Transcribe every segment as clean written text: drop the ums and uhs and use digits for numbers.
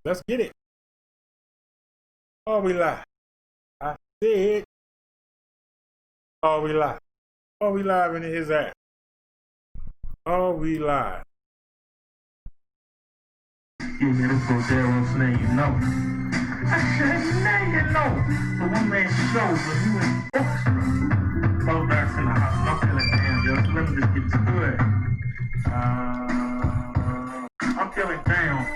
Let's get it. Oh, we live. I said, oh, we live. Oh, we live in his ass. Oh, we live. You hear this Cordero name, you know. I said, now you know. The one man show when you in orchestra. Close darts in the house. I'm feeling damn, yo. Let me just get to it. I'm feeling down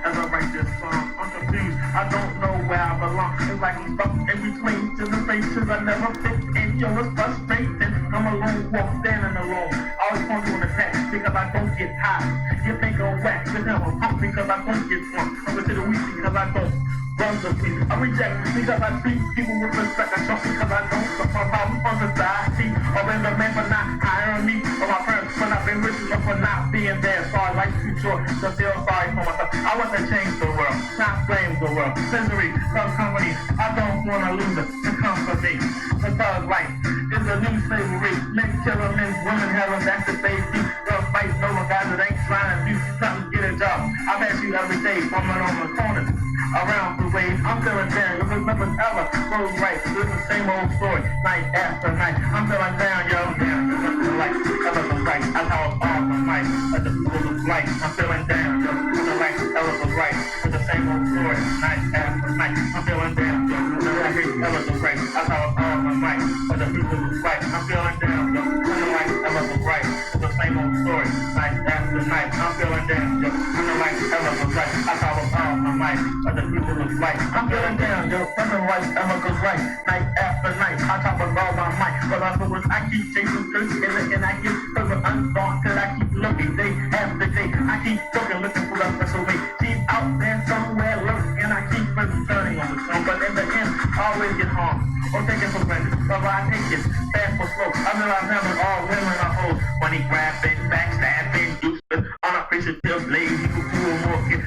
as I write this song. I'm confused. I don't know where I belong. It's like I'm stuck in between generations. I never fit in. Yo, it's frustrating. I'm alone, walk standing alone. Always want to in the back because I don't get high. You think I'm whack, but now I'm pump because I don't get drunk. I'm going to the weed because I don't run the weed. I reject because I treat people with respect. I trust because I don't suffer problems on society. Or in the man for not hiring me. Or my parents for not being rich enough for not being there. Sorry, life's too short to feel sorry for myself. I want to change the world, not blame the world. Misery, some company, I don't want to lose it to come for me. The thug life is a new slavery. Men killing men, women having that's the safety. Girls fight over guys that ain't trying to do something, get a job. I pass you every day, woman on the corner. Around the way, I'm feeling down, because nothing ever goes right. This is the same old story, night after night. I'm feeling down, yo, down, nothing like ever goes right. That's how it's all my life, like the people of life. I'm feeling down, yo, nothing like ever goes right. It's the same old story, night after night. I'm feeling down, yo, nothing like ever goes right. That's how it's all my life, like the people of life. I'm feeling down, yo, nothing like ever goes right. It's the same old story, night after night. I'm feeling down, yo, nothing like ever goes right. That's how it's all my life. The people of life. I'm feeling down, yo, nothing like ever goes right. Night after night, I talk with all my might. But I know I keep chasing skirts and I get further undaunted. I keep looking day after day. I keep looking for that special way. She's out there somewhere lurking, and I keep returning on the phone. But in the end, I always get harmed or taken for granted. But I take it fast or slow. I realize never all women are old. Money grabbing, backstabbing, useless, unappreciative, lazy, who more kid.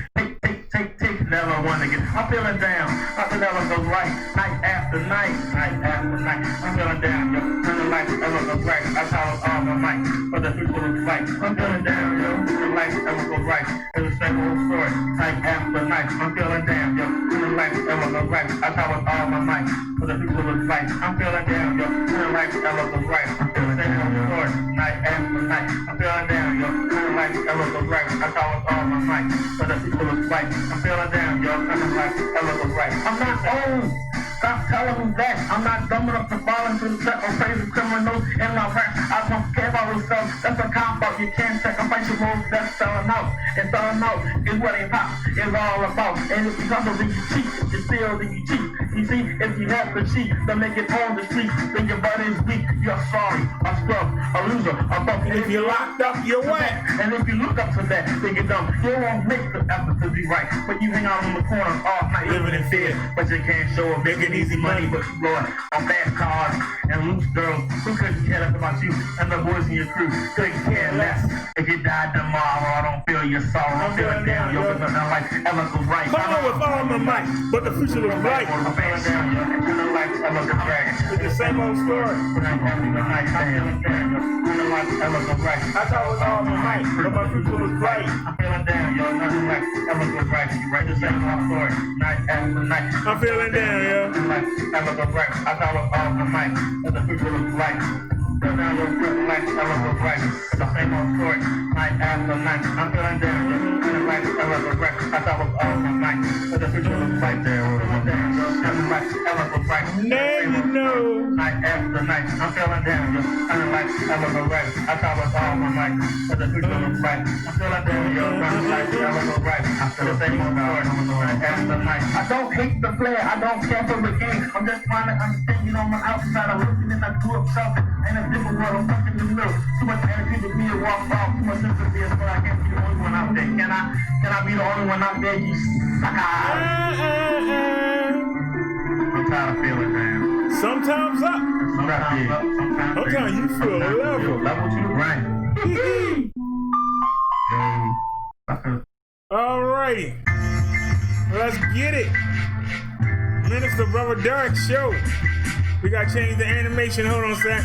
Never want to get. I'm feeling down. Nothing ever goes right. Night after night. Night after night. I'm feeling down, yo. Nothing like ever goes right. That's how it's all my might. For the people of life. I'm feeling down, yo. Nothing like ever goes right. It's the same old story. Night after night. I'm feeling down, yo. Nothing like ever goes right. That's how it's all my might. For the people of life. I'm feeling down, yo. Nothing like ever goes right. It's the same old story. Night after night. I'm feeling down, yo. Nothing like ever goes right. That's how it's all my might. For the people of life. I'm feeling down, yo. Nothing like ever goes right. I'm not old. Stop telling me that. I'm not dumb enough to fall into the trap of crazy criminals in my rap. I don't care about myself. That's a cop out. You can't sacrifice your roles. That's selling out. And selling out is what a pop is all about. And if you hustle, then you cheat. If you steal, then you cheat. You see, if you have to cheat to make it on the street, then your body is weak. You're sorry, a scrub, a loser, a fuck. If you're locked up, you're whack. And if you look up to that, then you're dumb. You won't make the effort to be right. But you hang out on the corner all night living in fear. But you can't show up making easy money, but you blow it on fast cars and loose girls who couldn't care less about you and the boys in your crew couldn't care less. If you died tomorrow, I don't feel your sorrow. I'm feeling down, yo, but nothing like ever goes right. Come on with all my might, but the future looks bright. I'm feeling down, yo, nothing like ever goes right. It's the same old story. I'm feeling down, yo, nothing like ever goes right. I thought it was all my might, but my future looks bright. I'm feeling down, yo, nothing like ever goes right. You write the same old story, night after night. I'm feeling down, yo. Ever go right. I thought it was all my might. As the future looks bright. But now you're feeling like ever go right. It's the same old story. Night after night. I'm feeling down. You're feeling like ever go right. I thought it was all my might. As the future looks bright. There was one down. You're feeling like ever go right. Now you know. Night after night. I'm feeling down. You're feeling like ever go right. I thought it was all my might. As the future looks bright. I'm feeling down. You're feeling like ever go right. I feel the same old story. Night after night. I don't hate the player. I don't care for the game. I'm just trying to understand, you know, my outside. I'm looking and I grew up shopping. Ain't a different world. I'm stuck in the middle. Too much energy to be a walk off. Too much sympathy, but I can't be the only one out there. Can I be the only one out there? You sucker. I'm tired of feeling, man. Sometimes up. Sometimes up. Sometimes you feel level. Level to the right. Alrighty. Let's get it. Minister Brother Derrick show. We gotta change the animation. Hold on a sec.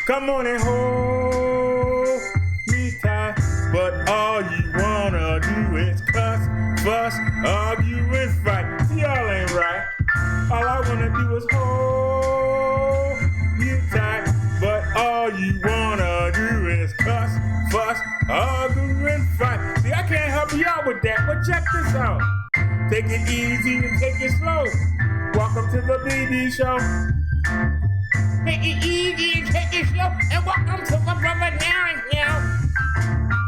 Come on and hold me tight, but all you wanna do is cuss, fuss, argue, and fight. See, y'all ain't right. All I wanna do is hold you tight, but all you wanna do is cuss, fuss, argue, and fight. See, I can't help you out with that, but check this out. Take it easy and take it slow. Welcome to the BD show. Take it easy and take it slow, and welcome to the Brother Derrick show.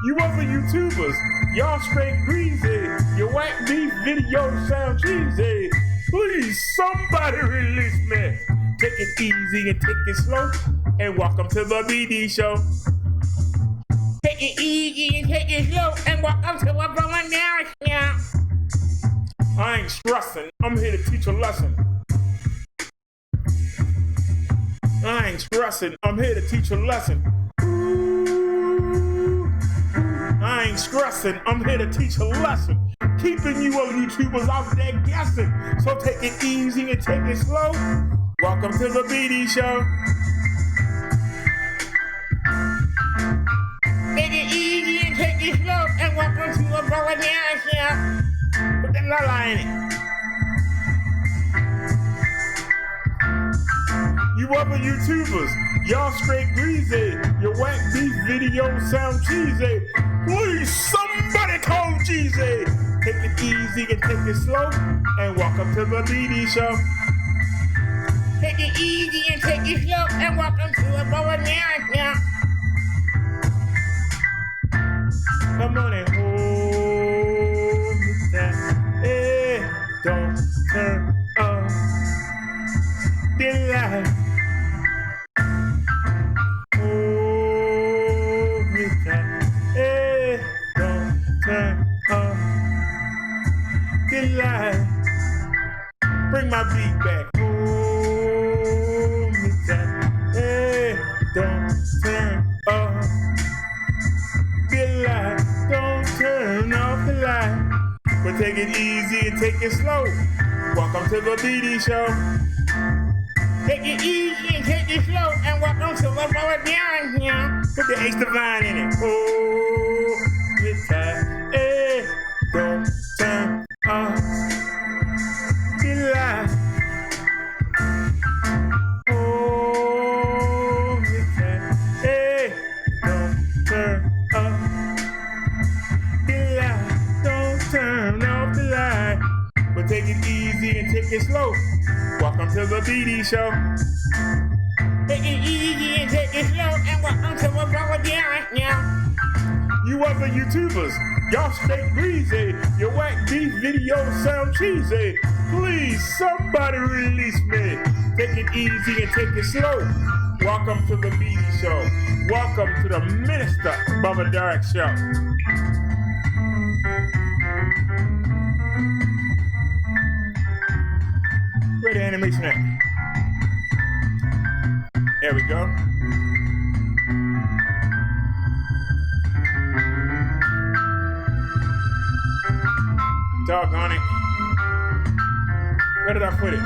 You other YouTubers, y'all straight greasy. Your whack beef videos sound cheesy. Please, somebody release me. Take it easy and take it slow, and welcome to the BD show. Take it easy and take it slow, and welcome to the Brother Derrick show. I ain't stressing, I'm here to teach a lesson. I ain't stressing, I'm here to teach a lesson. I ain't stressing, I'm here to teach a lesson. Keeping you other YouTubers out there guessing. So take it easy and take it slow. Welcome to the BD show. Take it easy and take it slow, and welcome to the Brother Derrick show. Put that la in it. You other YouTubers, y'all straight greasy. Your whack beef videos sound cheesy. Please, somebody call Jeezy. Take it easy and take it slow, and welcome to the BD show. Take it easy and take it slow, and welcome to the Brother Derrick show. Come on and hold me down. Hey, don't turn off the light. Hold me down. Hey, don't turn off the light. Bring my beat back. Hold me down. Hey, don't turn off the light. Don't turn off the light. But take it easy and take it slow. Welcome to the BD show. Take it easy and take it slow, and welcome to the Brother Derrick show. Put the H divine in it. Hold me tight. Hey, don't turn off the light. Hold me tight. Hey, don't turn off the light. Don't turn off the light. But take it easy and take it slow. Welcome to the BD show. Take it easy and take it slow, and welcome to the Brother Derrick show. You other YouTubers, y'all straight greasy. Your whack beef videos sound cheesy. Please, somebody release me. Take it easy and take it slow. Welcome to the BD show. Welcome to the Minister Brother Derrick show. Where the animation at? There we go. Doggone it. Where did I put it?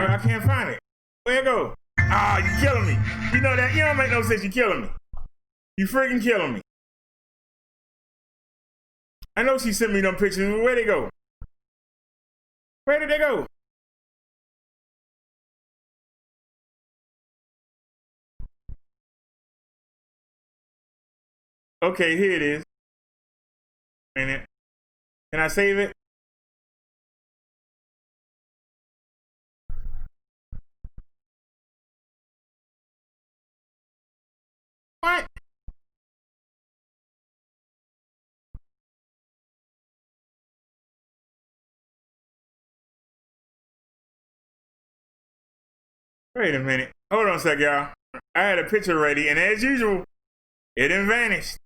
I can't find it. Where it go? Ah, you killing me. You know that? You don't make no sense. You killing me. You freaking killing me. I know she sent me them pictures. Where'd they go? Where did they go? Okay, here it is. Ain't it? Can I save it? What? Wait a minute. Hold on a sec, y'all. I had a picture ready, and as usual, it done vanished.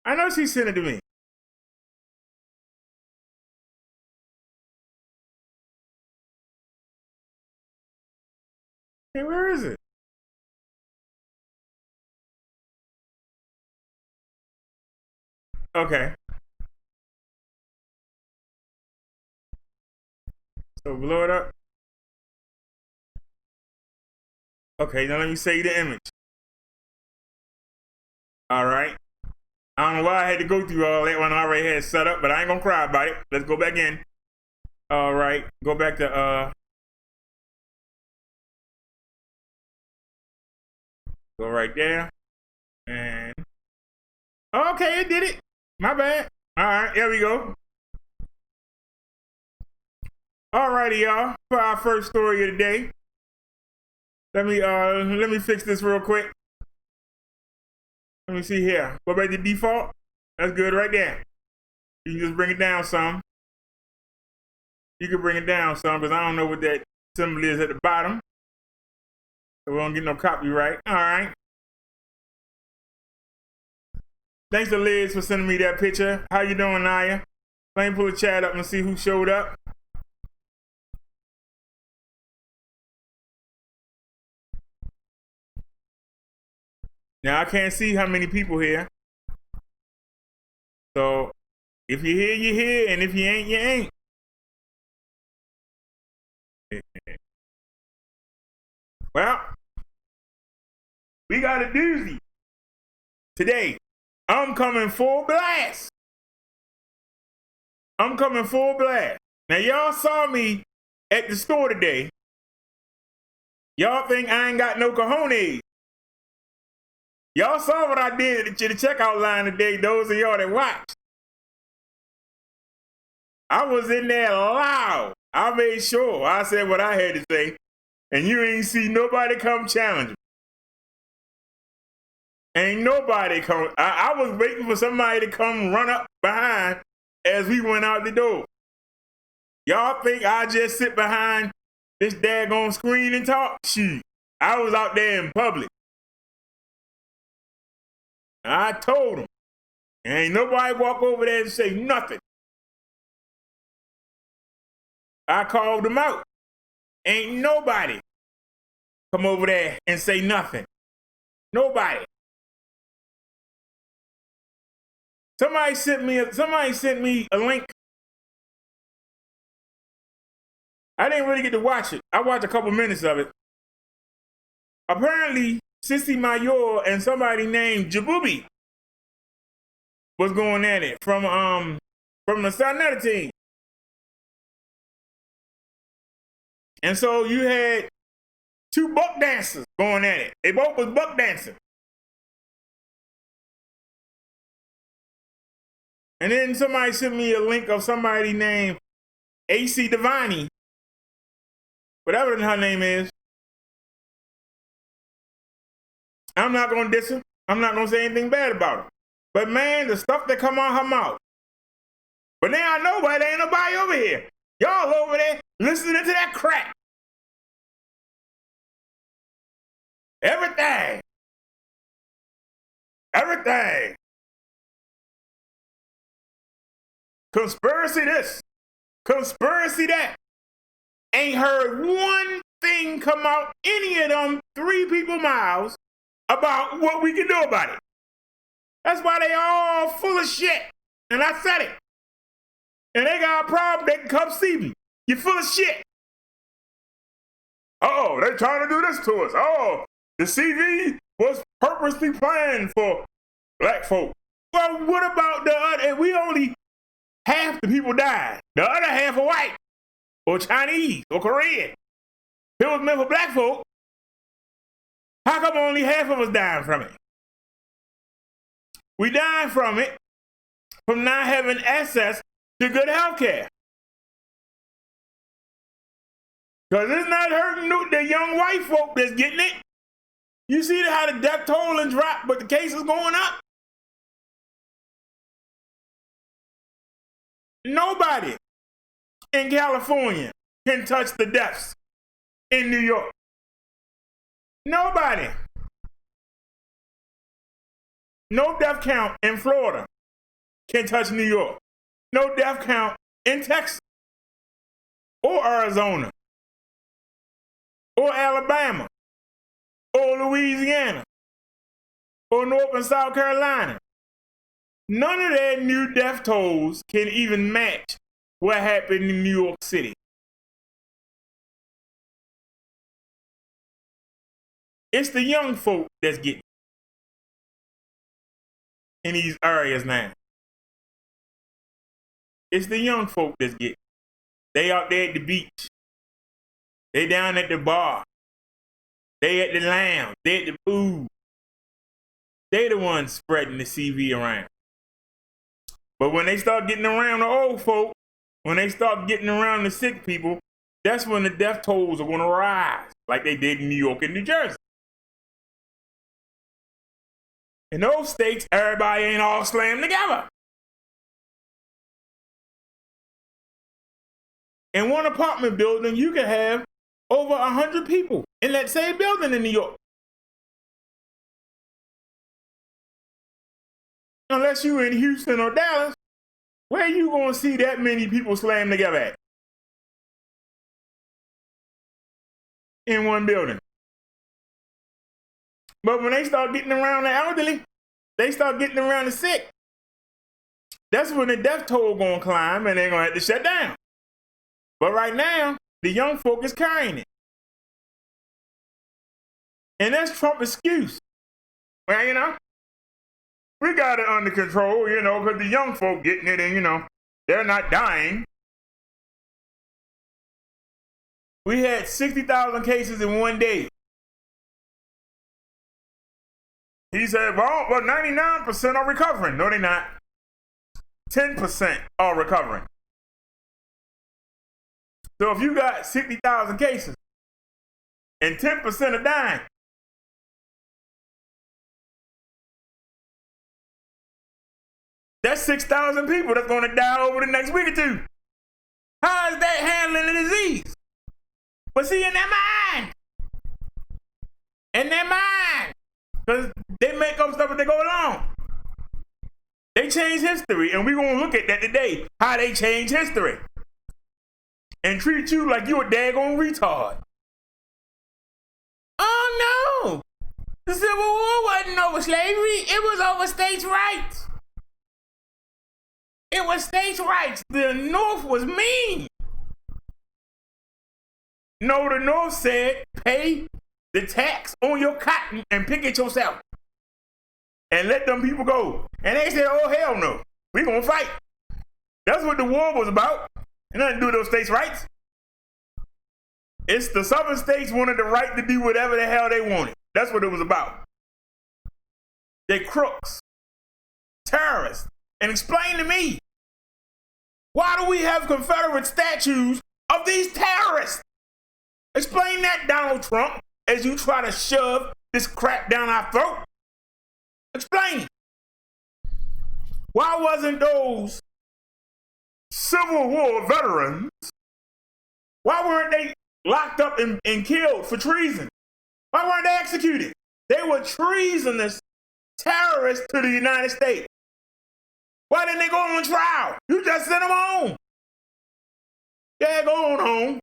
I know she sent it to me. Hey, where is it? Okay. So blow it up. Okay, now let me save the image. All right. I don't know why I had to go through all that when I already had it set up, but I ain't gonna cry about it. Let's go back in. All right, go back to go right there. And okay, it did it. My bad. All right, there we go. All righty, y'all. For our first story of the day. Let me fix this real quick. Let me see here. Go back to default. That's good right there. You can just bring it down some. You can bring it down some because I don't know what that symbol is at the bottom. So we don't get no copyright. All right. Thanks to Liz for sending me that picture. How you doing, Naya? Let me pull the chat up and see who showed up. Now I can't see how many people here. So if you're here, you're here, and if you ain't, you ain't. Well, we got a doozy today. I'm coming full blast. I'm coming full blast. Now y'all saw me at the store today. Y'all think I ain't got no cojones. Y'all saw what I did at the checkout line today, those of y'all that watched. I was in there loud. I made sure I said what I had to say, and you ain't see nobody come challenge me. Ain't nobody come. I was waiting for somebody to come run up behind as we went out the door. Y'all think I just sit behind this daggone screen and talk? Shoot, I was out there in public. I told them, ain't nobody walk over there and say nothing. I called them out. Ain't nobody come over there and say nothing. Nobody. Somebody sent me a link. I didn't really get to watch it. I watched a couple minutes of it. Apparently, Sissy Mayor and somebody named Jabubi was going at it from the Sonetta team. And so you had two buck dancers going at it. They both was buck dancing. And then somebody sent me a link of somebody named AC Devani, whatever her name is. I'm not gonna diss her. I'm not gonna say anything bad about her. But man, the stuff that come out her mouth. But now I know why there ain't nobody over here. Y'all over there listening to that crap. Everything. Everything. Conspiracy this. Conspiracy that. Ain't heard one thing come out any of them three people's mouths about what we can do about it. That's why they all full of shit. And I said it. And they got a problem, they can come see me. You full of shit. Oh, they're trying to do this to us. Oh, the CV was purposely planned for black folk. Well, what about the other? We only half the people died. The other half are white or Chinese or Korean. If it was meant for black folk, how come only half of us dying from it? We dying from it from not having access to good health care. Because it's not hurting the young white folk that's getting it. You see how the death toll and drop, but the case is going up? Nobody in California can touch the deaths in New York. Nobody. No death count in Florida can touch New York. No death count in Texas or Arizona or Alabama or Louisiana or North and South Carolina. None of their new death tolls can even match what happened in New York City. It's the young folk that's getting in these areas now. It's the young folk that's getting. They out there at the beach. They down at the bar. They at the lounge. They at the pool. They the ones spreading the CV around. But when they start getting around the old folk, when they start getting around the sick people, that's when the death tolls are going to rise, like they did in New York and New Jersey. In those states, everybody ain't all slammed together. In one apartment building, you can have over 100 people in that same building in New York. Unless you're in Houston or Dallas, where you gonna see that many people slammed together at? In one building. But when they start getting around the elderly, they start getting around the sick, that's when the death toll gonna climb and they're gonna have to shut down. But right now, the young folk is carrying it. And that's Trump's excuse. Well, you know, we got it under control, you know, because the young folk getting it and, you know, they're not dying. We had 60,000 cases in one day. He said, well, 99% are recovering. No, they're not. 10% are recovering. So if you got 60,000 cases and 10% are dying, that's 6,000 people that's going to die over the next week or two. How is that handling the disease? But see, in their mind. In their mind. Because they make up stuff as they go along. They change history, and we're going to look at that today, how they change history. And treat you like you a daggone retard. Oh, no. The Civil War wasn't over slavery. It was over states' rights. It was states' rights. The North was mean. No, the North said, pay the tax on your cotton and pick it yourself. And let them people go. And they said, oh, hell no. We're going to fight. That's what the war was about. It nothing to do with those states' rights. It's the southern states wanted the right to do whatever the hell they wanted. That's what it was about. They crooks, terrorists. And explain to me, why do we have Confederate statues of these terrorists? Explain that, Donald Trump, as you try to shove this crap down our throat. Explain. Why wasn't those Civil War veterans, why weren't they locked up and killed for treason? Why weren't they executed? They were treasonous terrorists to the United States. Why didn't they go on trial? You just sent them home. Yeah, go on home.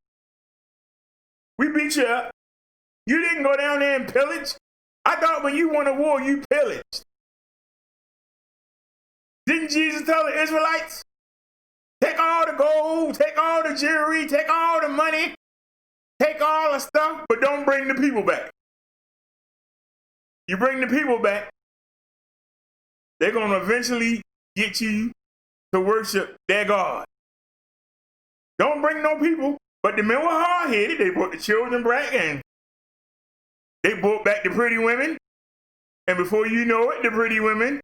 We beat you up. You didn't go down there and pillage. I thought when you won a war, you pillaged. Didn't Jesus tell the Israelites? Take all the gold, take all the jewelry, take all the money, take all the stuff, but don't bring the people back. You bring the people back, they're going to eventually get you to worship their God. Don't bring no people, but the men were hard-headed. They brought the children back and they brought back the pretty women. And before you know it, the pretty women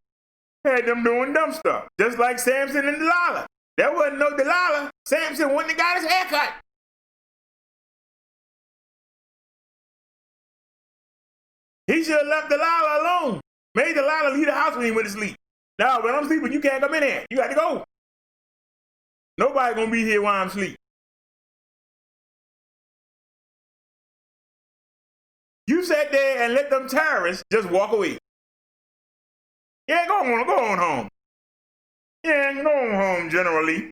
had them doing dumb stuff, just like Samson and Delilah. There wasn't no Delilah. Samson went and got his hair cut. He should have left Delilah alone. Made Delilah leave the house when he went to sleep. Now, when I'm sleeping, you can't come in here. You got to go. Nobody gonna be here while I'm asleep. You sat there and let them terrorists just walk away. Yeah, go on home. Yeah, go on home, General Lee.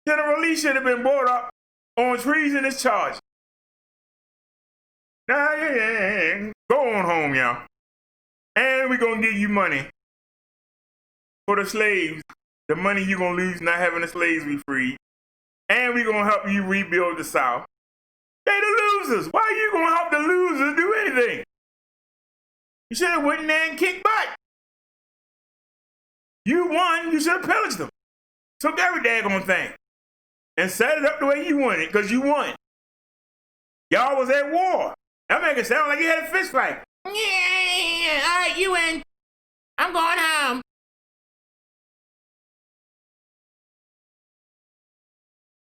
General Lee should have been brought up on treasonous charges. Nah, yeah. Go on home, y'all. And we're going to give you money for the slaves, the money you're going to lose not having the slaves be freed. And we're going to help you rebuild the South. They the losers. Why are you going to help the losers do anything? You should have went in there and kicked butt. You won, you should have pillaged them. Took every daggone thing and set it up the way you wanted, because you won. Y'all was at war. That make it sound like you had a fist fight. Yeah, all right, you win. I'm going home.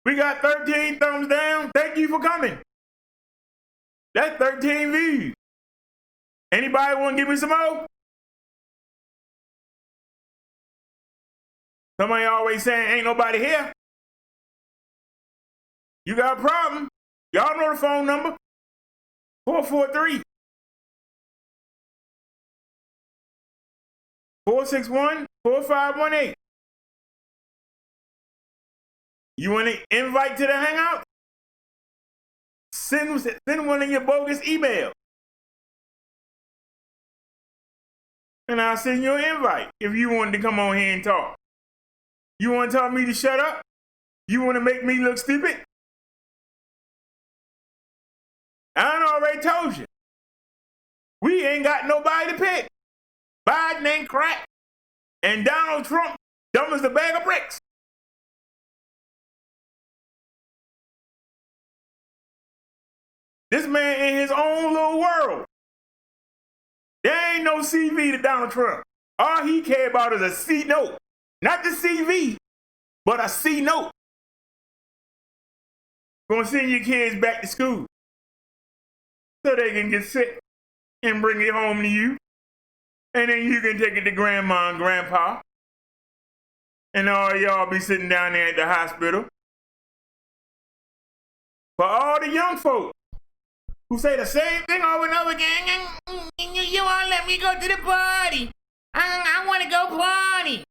We got 13 thumbs down. Thank you for coming. That's 13 views. Anybody want to give me some more? Somebody always saying ain't nobody here. You got a problem? Y'all know the phone number. 443 461 4518. You want an invite to the hangout? Send one in your bogus email. And I'll send you an invite if you wanted to come on here and talk. You want to tell me to shut up? You want to make me look stupid? I done already told you. We ain't got nobody to pick. Biden ain't crack. And Donald Trump dumb as a bag of bricks. This man in his own little world. There ain't no CV to Donald Trump. All he care about is a C note. Not the CV, but a C note. Gonna send your kids back to school so they can get sick and bring it home to you. And then you can take it to grandma and grandpa. And all y'all be sitting down there at the hospital. For all the young folks who say the same thing over and over again, you won't let me go to the party. I want to go party.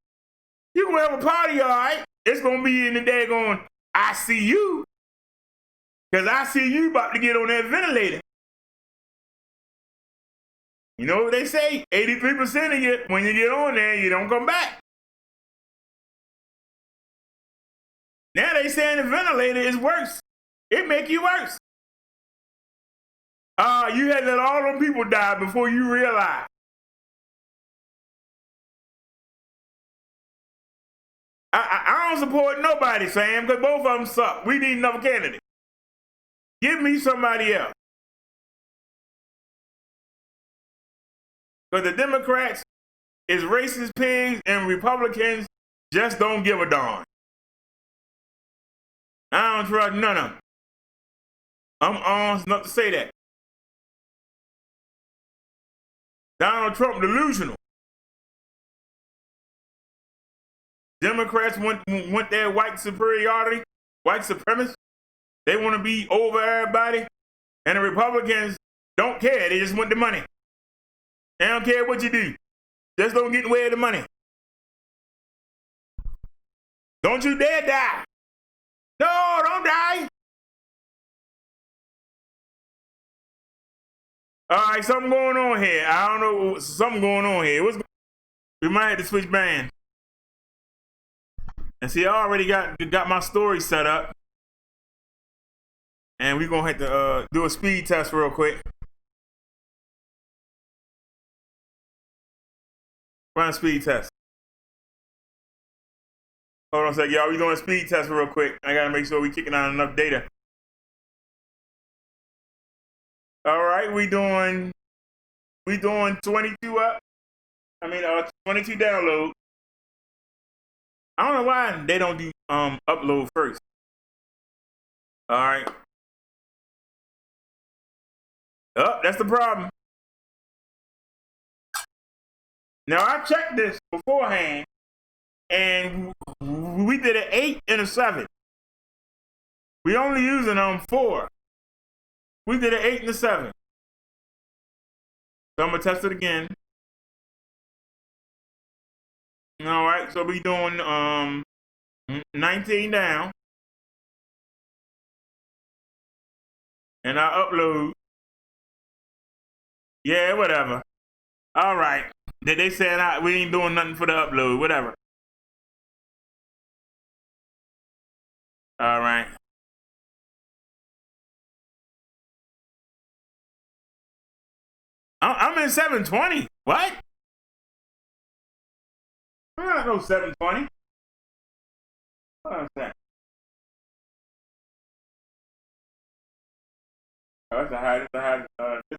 You can have a party, all right. It's going to be in the daggone ICU. Because I see you about to get on that ventilator. You know what they say? 83% of you, when you get on there, you don't come back. Now they saying the ventilator is worse. It make you worse. You had to let all them people die before you realize. I don't support nobody, Sam, because both of them suck. We need another candidate. Give me somebody else. Because the Democrats is racist pigs and Republicans just don't give a darn. I don't trust none of them. I'm honest enough to say that. Donald Trump delusional. Democrats want their white superiority, white supremacists. They want to be over everybody. And the Republicans don't care. They just want the money. They don't care what you do. Just don't get in the way of the money. Don't you dare die. No, don't die. All right, something going on here. I don't know, something going on here. We might have to switch bands. And see, I already got my story set up. And we're going to have to do a speed test real quick. Run a speed test. Hold on a sec, y'all. We're doing a speed test real quick. I got to make sure we're kicking out enough data. All right, we doing 22 up. 22 download. I don't know why they don't do upload first. All right. Oh, that's the problem. Now I checked this beforehand, and we did an 8 and a 7. We only using 4. We did an 8 and a 7. So I'm gonna test it again. All right, so we doing 19 down, and I upload. Yeah, whatever. All right. They said we ain't doing nothing for the upload. Whatever. All right. I'm in 720. What? I don't know 720. Hold on a second. Oh, that's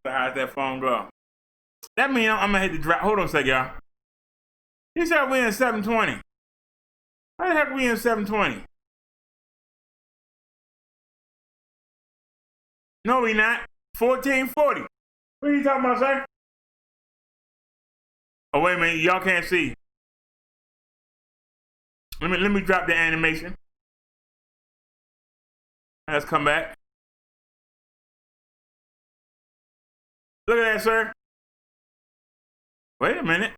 the highest that phone go. That means I'm gonna hit the drop. Hold on a second, y'all. He said we in 720. How the heck are we in 720? No, we not. 1440. What are you talking about, sir? Oh, wait a minute. Y'all can't see. Let me drop the animation. Let's come back. Look at that, sir. Wait a minute.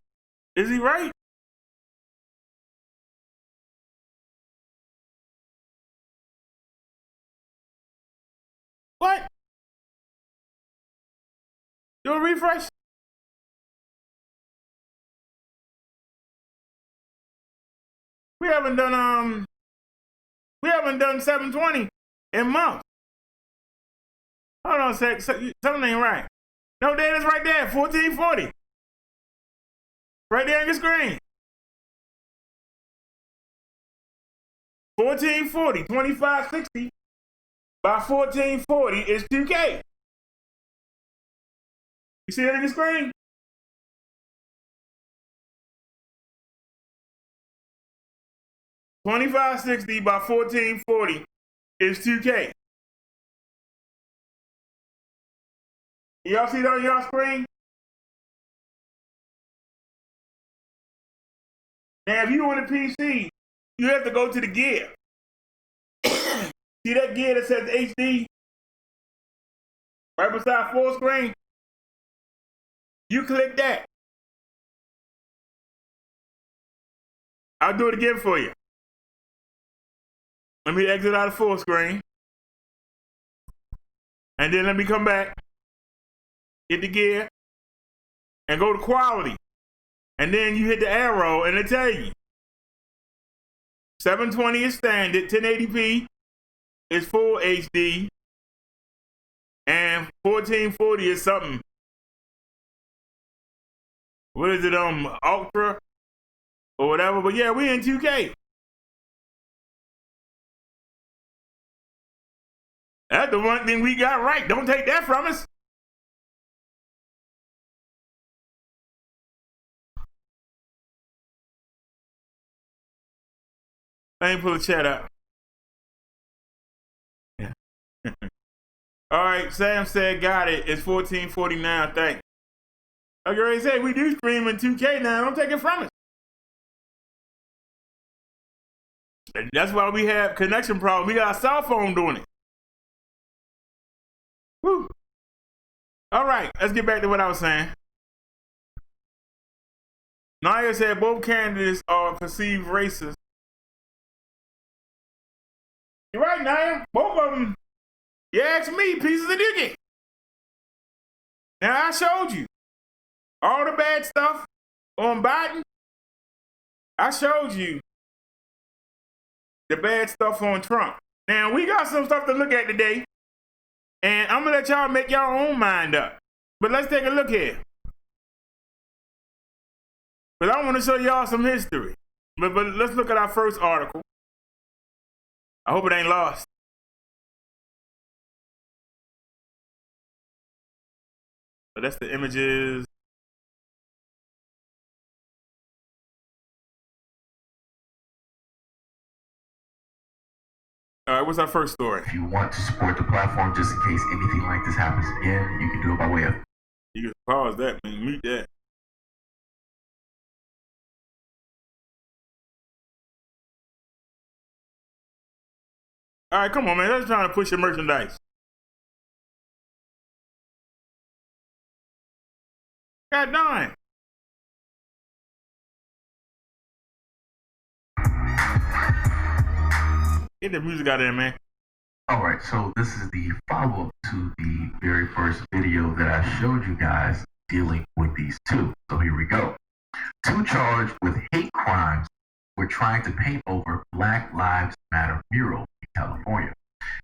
Is he right? What? Do a refresh? We haven't done 720 in months. Hold on a sec. Something ain't right. No, there it is right there. 1440. Right there on your screen. 1440. 2560 by 1440 is 2K. You see it on your screen? $25.60 by $14.40 is 2K. Y'all see that on y'all screen? Now, if you on a PC, you have to go to the gear. See that gear that says HD? Right beside full screen? You click that. I'll do it again for you. Let me exit out of full screen. And then let me come back. Hit the gear. And go to quality. And then you hit the arrow and it tell you. 720 is standard. 1080p is full HD. And 1440 is something. What is it, ultra? Or whatever. But yeah, we in 2K. That's the one thing we got right. Don't take that from us. Let me pull the chat up. Yeah. All right, Sam said, got it. It's 1449, thanks. Like I already said, we do stream in 2K now. Don't take it from us. That's why we have connection problems. We got a cell phone doing it. Woo. All right, let's get back to what I was saying. Naya said both candidates are perceived racist. You're right, Naya. Both of them. You asked me, pieces of digging. Now I showed you all the bad stuff on Biden. I showed you the bad stuff on Trump. Now we got some stuff to look at today. And I'm gonna let y'all make your own mind up. But let's take a look here. But I want to show y'all some history. But let's look at our first article. I hope it ain't lost. So that's the images. All right, what's our first story? If you want to support the platform just in case anything like this happens again, you can do it by way of... You can pause that, man. Mute that. All right, come on, man. Let's try to push your merchandise. God darn. Get the music out of there, man. All right, so this is the follow-up to the very first video that I showed you guys dealing with these two. So here we go. Two charged with hate crimes were trying to paint over Black Lives Matter mural in California.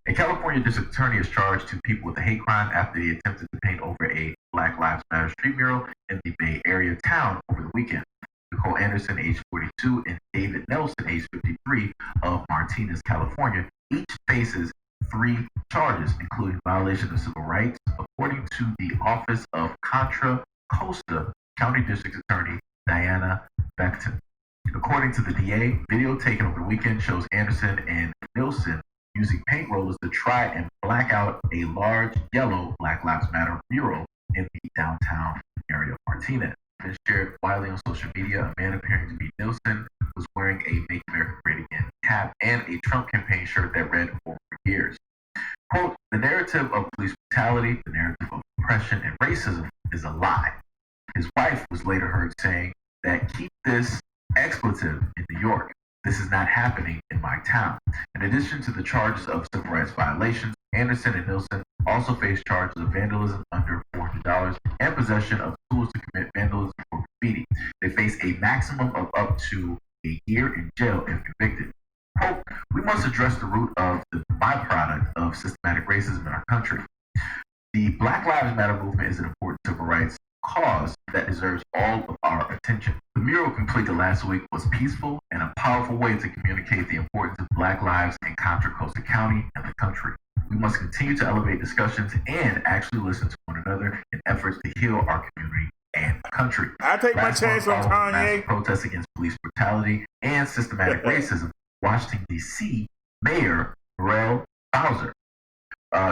A California district attorney has charged two people with a hate crime after they attempted to paint over a Black Lives Matter street mural in the Bay Area town over the weekend. Nicole Anderson, age 42, and David Nelson, age 53, of Martinez, California, each faces 3 charges, including violation of civil rights, according to the Office of Contra Costa County District Attorney Diana Beckton. According to the DA, video taken over the weekend shows Anderson and Nilsen using paint rollers to try and black out a large yellow Black Lives Matter mural in the downtown area of Martinez. It shared widely on social media. A man appearing to be Nilsen was wearing a Make America Great Again cap and a Trump campaign shirt that read "For years." Quote, "The narrative of police brutality, the narrative of oppression and racism is a lie." His wife was later heard saying that, "Keep this expletive in New York. This is not happening in my town." In addition to the charges of civil rights violations, Anderson and Nilsen also face charges of vandalism under $400 and possession of tools to commit vandalism or graffiti. They face a maximum of up to a year in jail if convicted. Quote, "We must address the root of the byproduct of systematic racism in our country. The Black Lives Matter movement is an important civil rights cause that deserves all of our attention. The mural completed last week was peaceful and a powerful way to communicate the importance of Black lives in Contra Costa County and the country. We must continue to elevate discussions and actually listen to one another in efforts to heal our community and country." I take my chance on Kanye. Protests against police brutality and systematic racism. Washington, D.C. Mayor Muriel Bowser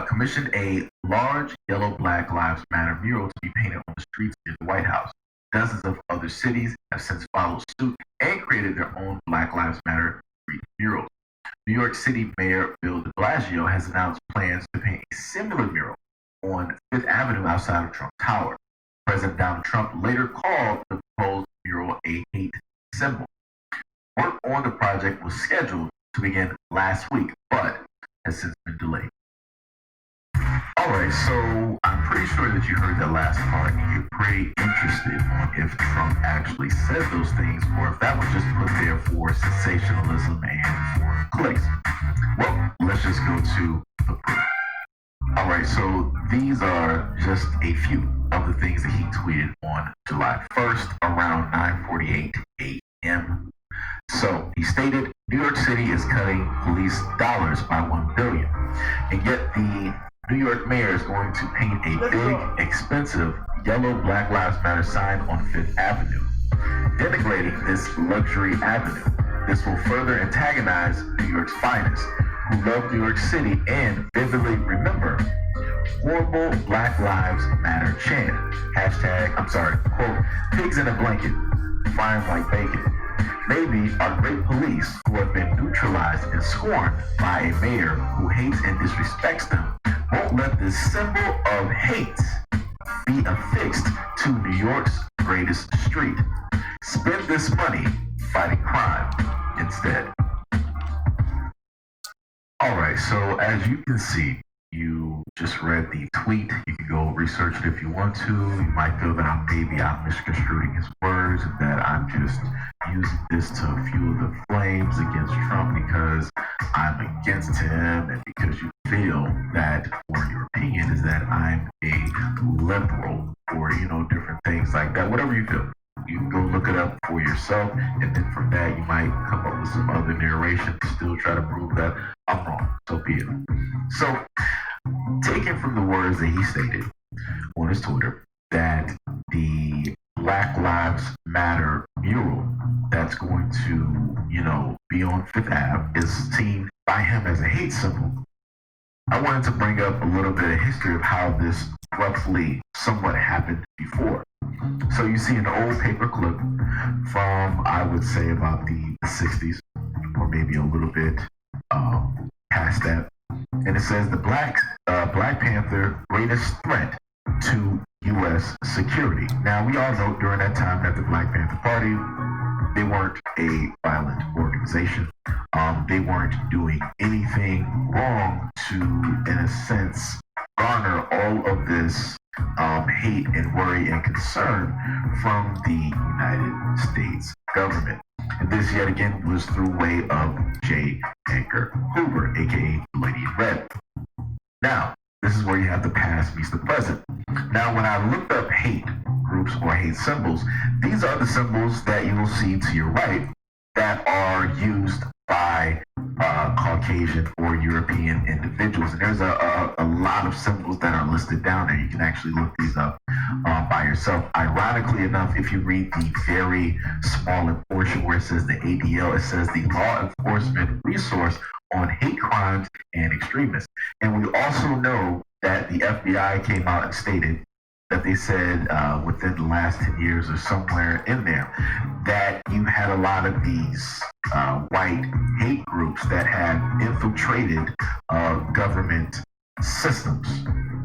commissioned a large yellow Black Lives Matter mural to be painted on the streets near the White House. Dozens of other cities have since followed suit and created their own Black Lives Matter street murals. New York City Mayor Bill de Blasio has announced plans to paint a similar mural on Fifth Avenue outside of Trump Tower. President Donald Trump later called the proposed mural a hate symbol. Work on the project was scheduled to begin last week, but has since been delayed. Alright, so I'm pretty sure that you heard that last part and you're pretty interested on if Trump actually said those things or if that was just put there for sensationalism and for clicks. Well, let's just go to the proof. Alright, so these are just a few of the things that he tweeted on July 1st around 9:48 a.m. So he stated, "New York City is cutting police dollars by $1 billion, and yet the New York mayor is going to paint a big, expensive yellow Black Lives Matter sign on Fifth Avenue, denigrating this luxury avenue. This will further antagonize New York's finest, who love New York City and vividly remember horrible Black Lives Matter chant. Quote, pigs in a blanket, frying like bacon. Maybe our great police, who have been neutralized and scorned by a mayor who hates and disrespects them, won't let this symbol of hate be affixed to New York's greatest street. Spend this money fighting crime instead." Alright, so as you can see, you just read the tweet. You can go research it if you want to. You might feel that I'm misconstruing his words and that I'm just using this to fuel the flames against Trump because I'm against him and because you feel that, or your opinion is that I'm a liberal or, different things like that. Whatever you feel. You can go look it up for yourself, and then from that you might come up with some other narration to still try to prove that I'm wrong. So be it. So, taken from the words that he stated on his Twitter, that the Black Lives Matter mural that's going to, be on Fifth Ave is seen by him as a hate symbol. I wanted to bring up a little bit of history of how this roughly somewhat happened before. So you see an old paper clip from, I would say, about the 60s, or maybe a little bit past that. And it says the Black Panther greatest threat to U.S. security. Now, we all know during that time that the Black Panther Party, they weren't a violent organization. They weren't doing anything wrong to, in a sense, garner all of this hate and worry and concern from the United States government. And this yet again was through way of J. Edgar Hoover, aka Lady in Red. Now, this is where you have the past meets the present. Now, when I looked up hate groups or hate symbols, these are the symbols that you will see to your right that are used by Caucasian or European individuals. And there's a lot of symbols that are listed down there. You can actually look these up by yourself. Ironically enough, if you read the very small portion where it says the ADL, it says the Law Enforcement Resource on Hate Crimes and Extremists. And we also know that the FBI came out and stated that they said within the last 10 years or somewhere in there that you had a lot of these white hate groups that had infiltrated government systems,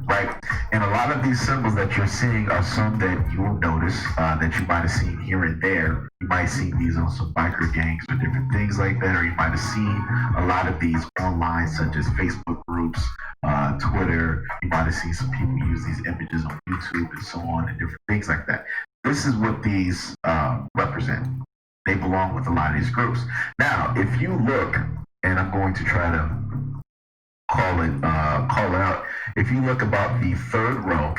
right? And a lot of these symbols that you're seeing are some that you will notice that you might have seen here and there. You might have seen these on some biker gangs or different things like that, or you might have seen a lot of these online, such as Facebook groups, Twitter. You might have seen some people use these images on YouTube and so on, and different things like that. This is what these represent. They belong with a lot of these groups. Now, if you look, and I'm going to try to call it out. If you look about the third row,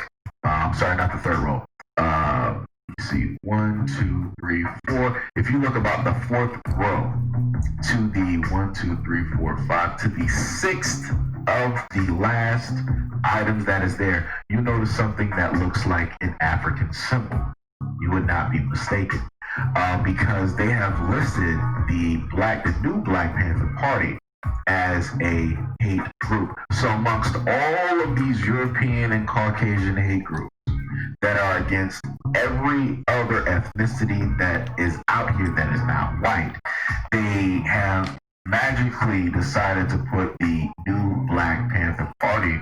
sorry, not the third row. Let's see, 1, 2, 3, 4. If you look about the fourth row to the 1, 2, 3, 4, 5 to the sixth of the last items that is there, you notice something that looks like an African symbol. You would not be mistaken, because they have listed the new Black Panther Party as a hate group. So amongst all of these European and Caucasian hate groups that are against every other ethnicity that is out here that is not white, they have magically decided to put the new Black Panther Party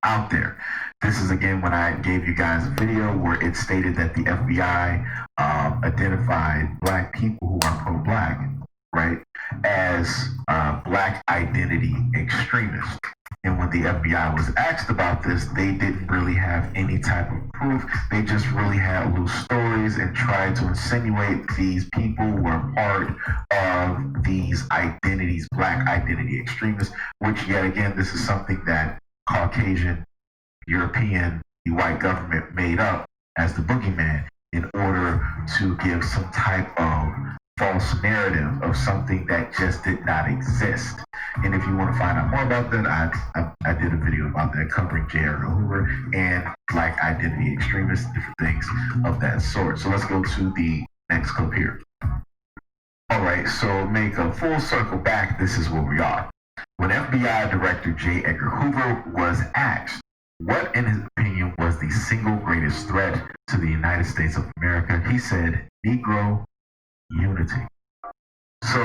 out there. This is again when I gave you guys a video where it stated that the FBI identified Black people who are pro-Black, right, as Black identity extremists. And when the FBI was asked about this, they didn't really have any type of proof. They just really had loose stories and tried to insinuate these people were part of these identities, Black identity extremists, which yet again, this is something that Caucasian, European, the white government made up as the boogeyman in order to give some type of false narrative of something that just did not exist. And if you want to find out more about that, I did a video about that covering J. Edgar Hoover and Black identity extremists, different things of that sort. So let's go to the next clip here. All right, so make a full circle back. This is where we are. When FBI Director J. Edgar Hoover was asked what, in his opinion, was the single greatest threat to the United States of America, he said, Negro unity. So,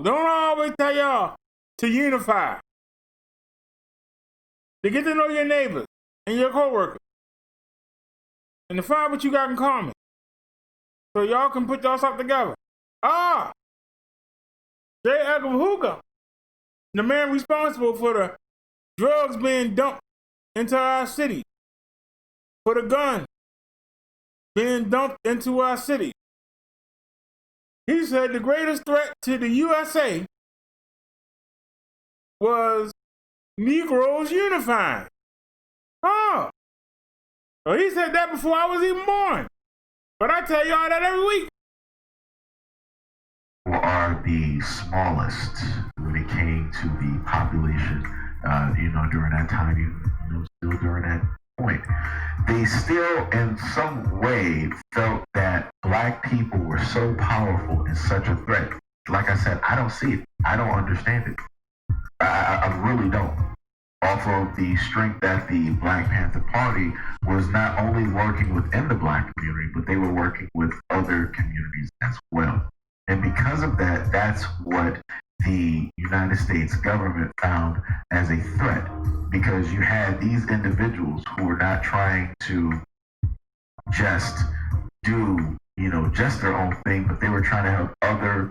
don't always tell y'all to unify. To get to know your neighbors and your coworkers. And to find what you got in common. So y'all can put yourself together. J. Edgar Hoover, the man responsible for the drugs being dumped into our city, for the guns being dumped into our city. He said the greatest threat to the U.S.A. was Negroes unifying. So he said that before I was even born. But I tell y'all that every week. Are the smallest when it came to the population, during that time, still during that point. They still, in some way, felt that Black people were so powerful and such a threat. Like I said, I don't see it. I don't understand it. I really don't. Off of the strength that the Black Panther Party was not only working within the Black community, but they were working with other communities as well. And because of that, that's what the United States government found as a threat, because you had these individuals who were not trying to just do, just their own thing, but they were trying to help other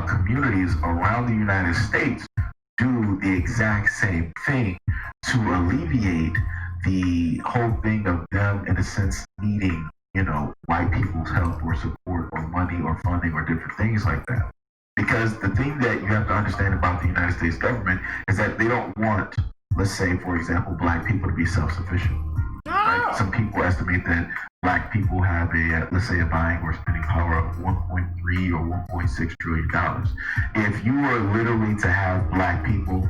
communities around the United States do the exact same thing to alleviate the whole thing of them, in a sense, needing, white people's help or support or money or funding or different things like that. Because the thing that you have to understand about the United States government is that they don't want let's say, for example, black people to be self-sufficient. Right? Some people estimate that black people have let's say, a buying or spending power of 1.3 or 1.6 trillion dollars. If you were literally to have black people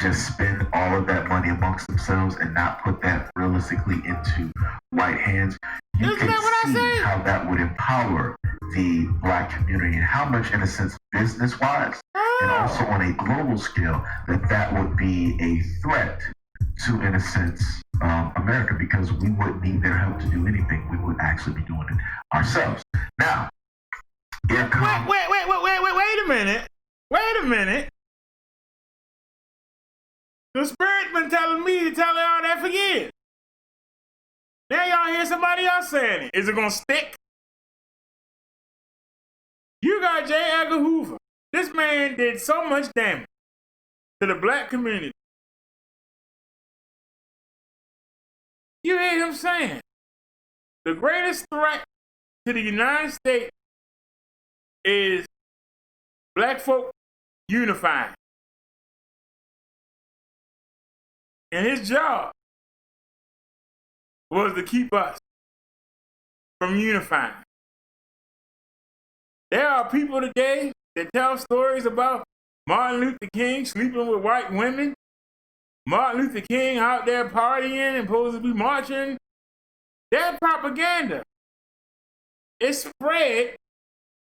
just spend all of that money amongst themselves and not put that realistically into white hands, you can see how that would empower the black community and how much, in a sense, business-wise and also on a global scale, that would be a threat to, in a sense, America, because we wouldn't need their help to do anything. We would actually be doing it ourselves. Now, wait a minute. Wait a minute. The Spirit been telling me to tell y'all that for years. Now y'all hear somebody else saying it. Is it gonna stick? You got J. Edgar Hoover. This man did so much damage to the black community. You hear him saying the greatest threat to the United States is black folk unifying. And his job was to keep us from unifying. There are people today that tell stories about Martin Luther King sleeping with white women, Martin Luther King out there partying and supposed to be marching. That propaganda is spread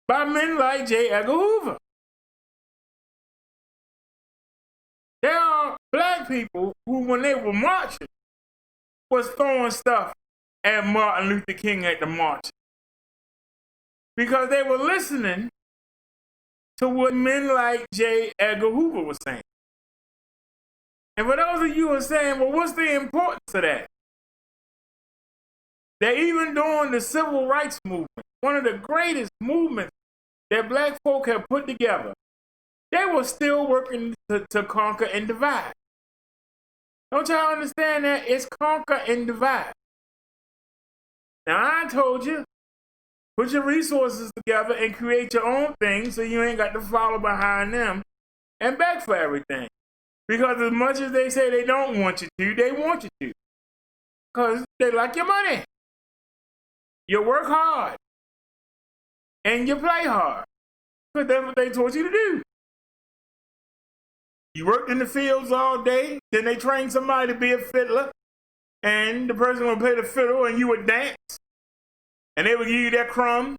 by men like J. Edgar Hoover. There are black people who, when they were marching, was throwing stuff at Martin Luther King at the march. Because they were listening to what men like J. Edgar Hoover was saying. And for those of you who are saying, well, what's the importance of that? That even during the civil rights movement, one of the greatest movements that black folk have put together, they were still working to conquer and divide. Don't y'all understand that? It's conquer and divide. Now, I told you, put your resources together and create your own thing so you ain't got to follow behind them and beg for everything. Because as much as they say they don't want you to, they want you to. Because they like your money. You work hard. And you play hard. Because that's what they taught you to do. You worked in the fields all day, then they trained somebody to be a fiddler, and the person would play the fiddle and you would dance, and they would give you that crumb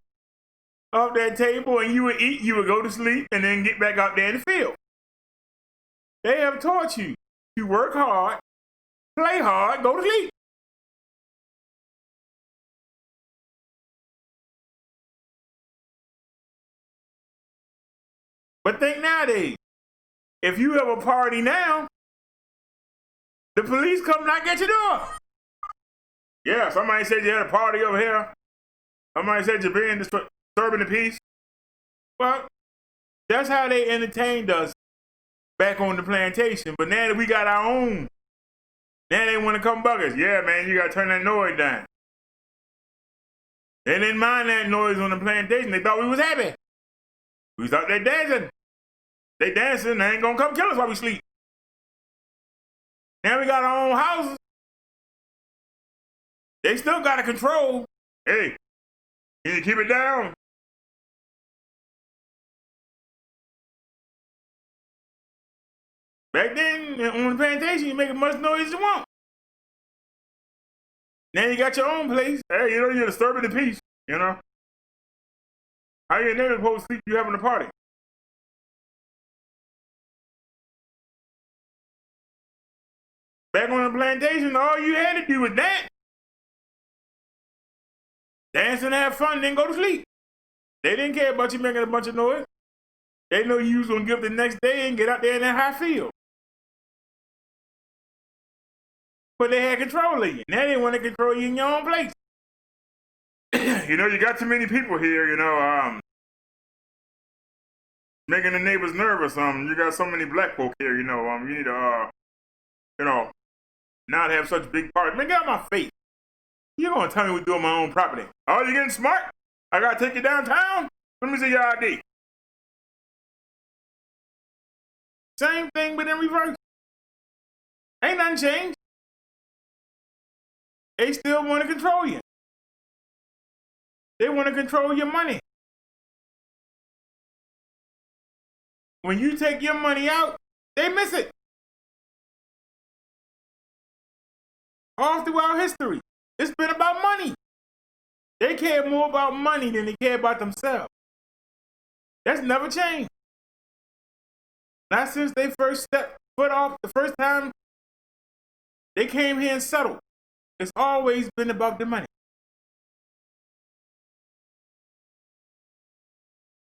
off that table and you would eat, you would go to sleep, and then get back out there in the field. They have taught you to work hard, play hard, go to sleep. But think nowadays, if you have a party now, the police come knock at your door. Yeah, somebody said you had a party over here. Somebody said you're being disturbing the peace. Well, that's how they entertained us back on the plantation. But now that we got our own, now they want to come bug us. Yeah, man, you got to turn that noise down. They didn't mind that noise on the plantation. They thought we was happy. We was out there dancing. They dancing, they ain't gonna come kill us while we sleep. Now we got our own houses. They still got to control. Hey, can you keep it down? Back then, on the plantation, you make as much noise as you want. Now you got your own place. Hey, you know, you're disturbing the peace, you know? How your neighbors supposed to sleep you having a party? Back on the plantation, all you had to do was dance. Dance and have fun, then go to sleep. They didn't care about you making a bunch of noise. They know you was going to get up the next day and get out there in that high field. But they had control of you. Now they want to control you in your own place. You know, you got too many people here, you know, making the neighbors nervous. You got so many black folk here, you know, you need to, you know, not have such big parties. Man, get out my face. You're going to tell me we're doing my own property. Oh, you getting smart? I got to take you downtown? Let me see your ID. Same thing, but in reverse. Ain't nothing changed. They still want to control you. They want to control your money. When you take your money out, they miss it. All throughout history, it's been about money. They care more about money than they care about themselves. That's never changed. Not since they first stepped foot off, the first time they came here and settled. It's always been about the money.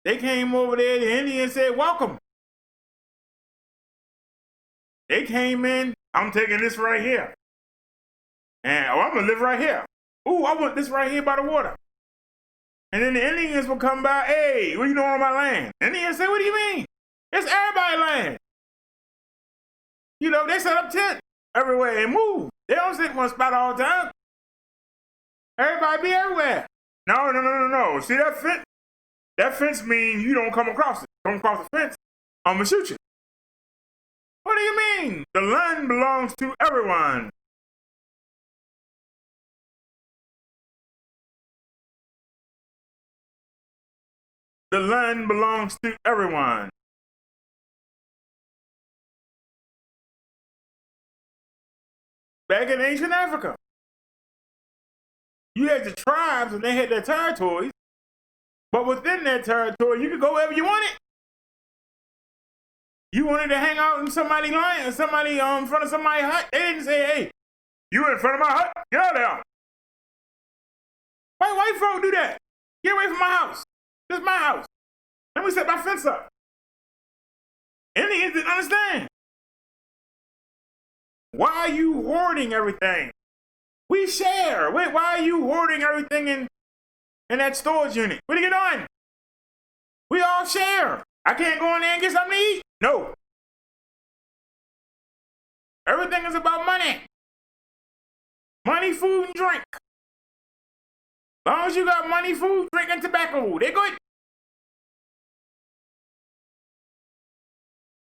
They came over there, the Indians said, welcome. They came in, I'm taking this right here. And I'm gonna live right here. Ooh, I want this right here by the water. And then the Indians will come by, hey, what are you doing on my land? And the Indians say, what do you mean? It's everybody's land. You know, they set up tents everywhere and move. They don't sit in one spot all the time. Everybody be everywhere. No. See that fence? That fence means you don't come across it. Come across the fence, I'm gonna shoot you. What do you mean? The land belongs to everyone. The land belongs to everyone. Back in ancient Africa, you had the tribes and they had their territories, but within that territory, you could go wherever you wanted. You wanted to hang out in somebody's land, in front of somebody's hut. They didn't say, hey, you in front of my hut? Get out of there. Why white folk do that? Get away from my house. This is my house. Let me set my fence up. Indians didn't understand. Why are you hoarding everything? We share. Wait, why are you hoarding everything in that storage unit? What are you doing? We all share. I can't go in there and get something to eat? No. Everything is about money. Money, food, and drink. As long as you got money, food, drink, and tobacco, they're good.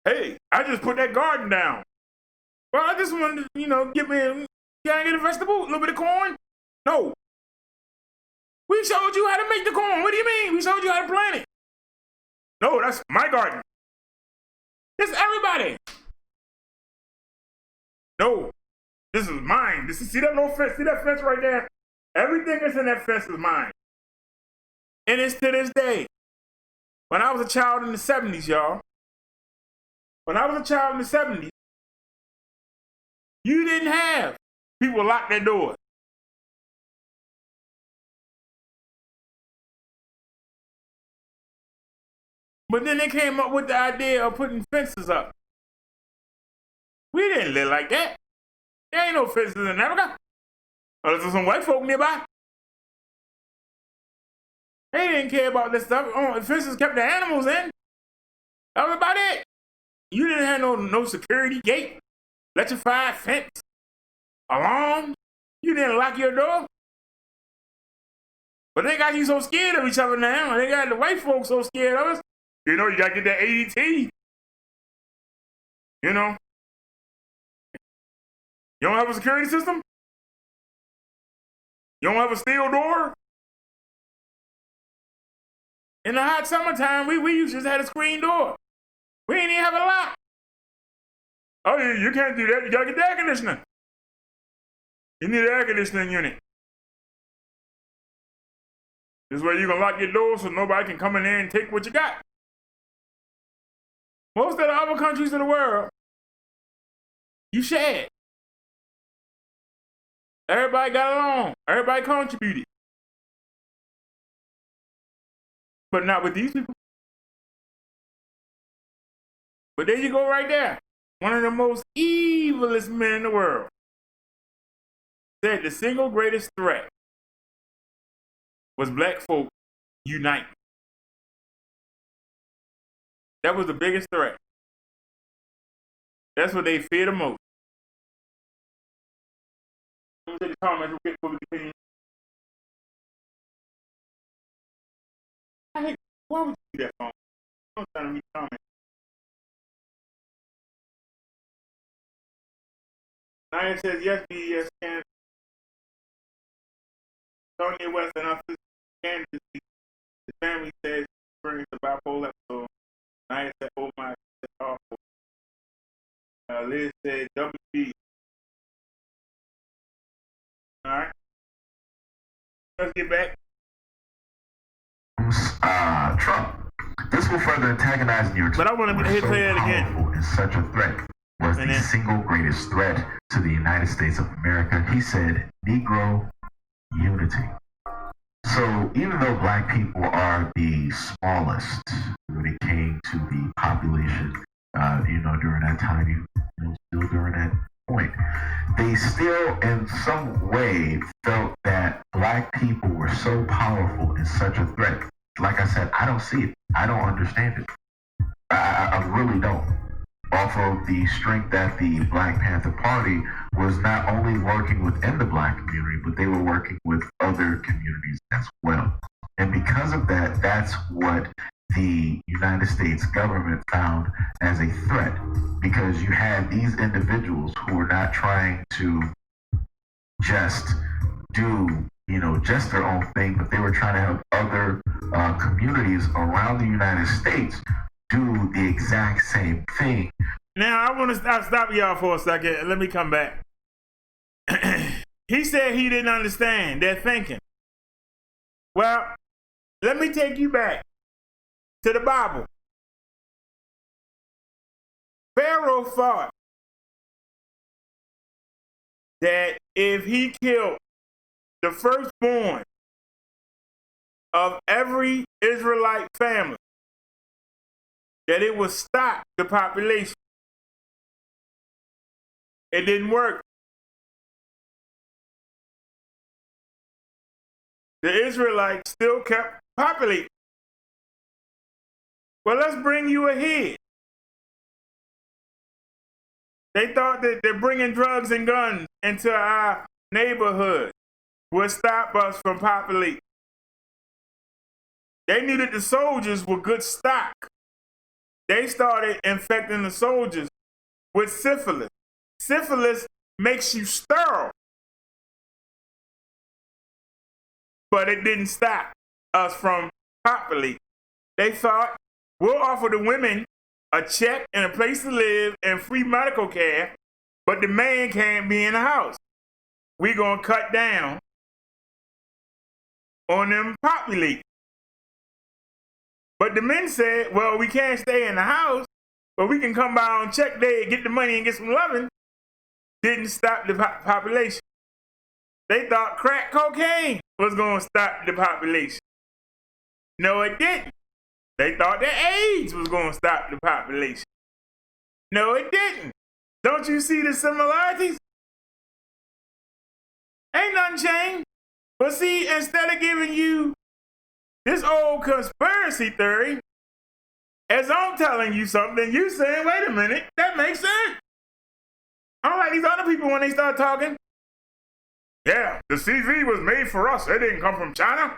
Hey, I just put that garden down. Well, I just wanted to, can I get a vegetable, a little bit of corn? No. We showed you how to make the corn. What do you mean? We showed you how to plant it. No, that's my garden. It's everybody. No, this is mine. See that little fence? See that fence right there? Everything that's in that fence is mine. And it's to this day. When I was a child in the 70s, y'all. When I was a child in the 70s, you didn't have people lock their doors. But then they came up with the idea of putting fences up. We didn't live like that. There ain't no fences in Africa. Unless there's some white folk nearby. They didn't care about this stuff. The fences kept the animals in. That was about it. You didn't have no security gate, electrified fence, alarm. You didn't lock your door. But they got you so scared of each other now. They got the white folks so scared of us. You gotta get that ADT. You don't have a security system? You don't have a steel door? In the hot summertime, we used to just have a screen door. We ain't even have a lock. Oh, you can't do that. You gotta get the air conditioner. You need an air conditioning unit. This way you can lock your door so nobody can come in there and take what you got. Most of the other countries of the world, you shared. Everybody got along. Everybody contributed. But not with these people. But there you go right there. One of the most evilest men in the world said the single greatest threat was black folk uniting. That was the biggest threat. That's what they fear the most. Let me take the comments real quick before we continue. I hate, why would you do that, phone? I'm trying to read comments. Naya says, yes, BES can. Tony West and our sister Candace, the family says she brings the bipolar episode. Naya said, oh my, that's awful. Liz said, WB. All right. Let's get back. Trump. This will further antagonize New York. But I want to hit play it again. And such a threat was the single greatest threat to the United States of America. He said, Negro unity. So even though black people are the smallest when it came to the population, during that time, still during that point, they still in some way felt that black people were so powerful and such a threat. Like I said, I don't see it. I don't understand it. I really don't. Off of the strength that the Black Panther Party was not only working within the black community, but they were working with other communities as well. And because of that, that's what the United States government found as a threat, because you had these individuals who were not trying to just do, just their own thing, but they were trying to help other communities around the United States do the exact same thing. Now, I want to stop y'all for a second. Let me come back. He said he didn't understand their thinking. Well, let me take you back to the Bible. Pharaoh thought that if he killed the firstborn of every Israelite family, that it would stop the population. It didn't work. The Israelites still kept populating. Well, let's bring you ahead. They thought that they're bringing drugs and guns into our neighborhood would stop us from populating. They knew that the soldiers were good stock. They started infecting the soldiers with syphilis. Syphilis makes you sterile. But it didn't stop us from populating. They thought, we'll offer the women a check and a place to live and free medical care, but the man can't be in the house. We're going to cut down on them populating. But the men said, well, we can't stay in the house, but we can come by on check day and get the money and get some loving. Didn't stop the population. They thought crack cocaine was going to stop the population. No, it didn't. They thought that AIDS was going to stop the population. No, it didn't. Don't you see the similarities? Ain't nothing changed. But see, instead of giving you this old conspiracy theory, as I'm telling you something, you saying, wait a minute, that makes sense. Unlike these other people when they start talking, yeah, the CV was made for us. It didn't come from China.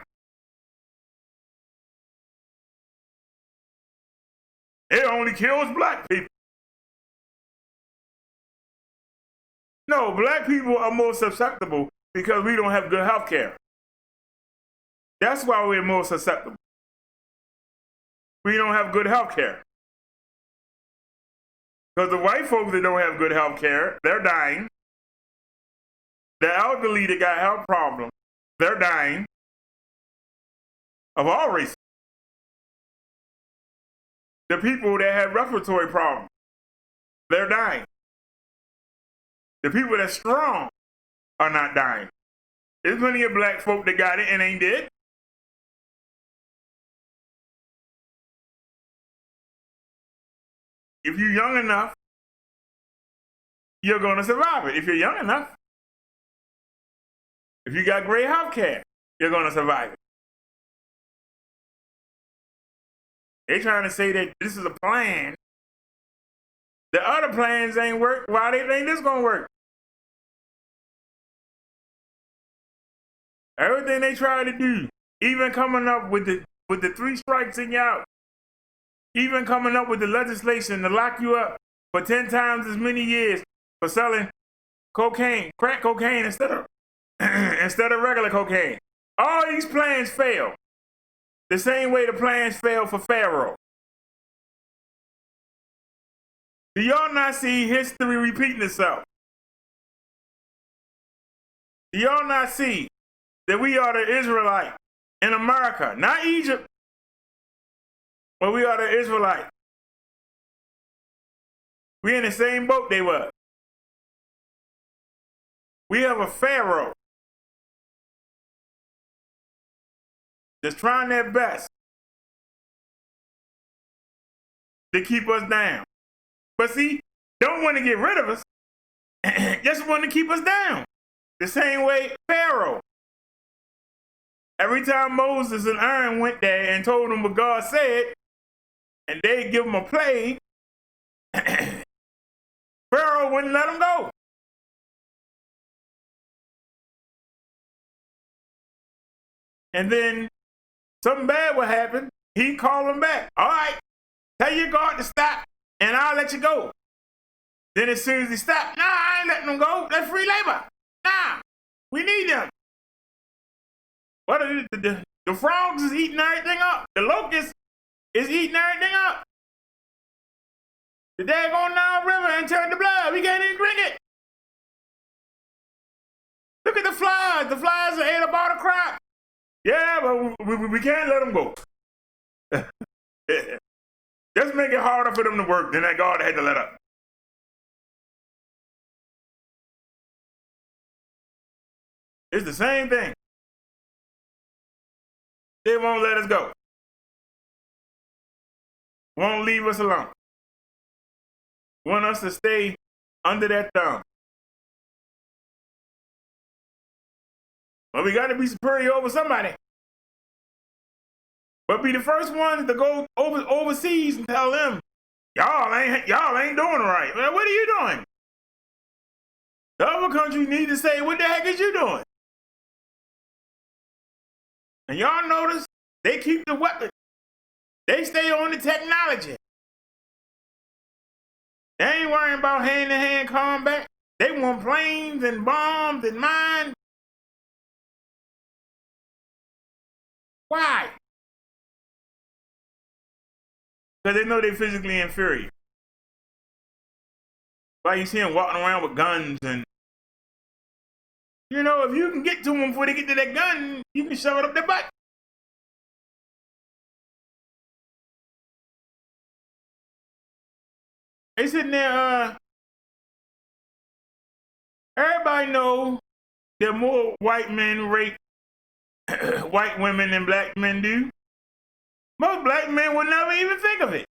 It only kills black people. No, black people are more susceptible because we don't have good health care. That's why we're more susceptible. We don't have good health care. Because the white folks that don't have good health care, they're dying. The elderly that got health problems, they're dying of all races. The people that have respiratory problems, they're dying. The people that's strong are not dying. There's plenty of black folk that got it and ain't dead. If you're young enough, you're going to survive it. If you're young enough, if you got great health care, you're going to survive it. They're trying to say that this is a plan. The other plans ain't work. Why they think this going to work? Everything they try to do, even coming up with the 3 strikes and you out, even coming up with the legislation to lock you up for 10 times as many years for selling cocaine, crack cocaine instead of instead of regular cocaine. All these plans fail. The same way the plans failed for Pharaoh. Do y'all not see history repeating itself? Do y'all not see that we are the Israelites in America, not Egypt, but we are the Israelites? We in the same boat they were. We have a Pharaoh that's trying their best to keep us down. But see, don't want to get rid of us, just want to keep us down. The same way Pharaoh. Every time Moses and Aaron went there and told them what God said, and they give them a plague, Pharaoh wouldn't let them go. And then something bad would happen. He'd call them back. All right, tell your God to stop, and I'll let you go. Then as soon as he stopped, nah, I ain't letting them go. That's free labor. Nah, we need them. What are the frogs is eating everything up. The locust is eating everything up. The daggone Nile River and turned to blood. We can't even drink it. Look at the flies. The flies that ate up all the crop. Yeah, but we can't let them go. Just make it harder for them to work than that God had to let up. It's the same thing. They won't let us go. Won't leave us alone. Want us to stay under that thumb. Well, we got to be superior over somebody. But be the first ones to go overseas and tell them, y'all ain't doing right. Well, what are you doing? The other countries need to say, what the heck is you doing? And y'all notice they keep the weapons. They stay on the technology. They ain't worrying about hand-to-hand combat. They want planes and bombs and mines. Why? Because they know they're physically inferior. Why you see them walking around with guns and, you know, if you can get to them before they get to that gun, you can shove it up their butt. They sitting there, everybody know that more white men rape white women than black men do. Most black men would never even think of it.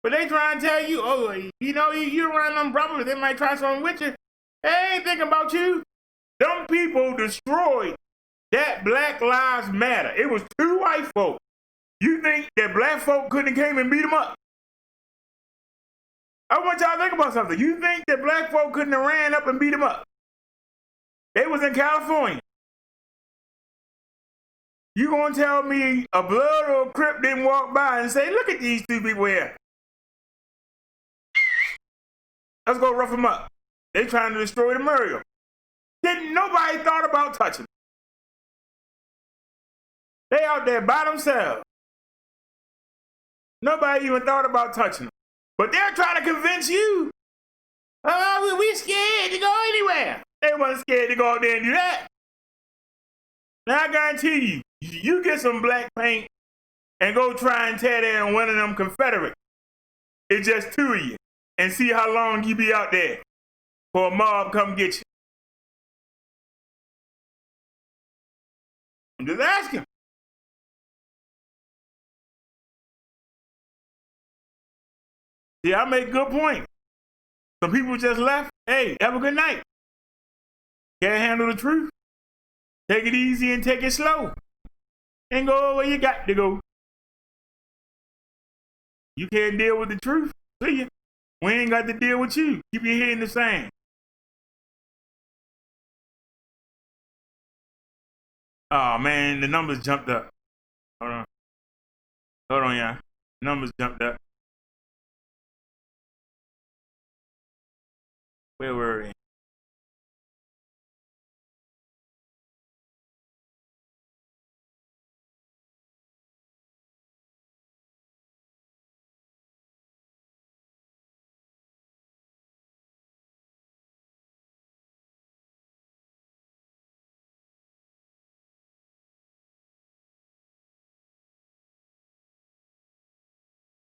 But they try and tell you, oh, you know, you around them brothers, they might try something with you. They ain't thinking about you. Them people destroyed that Black Lives Matter. It was 2 white folk. You think that black folk couldn't have came and beat them up? I want y'all to think about something. You think that black folk couldn't have ran up and beat them up? They was in California. You gonna tell me a blood or a Crip didn't walk by and say, look at these 2 people here. Let's go rough them up. They trying to destroy the Muriel. Didn't nobody thought about touching them. They out there by themselves. Nobody even thought about touching them. But they're trying to convince you, oh, we scared to go anywhere. They wasn't scared to go out there and do that. Now I guarantee you get some black paint and go try and tear down one of them Confederates. It's just 2 of you. And see how long you be out there for a mob come get you. I'm just asking. See, I make good points. Some people just left. Hey, have a good night. Can't handle the truth. Take it easy and take it slow. And go where you got to go. You can't deal with the truth. See ya. We ain't got to deal with you. Keep your head in the sand. Oh man, the numbers jumped up. Hold on, y'all. Numbers jumped up. Where were we?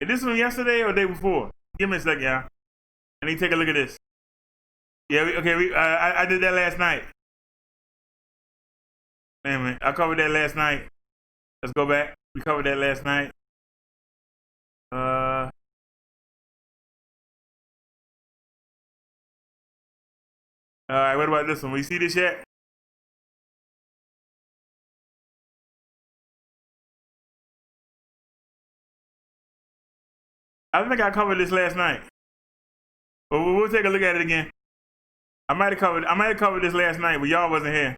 Is this one yesterday or the day before? Give me a second, y'all. I need to take a look at this. Yeah, I did that last night. Wait a minute, I covered that last night. Let's go back. We covered that last night. All right, what about this one? We see this yet? I think I covered this last night. But we'll take a look at it again. I might have covered this last night, but y'all wasn't here.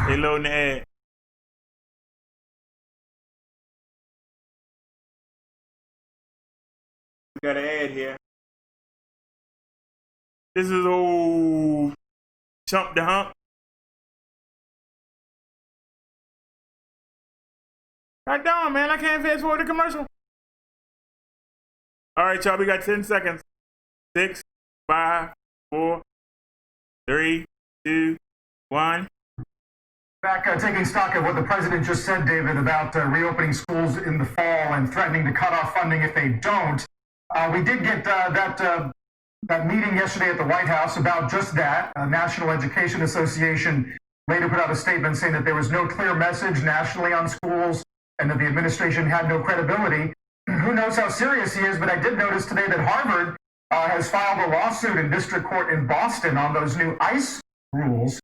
They loading the ad. We got an ad here. This is old Chump the Hump. God damn, man, I can't fast forward the commercial. All right, y'all, we got 10 seconds. 6, 5, 4, 3, 2, 1. Back taking stock of what the president just said, David, about reopening schools in the fall and threatening to cut off funding if they don't. We did get that meeting yesterday at the White House about just that. National Education Association later put out a statement saying that there was no clear message nationally on schools and that the administration had no credibility. Who knows how serious he is, but I did notice today that Harvard has filed a lawsuit in district court in Boston on those new ICE rules.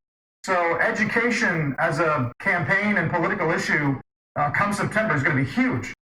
So education as a campaign and political issue come September is going to be huge.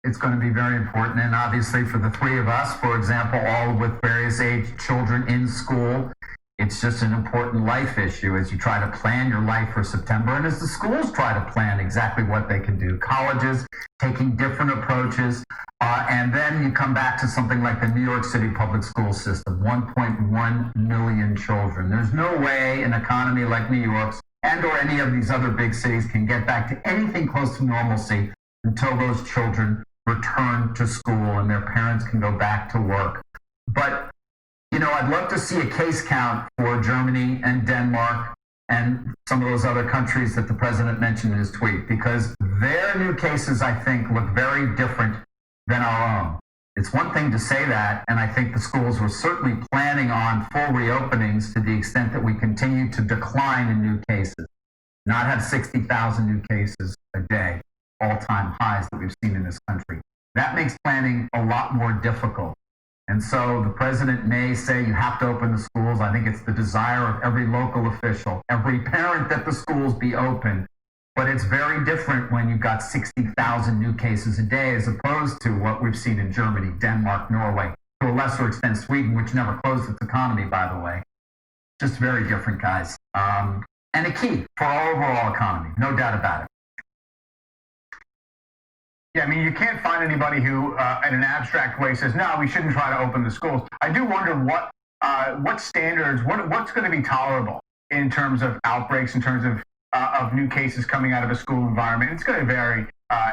It's going to be very important, and obviously for the three of us, for example, all with various age children in school, it's just an important life issue as you try to plan your life for September, and as the schools try to plan exactly what they can do. Colleges taking different approaches, and then you come back to something like the New York City public school system, 1.1 million children. There's no way an economy like New York's and or any of these other big cities can get back to anything close to normalcy until those children return to school and their parents can go back to work. But you know, I'd love to see a case count for Germany and Denmark and some of those other countries that the president mentioned in his tweet, because their new cases, I think, look very different than our own. It's one thing to say that, and I think the schools were certainly planning on full reopenings to the extent that we continue to decline in new cases, not have 60,000 new cases a day, all-time highs that we've seen in this country. That makes planning a lot more difficult. And so the president may say you have to open the schools. I think it's the desire of every local official, every parent that the schools be open. But it's very different when you've got 60,000 new cases a day as opposed to what we've seen in Germany, Denmark, Norway, to a lesser extent Sweden, which never closed its economy, by the way. Just very different, guys. And a key for our overall economy, no doubt about it. Yeah, I mean, you can't find anybody who, in an abstract way, says, no, we shouldn't try to open the schools. I do wonder what standards, what's going to be tolerable in terms of outbreaks, in terms of new cases coming out of a school environment. It's going to vary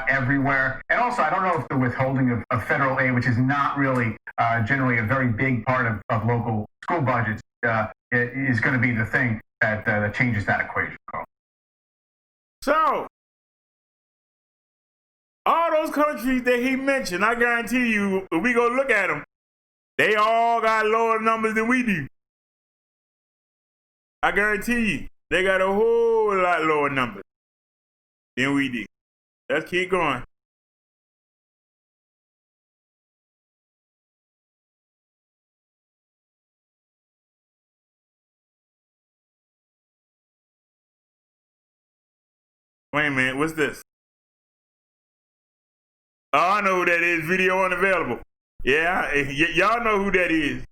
everywhere. And also, I don't know if the withholding of federal aid, which is not really generally a very big part of local school budgets, is going to be the thing that changes that equation, Carl. So, all those countries that he mentioned, I guarantee you, if we go look at them, they all got lower numbers than we do. I guarantee you, they got a whole lot lower numbers than we do. Let's keep going. Wait a minute, what's this? Oh, I know who that is. Video unavailable. Yeah, y'all know who that is.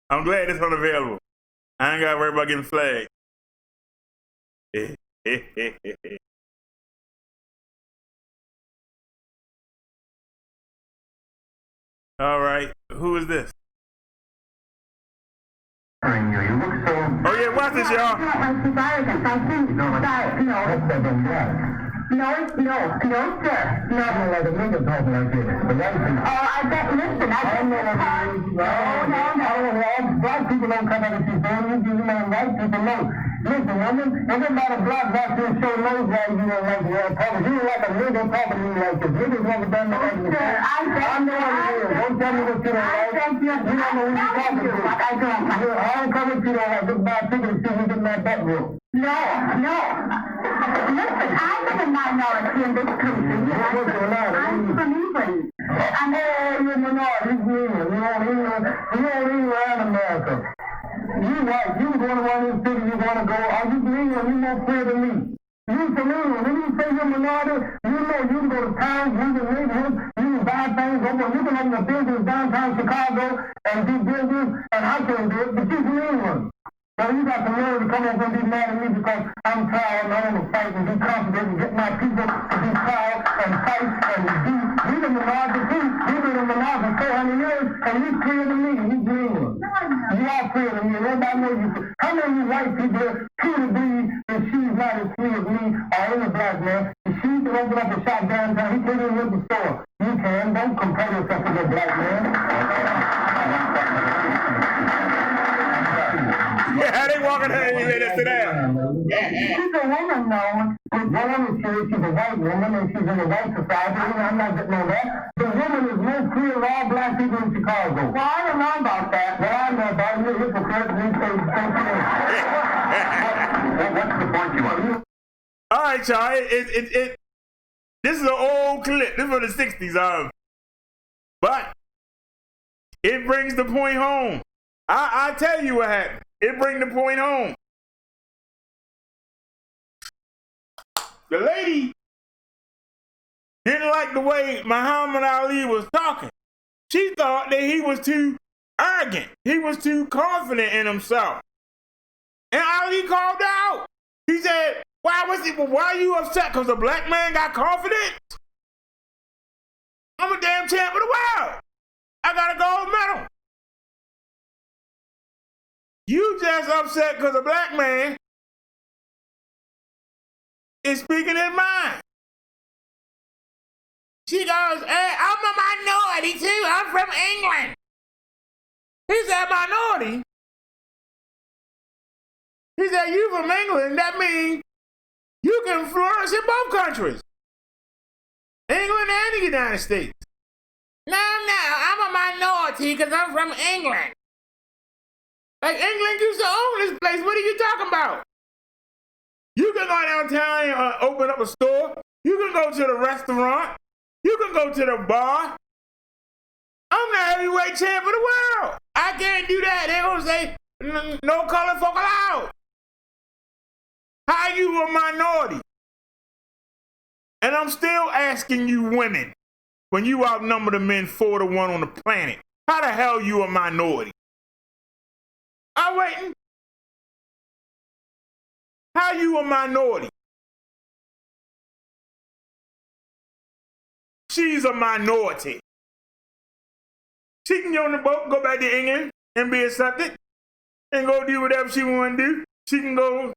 I'm glad it's unavailable. I ain't got to worry about getting flagged. All right, who is this? this, y'all. No, sir. No. Like a nigga talking like this. I bet, listen, I don't know what it is. No. Black people don't come out and see them. You know, white people know. Listen, woman, everybody black here show knows why you don't like talking. You don't like a nigga talking to me like this. Niggas never done that like this. I know what it is. Don't tell me what you don't like. You don't know who you're talking to. Like I don't come with you don't like. Just buy a ticket and see who get my butt real. No. Listen, I'm a minority in this country. I'm from England. You're a minority. You don't even around America. You white. You going to one of these cities you want to go. Are you from England? You more clear than me. You from England. When you say you're a minority, you know you can go to town, you can neighborhoods, you can buy things. You can open a business downtown Chicago and do business, and I can't do it, but you from England. So you got the nerve to come over and be mad at me because I'm proud and I want to fight and be confident and get my people to be proud and fight and be. You've been the minority too. You've been in the minority for 400 years and you clear than me. You dream. You are clear than me. Everybody knows you. How many of you white people truly believe that she's not as free as me or any black man? If she can open up a shop downtown, he can't even rent the store. You can. Don't compare yourself with a black man. Yeah, they walking her and you let us to that. She's a woman, though. One woman says she's a white woman and she's in the white society. I'm not getting on that. The woman is most clear of all black people in Chicago. Well, I don't know about that. Well, I know about it. You're a hypocrite and you say what's the point you want? All right, y'all. This is an old clip. This is from the 60s. But it brings the point home. I tell you what happened. It brings the point home. The lady didn't like the way Muhammad Ali was talking. She thought that he was too arrogant. He was too confident in himself. And Ali called out. He said, why are you upset? Because a black man got confidence? I'm a damn champ of the world. I got a gold medal. You just upset because a black man is speaking his mind. She goes, hey, I'm a minority too. I'm from England. He said, minority? He said, you from England, that means you can flourish in both countries. England and the United States. No, I'm a minority because I'm from England. Like, England used to own this place. What are you talking about? You can go downtown and open up a store. You can go to the restaurant. You can go to the bar. I'm the heavyweight champ of the world. I can't do that. They're going to say, no color folk allowed. How you a minority? And I'm still asking you women, when you outnumber the men 4-1 on the planet, how the hell you a minority? I'm waiting. How you a minority? She's a minority. She can get on the boat, go back to England and be accepted and go do whatever she want to do. She can go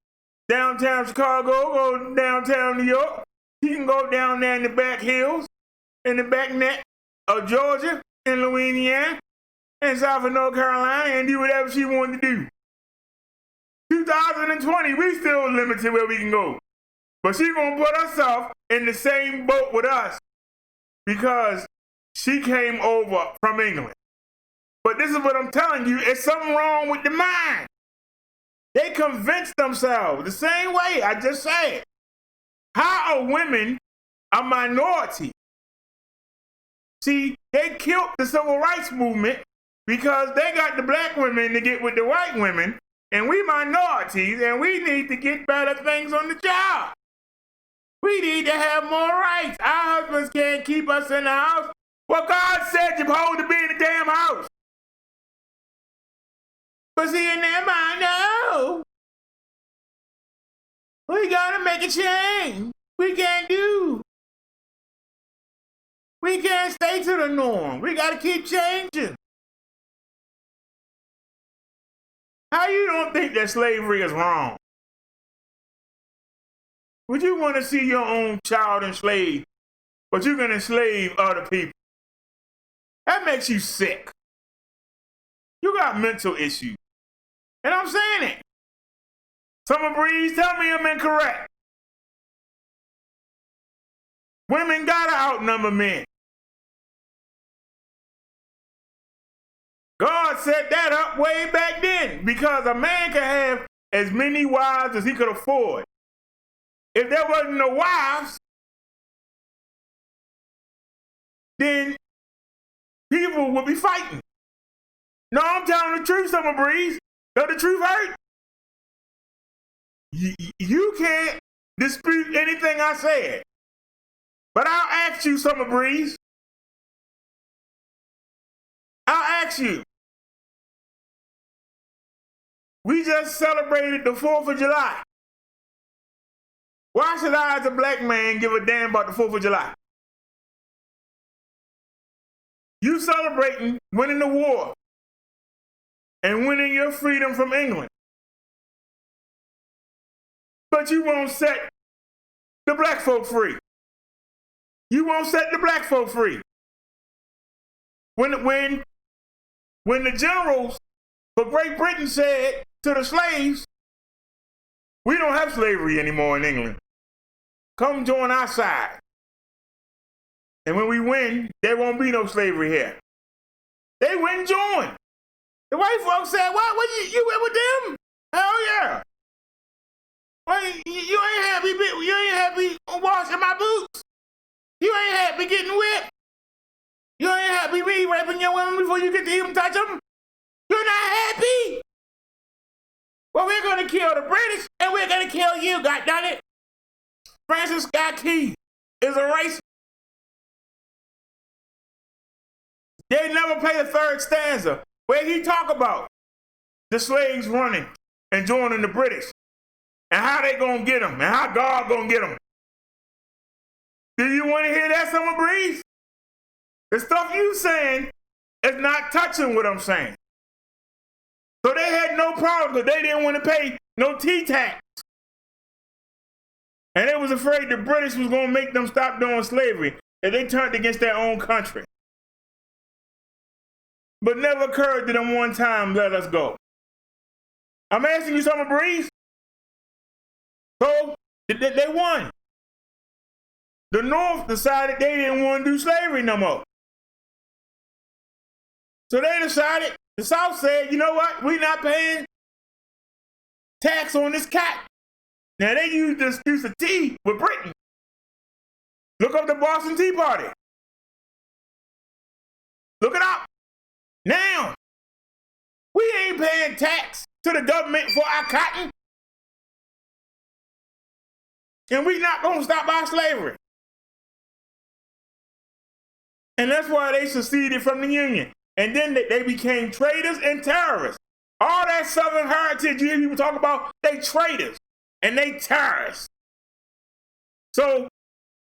downtown Chicago, go downtown New York. She can go down there in the back hills, in the back neck of Georgia and Louisiana and South of North Carolina and do whatever she wanted to do. 2020, we still limited where we can go. But she's going to put herself in the same boat with us because she came over from England. But this is what I'm telling you, it's something wrong with the mind. They convince themselves the same way I just said. How are women a minority? See, they killed the civil rights movement because they got the black women to get with the white women, and we minorities, and we need to get better things on the job. We need to have more rights. Our husbands can't keep us in the house. Well, God said you're supposed to be in the damn house. But see, in their mind, no. We gotta make a change. We can't stay to the norm. We gotta keep changing. How you don't think that slavery is wrong? Would you want to see your own child enslaved, but you can enslave other people? That makes you sick. You got mental issues. And I'm saying it. Summer Breeze, tell me I'm incorrect. Women gotta outnumber men. God set that up way back then because a man could have as many wives as he could afford. If there wasn't no wives, then people would be fighting. No, I'm telling the truth, Summer Breeze. Does the truth hurt? You can't dispute anything I said. But I'll ask you, Summer Breeze. I'll ask you. We just celebrated the 4th of July. Why should I, as a black man, give a damn about the 4th of July? You celebrating winning the war and winning your freedom from England. But you won't set the black folk free. You won't set the black folk free. When the generals for Great Britain said to the slaves, we don't have slavery anymore in England. Come join our side. And when we win, there won't be no slavery here. They went and joined. The white folks said, what you went with them? Hell yeah. Well, you ain't happy washing my boots. You ain't happy getting whipped. You ain't happy me raping your women before you get to even touch them. You're not happy. Well, we're going to kill the British and we're going to kill you, goddammit. Francis Scott Key is a racist. They never play the 3rd stanza where he talk about the slaves running and joining the British and how they gonna get them and how God gonna get them. Do you want to hear that, Summer Breeze? The stuff you saying is not touching what I'm saying. So they had no problem because they didn't want to pay no T-tax. And they was afraid the British was gonna make them stop doing slavery if they turned against their own country. But never occurred to them one time, let us go. I'm asking you, Summer Breeze. So, they won. The North decided they didn't want to do slavery no more. So they decided, the South said, you know what, we're not paying tax on this cotton. Now they used the excuse of tea with Britain. Look up the Boston Tea Party. Look it up. Now, we ain't paying tax to the government for our cotton. And we not gonna stop our slavery. And that's why they seceded from the Union. And then they became traitors and terrorists. All that Southern heritage you hear people talk about, they traitors and they terrorists. So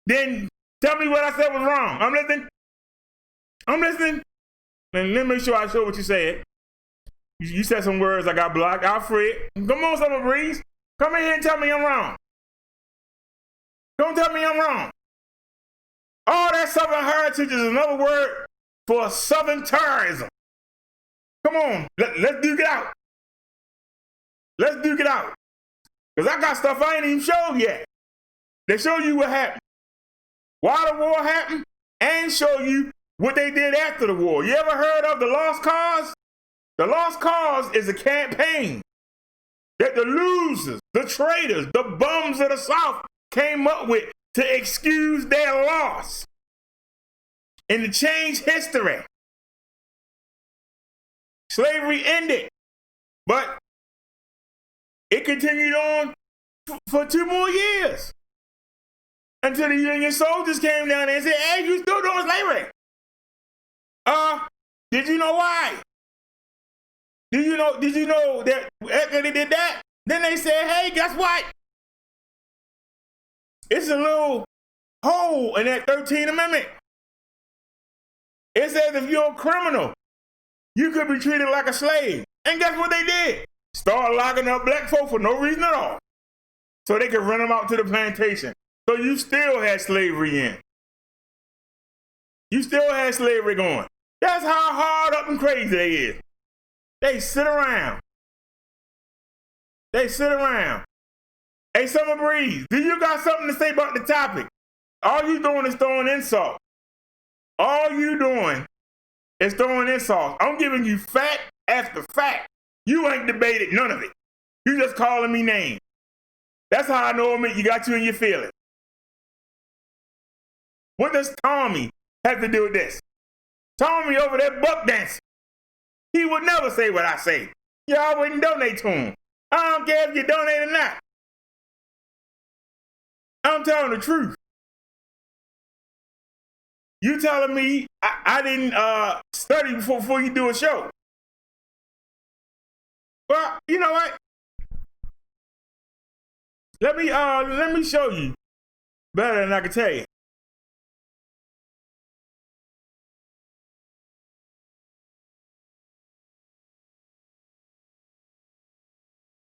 then tell me what I said was wrong. I'm listening. I'm listening. And let me make sure I show what you said. You said some words I got blocked. Alfred, come on, Summer Breeze. Come in here and tell me I'm wrong. Don't tell me I'm wrong. All that Southern heritage is another word for Southern terrorism. Come on, let's duke it out. Let's duke it out. Because I got stuff I ain't even showed yet. They show you what happened. Why the war happened, and show you what they did after the war. You ever heard of the Lost Cause? The Lost Cause is a campaign that the losers, the traitors, the bums of the South came up with to excuse their loss and to change history. Slavery ended, but it continued on for 2 more years until the Union soldiers came down there and said, hey, you still doing slavery? Did you know why? Did you know that after they did that, then they said, hey, guess what? It's a little hole in that 13th Amendment. It says if you're a criminal, you could be treated like a slave. And guess what they did? Start locking up black folk for no reason at all, so they could rent them out to the plantation. So you still had slavery in. You still had slavery going. That's how hard up and crazy they is. They sit around. They sit around. Hey, Summer Breeze, do you got something to say about the topic? All you doing is throwing insults. All you doing is throwing insults. I'm giving you fact after fact. You ain't debated none of it. You just calling me names. That's how I know you got you in your feelings. What does Tommy have to do with this? Tommy over there buck dancing. He would never say what I say. Y'all wouldn't donate to him. I don't care if you donate or not. I'm telling the truth. You telling me I didn't study before you do a show. Well, you know what? Let me show you better than I can tell you.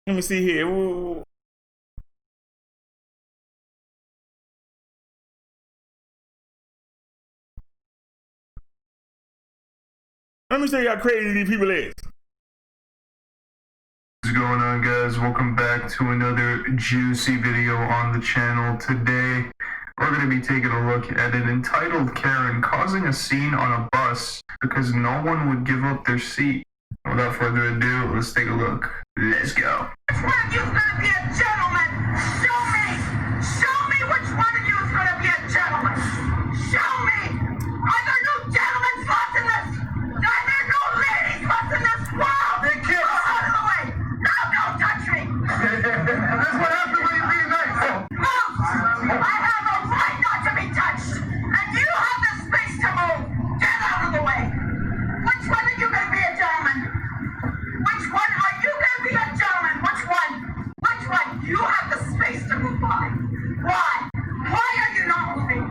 Let me see here. Ooh. Let me show you how crazy these people is. What's going on, guys? Welcome back to another juicy video on the channel. Today, we're going to be taking a look at an entitled Karen causing a scene on a bus because no one would give up their seat. Without further ado, let's take a look. Let's go. Which one of you is going to be a gentleman? Show me! Show me which one of you is going to be a gentleman! Show me! Are there no gentlemen spots in this? Are there no ladies spots in this world? They kiss! Go out of the way! No, don't touch me! That's what happens when you be nice. Move! I have a right not to be touched! And you have the space to move! Get out of the way! Which one are you going to be a gentleman? Which one are you going to be a gentleman? Which one? Which one? You have the space to move by. Why? Why are you not moving?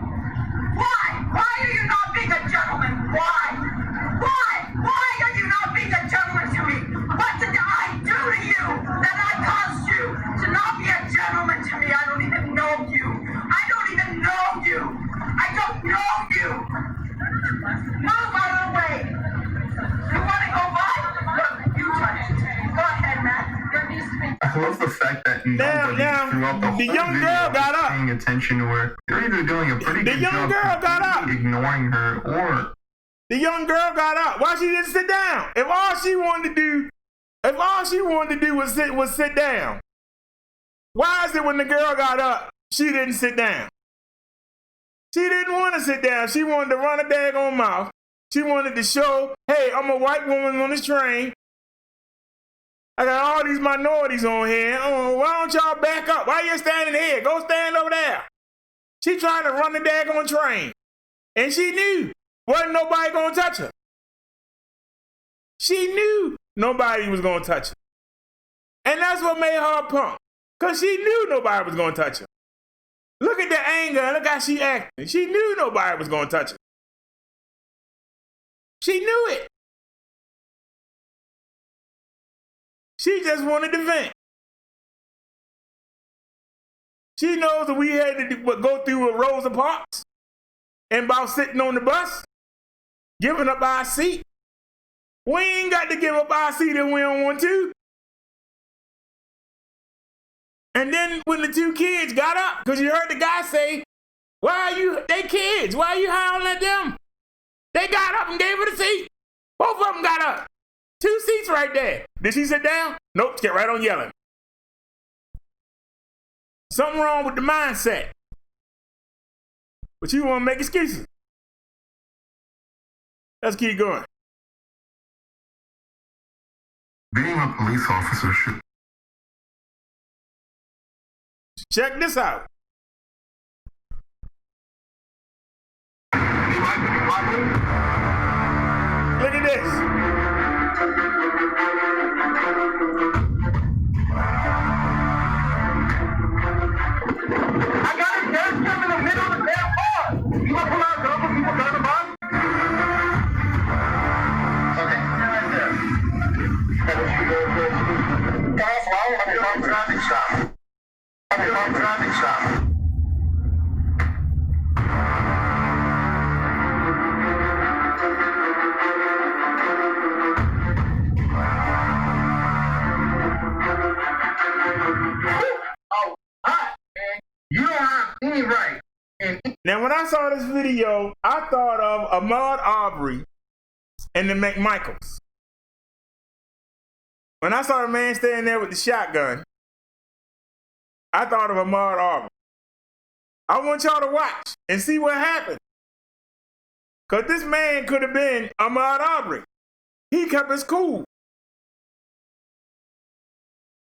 Why? Why are you not being a gentleman? Why? Why? Why are you not being a gentleman to me? What did I do to you that I caused you to not be a gentleman to me? I don't even know you. I don't even know you. I don't know you. Move out of the way. You want to go by? Look, you touch it. Go ahead, Matt. There needs to be. I love the fact that nobody throughout the whole young video girl got is up. paying attention to her. They're either doing a pretty good job ignoring her, or the young girl got up. Why she didn't sit down? If all she wanted to do was sit down, why is it when the girl got up, she didn't sit down? She didn't want to sit down. She wanted to run a daggone mouth. She wanted to show, hey, I'm a white woman on this train. I got all these minorities on here. Oh, why don't y'all back up? Why you standing here? Go stand over there. She trying to run the daggone train. And she knew wasn't nobody gonna touch her. She knew nobody was gonna touch her. And that's what made her a punk. Because she knew nobody was gonna touch her. Look at the anger and look how she acted. She knew nobody was gonna touch her. She knew it. She just wanted to vent. She knows that we had to go through a Rosa Parks and about sitting on the bus, giving up our seat. We ain't got to give up our seat if we don't want to. And then when the two kids got up, because you heard the guy say, they kids, why are you howling at them? They got up and gave her the seat. Both of them got up. 2 seats right there. Did she sit down? Nope, get right on yelling. Something wrong with the mindset. But you want to make excuses. Let's keep going. being a police officer should. Check this out. Look at this. I got a gas jump in the middle of the damn bar. You want to pull out a gun when people turn the bar? Okay, right there. I saw this video, I thought of Ahmaud Arbery and the McMichaels. When I saw the man standing there with the shotgun, I thought of Ahmaud Arbery. I want y'all to watch and see what happened. Because this man could have been Ahmaud Arbery. He kept his cool.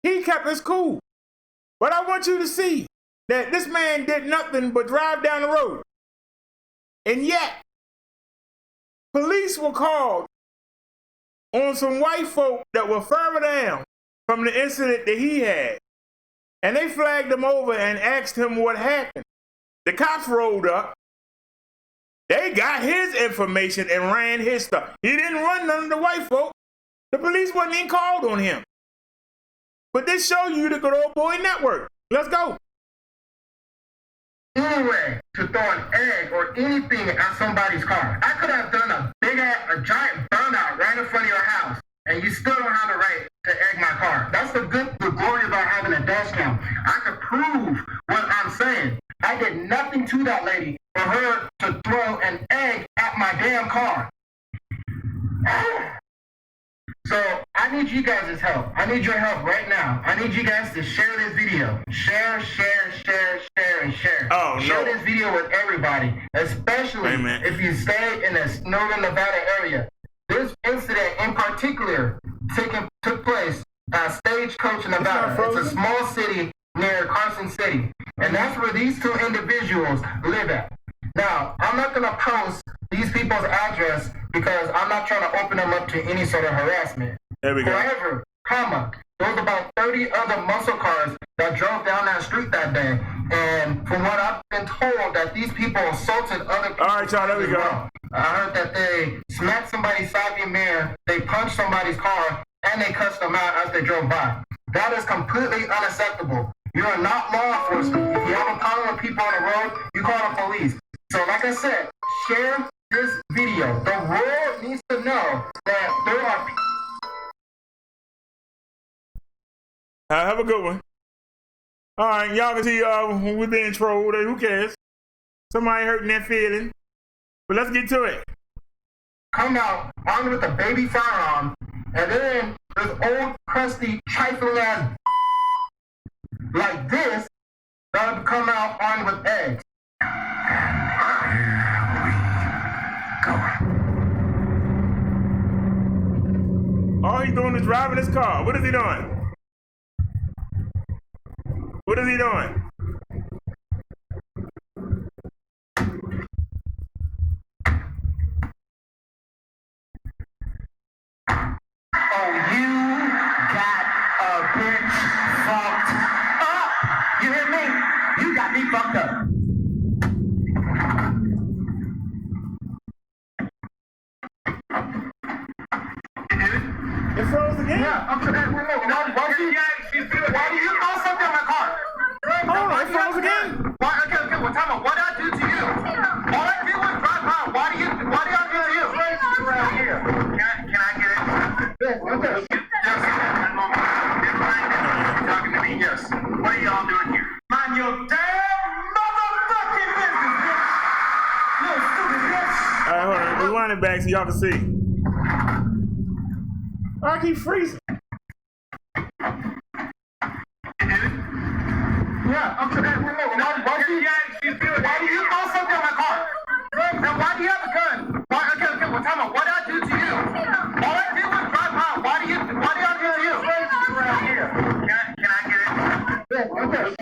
He kept his cool. But I want you to see that this man did nothing but drive down the road. And yet, police were called on some white folk that were further down from the incident that he had. And they flagged him over and asked him what happened. The cops rolled up. They got his information and ran his stuff. He didn't run none of the white folk. The police wasn't even called on him. But this show you the Good Old Boy Network. Let's go. Anyway, to throw an egg or anything at somebody's car. I could have done a giant burnout right in front of your house, and you still don't have the right to egg my car. That's the glory about having a dash cam. I could prove what I'm saying. I did nothing to that lady for her to throw an egg at my damn car. So I need you guys' help. I need your help right now. I need you guys to share this video. Share, and share. Oh, no. Share this video with everybody, especially if you stay in the Northern Nevada area. This incident in particular took place at Stagecoach, Nevada. It's a small city near Carson City. And that's where these two individuals live at. Now, I'm not going to post these people's address because I'm not trying to open them up to any sort of harassment. There we go. However, there was about 30 other muscle cars that drove down that street that day. And from what I've been told, that these people assaulted other people. All right, y'all, there we go. Well. I heard that they smacked somebody's side view mirror, they punched somebody's car, and they cussed them out as they drove by. That is completely unacceptable. You are not law enforcement. If you have a problem with people on the road, you call the police. So like I said, share this video. The world needs to know that there are people. Have a good one. All right, y'all can see we're being trolled. Who cares? Somebody hurting their feeling. But let's get to it. Come out armed with a baby firearm, and then this old, crusty, trifling ass like this that would come out armed with eggs. All he's doing is driving his car. What is he doing? What is he doing? Oh, you got a bitch fucked up. You hear me? You got me fucked up. It froze again? Yeah, I'm sure. Why do you throw something on my car? Hold on, it froze again? Okay, well, time out. What did I do to you? All I did was drive by. What did I do to you? Around here. Can I get it? Yes. One moment. You're talking to me. Yes. What are y'all doing here? Mind your damn motherfucking business, bitch. You stupid bitch. All right, hold on. Rewind it back so y'all can see. I keep freezing. Yeah, I'm sure. Why do you throw something on my car? Now, why do you have a gun? Okay, well, time out. What did I do to you? All I did was drive by. What did I do to you? Around here. Can I get it? Yes. One moment.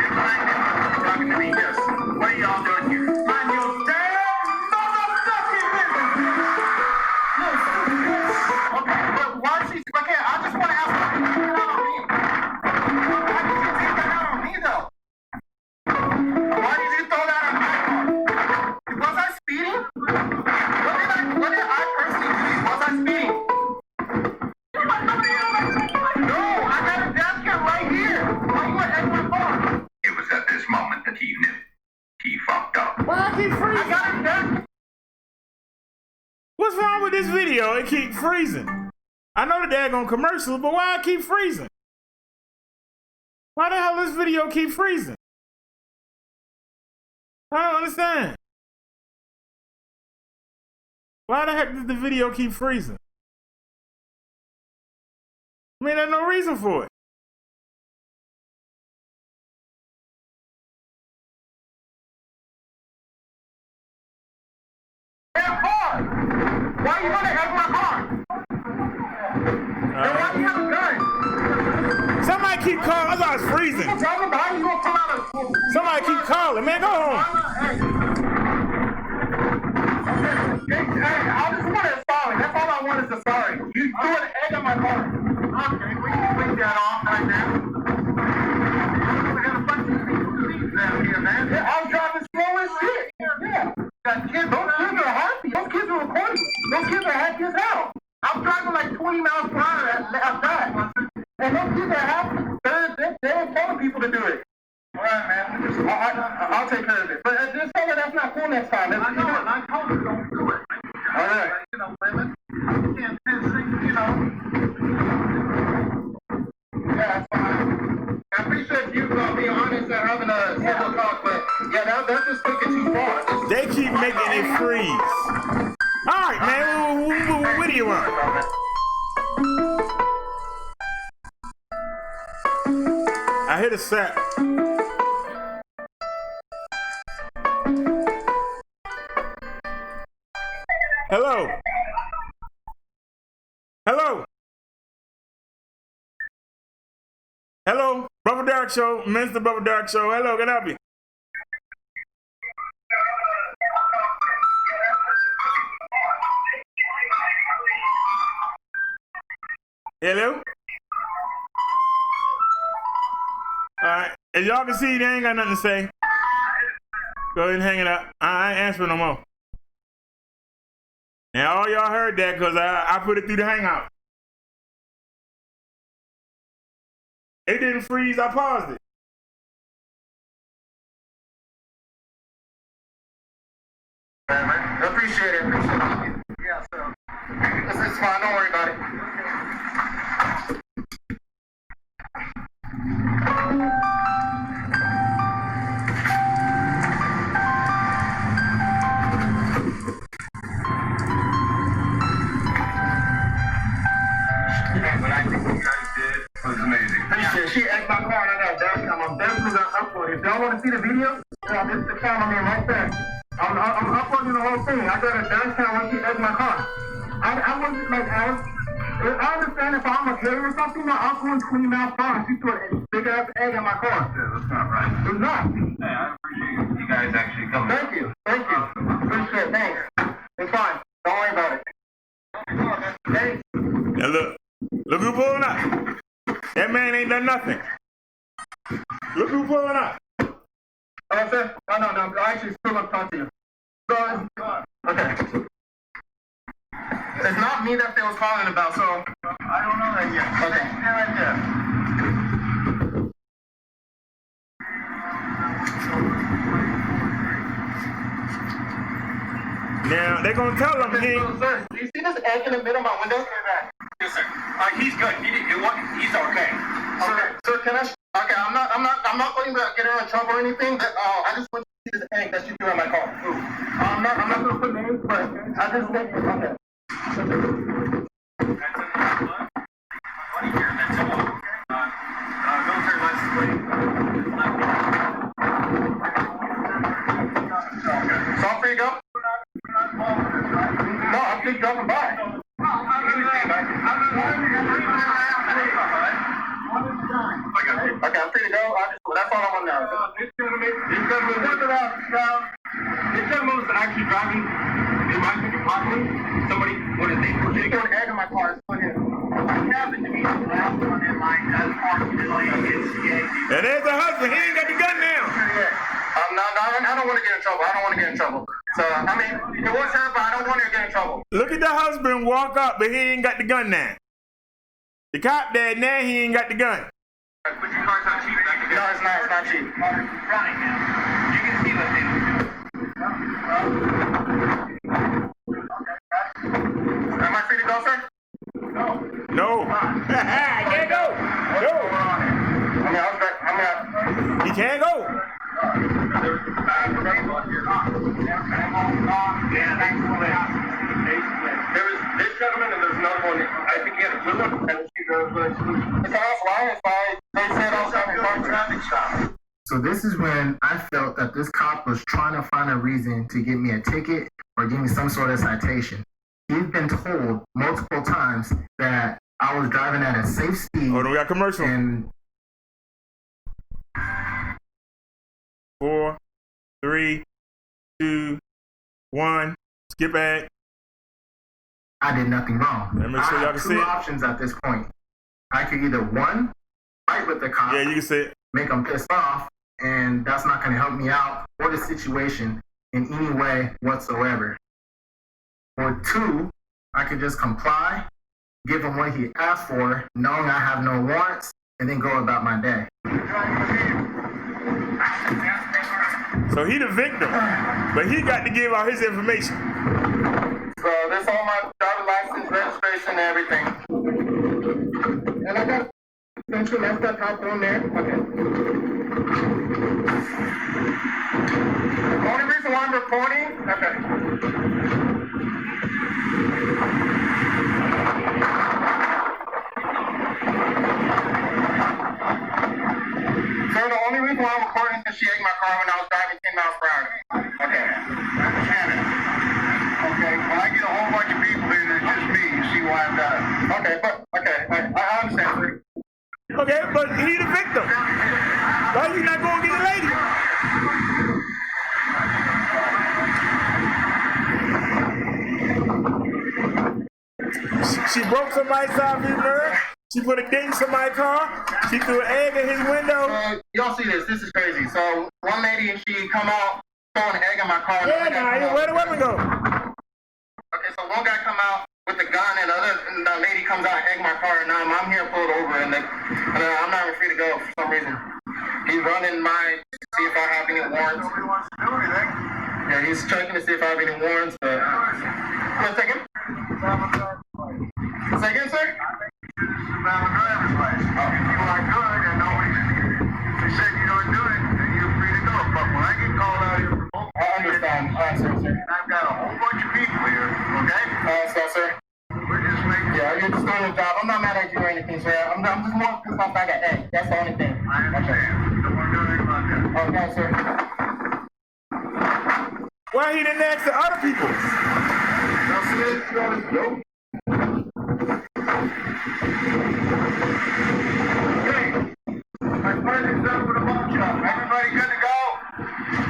You're talking to me. Yes. What are y'all doing here? Mind your damn motherfucking business. You stupid bitch. Okay, but why is she? Okay, I just want to ask you to take that out on me. Why did you take that out on me, though? Why did you throw that on my car? Was I speeding? What did I personally do? Was I speeding? No, I got a dash cam right here. Why you at my car? It was at this moment that he knew. He fucked up. Why I keep freezing? I got a dash. What's wrong with this video? It keep freezing. I know the daggone commercial, but why I keep freezing? Why the hell this video keep freezing? I don't understand. Why the heck does the video keep freezing? I mean, there's no reason for it. Why you want to egg my car? And why do you have a gun? Somebody keep calling. I thought it was freezing. Somebody keep calling. Man, go home. I just want a sorry. That's all I want is a sorry. You threw an egg on my car. Okay, we can take that off right now. We got a bunch of people down here, man. Yeah, I'm driving slow as shit. Yeah. Got kids. Those kids are happy. Those kids are recording. Those kids are happy as hell. I'm driving like 20 miles per hour at that. And those kids are happy. They're telling people to do it. All right, man. I'll take care of it. But just tell her that's not cool next time. I know it. I told her don't do it. All right. You know, women. You can't physically, you know. Yeah, that's fine. I appreciate you being honest and having a simple talk, but yeah, that's just taking too far. They keep making it freeze. All right, man. What do you want? I hit a set. Hello. Hello. Hello. Brother Derrick Show. Mr. Brother Derrick Show. Hello. Can I help you? Hello? Alright. As y'all can see, they ain't got nothing to say. Go ahead and hang it up. I ain't answering no more. And all y'all heard that because I put it through the hangout. It didn't freeze, I paused it. I appreciate it. Yeah, so it's fine. Don't worry about it. What I think you guys did was amazing. She egged my car and I got dash cam. I'm definitely gonna upload it. If y'all want to see the video, this is the cameraman right there. I'm uploading the whole thing. I got a dash cam when she egged my car. I wasn't like, I understand if I'm a killer or something, my uncle in 20 miles per hour, she threw a big ass egg in my car. Yeah, that's not right. It's not. Hey, I appreciate you guys actually coming. Thank you. Thank you. Appreciate it. Thanks. It's fine. Don't worry about it. Thanks. Now look who pulling up. That man ain't done nothing. Look who pulling up. Oh, sir? No. I actually still want to talk to you. So, okay. It's not me that they was calling about, so I don't know that yet. Okay. Stay right there. Now, they gonna tell him he... Sir, do you see this egg in the middle of my window? Yes, sir. He's good. He's okay. Okay. Sir, can I... Okay, I'm not going to get her in trouble or anything, but I just want you to see this egg that she threw in my car. I'm not going to put names, but I just think... Okay. Military license plate. So I'm free to go? No, I'm just dropping by. Okay, I'm free to go. That's all I want to know. This gentleman was actually driving in my pickup properly. Somebody, what is it? He threw an egg in my car. It happened to be the last one in line. That's And there's the husband. He ain't got the gun now. I don't want to get in trouble. So, I mean, it was her, but I don't want her to get in trouble. Look at the husband walk up, but he ain't got the gun now. The cop dead now, he ain't got the gun. But your car's not cheap. No, it's not. It's not cheap. Running now. You can see what they do. Am I free to go, sir? No. I can't go. No. I mean, He can't go. another one. I think he had a blue one. And she goes, it's all flying. They said all something traffic stop. So this is when I felt that this cop was trying to find a reason to give me a ticket or give me some sort of citation. He's been told multiple times that I was driving at a safe speed. Oh, we got commercial. And 4, 3, 2, 1. Skip back. I did nothing wrong. Let me make sure I y'all have can see two it. options at this point. I could either, one, fight with the cop. Yeah, you can see it. Make him pissed off, and that's not going to help me out or the situation in any way whatsoever. Or two, I could just comply, give him what he asked for, knowing I have no warrants, and then go about my day. So he the victim, but he got to give out his information. So this all my driver's license, registration, and everything. And I got essentially that's that top one there. Okay. The only reason why I'm reporting, So the only reason why I'm recording is because she ate my car when I was driving 10 miles per hour. Okay. That's Shannon. Okay, when I get a whole bunch of people in, it's just me. You see why I'm done. Okay, but, I understand, sir. Okay, but he the victim. Why you not going to get the lady? She broke somebody's side mirror. She put a dent in somebody's car. She threw an egg in his window. Y'all see this? This is crazy. So one lady, she come out throwing an egg in my car. Yeah, nah, where the weapon go? Okay, so one guy come out with the gun, and the lady comes out and egg my car, and I'm here pulled over, and I'm not even free to go for some reason. He's running see if I have any warrants. Nobody wants to do anything. Yeah, he's checking to see if I have any warrants, but... One second. Second, sir? This is about the driver's license. If you are good and nobody said you don't do it, then you're free to go. But when I get called out here for both, I understand. Sir. I've got a whole bunch of people here, okay? Sir. We're just making... Yeah, you're just doing your job. I'm not mad at you or anything, sir. I'm just more pissed off I got egg. That's the only thing. I understand. You don't want to do anything about that. Okay, sir. Why he didn't ask the other people? Y'all see it? Nope. My partner's done with a ball shop. Everybody good to go?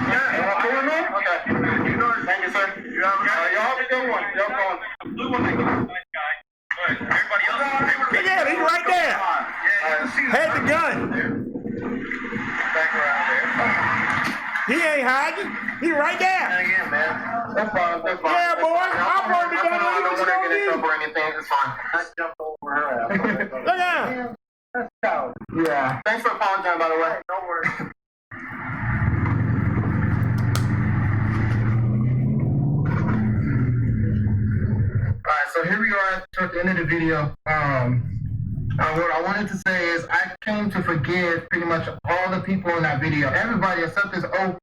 Yeah. Okay. Thank you, sir. Y'all have a good one. Y'all going. Blue one, nice guy. Good. Everybody else? Look at him, he's right there. Had the gun. Back around there. He ain't hiding. He right there. Yeah, man. That's fine. That's fine. Yeah, boy. I burned the gun on I you. don't What want you to get in gonna trouble or anything. It's fine. I jumped over her ass. do? Look at him. Yeah. Thanks for apologizing, by the way. Don't worry. Alright, so here we are at the end of the video. What I wanted to say is I came to forgive pretty much all the people in that video. Everybody except this old.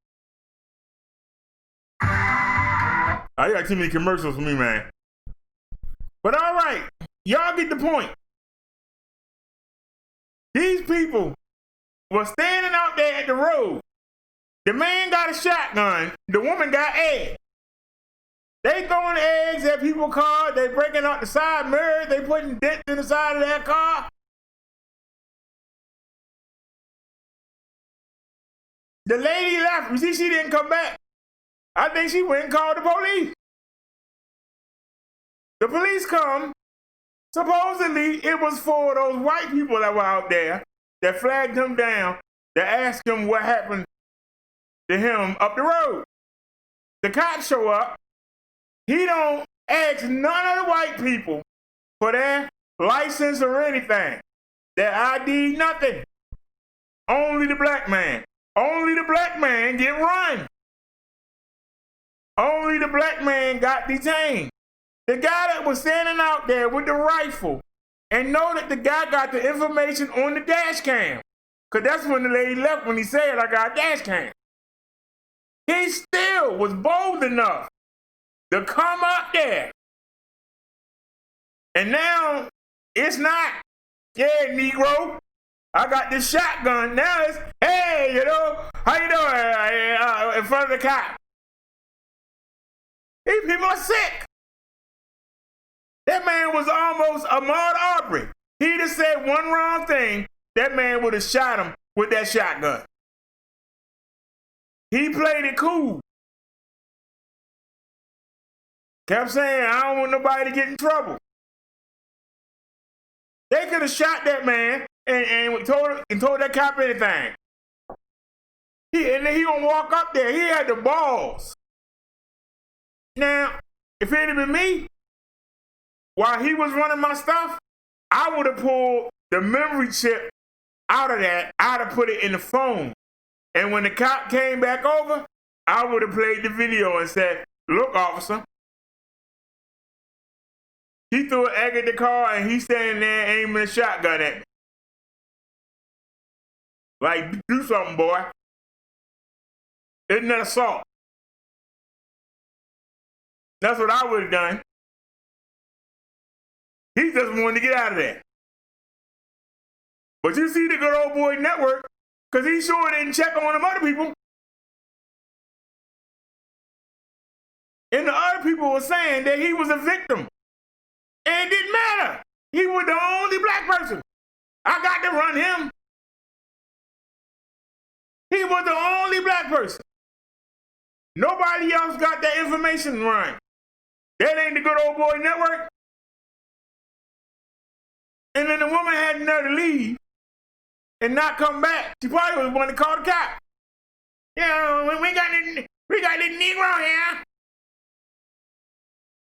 I got too many commercials for me, man. But all right, y'all get the point. These people were standing out there at the road. The man got a shotgun. The woman got eggs. They throwing eggs at people's cars. They breaking out the side mirrors. They putting dents in the side of their car. The lady left. You see, she didn't come back. I think she went and called the police. The police come. Supposedly, it was for those white people that were out there that flagged him down, that asked him what happened to him up the road. The cops show up. He don't ask none of the white people for their license or anything. Their ID, nothing. Only the black man. Only the black man get run. Only the black man got detained. The guy that was standing out there with the rifle and know that the guy got the information on the dash cam. Because that's when the lady left when he said, I got a dash cam. He still was bold enough to come up there And now it's not, yeah, Negro, I got this shotgun. Now it's, hey, you know, how you doing? In front of the cop. These people are sick. That man was almost Ahmaud Arbery. He just said one wrong thing, that man would have shot him with that shotgun. He played it cool. Kept saying, I don't want nobody to get in trouble. They could have shot that man and told that cop anything. And then he gonna walk up there. He had the balls. Now, if it had been me, while he was running my stuff, I would have pulled the memory chip out of that. I'd have put it in the phone. And when the cop came back over, I would have played the video and said, look, officer. He threw an egg at the car and he's standing there aiming a shotgun at me. Like, do something, boy. Isn't that assault? That's what I would have done. He just wanted to get out of there. But you see the Good Old Boy Network, because he sure didn't check on them other people. And the other people were saying that he was a victim. And it didn't matter. He was the only black person. I got to run him. He was the only black person. Nobody else got that information right. That ain't the Good Old Boy Network. And then the woman had to leave and not come back. She probably was one to call the cop. You know, we got this Negro here.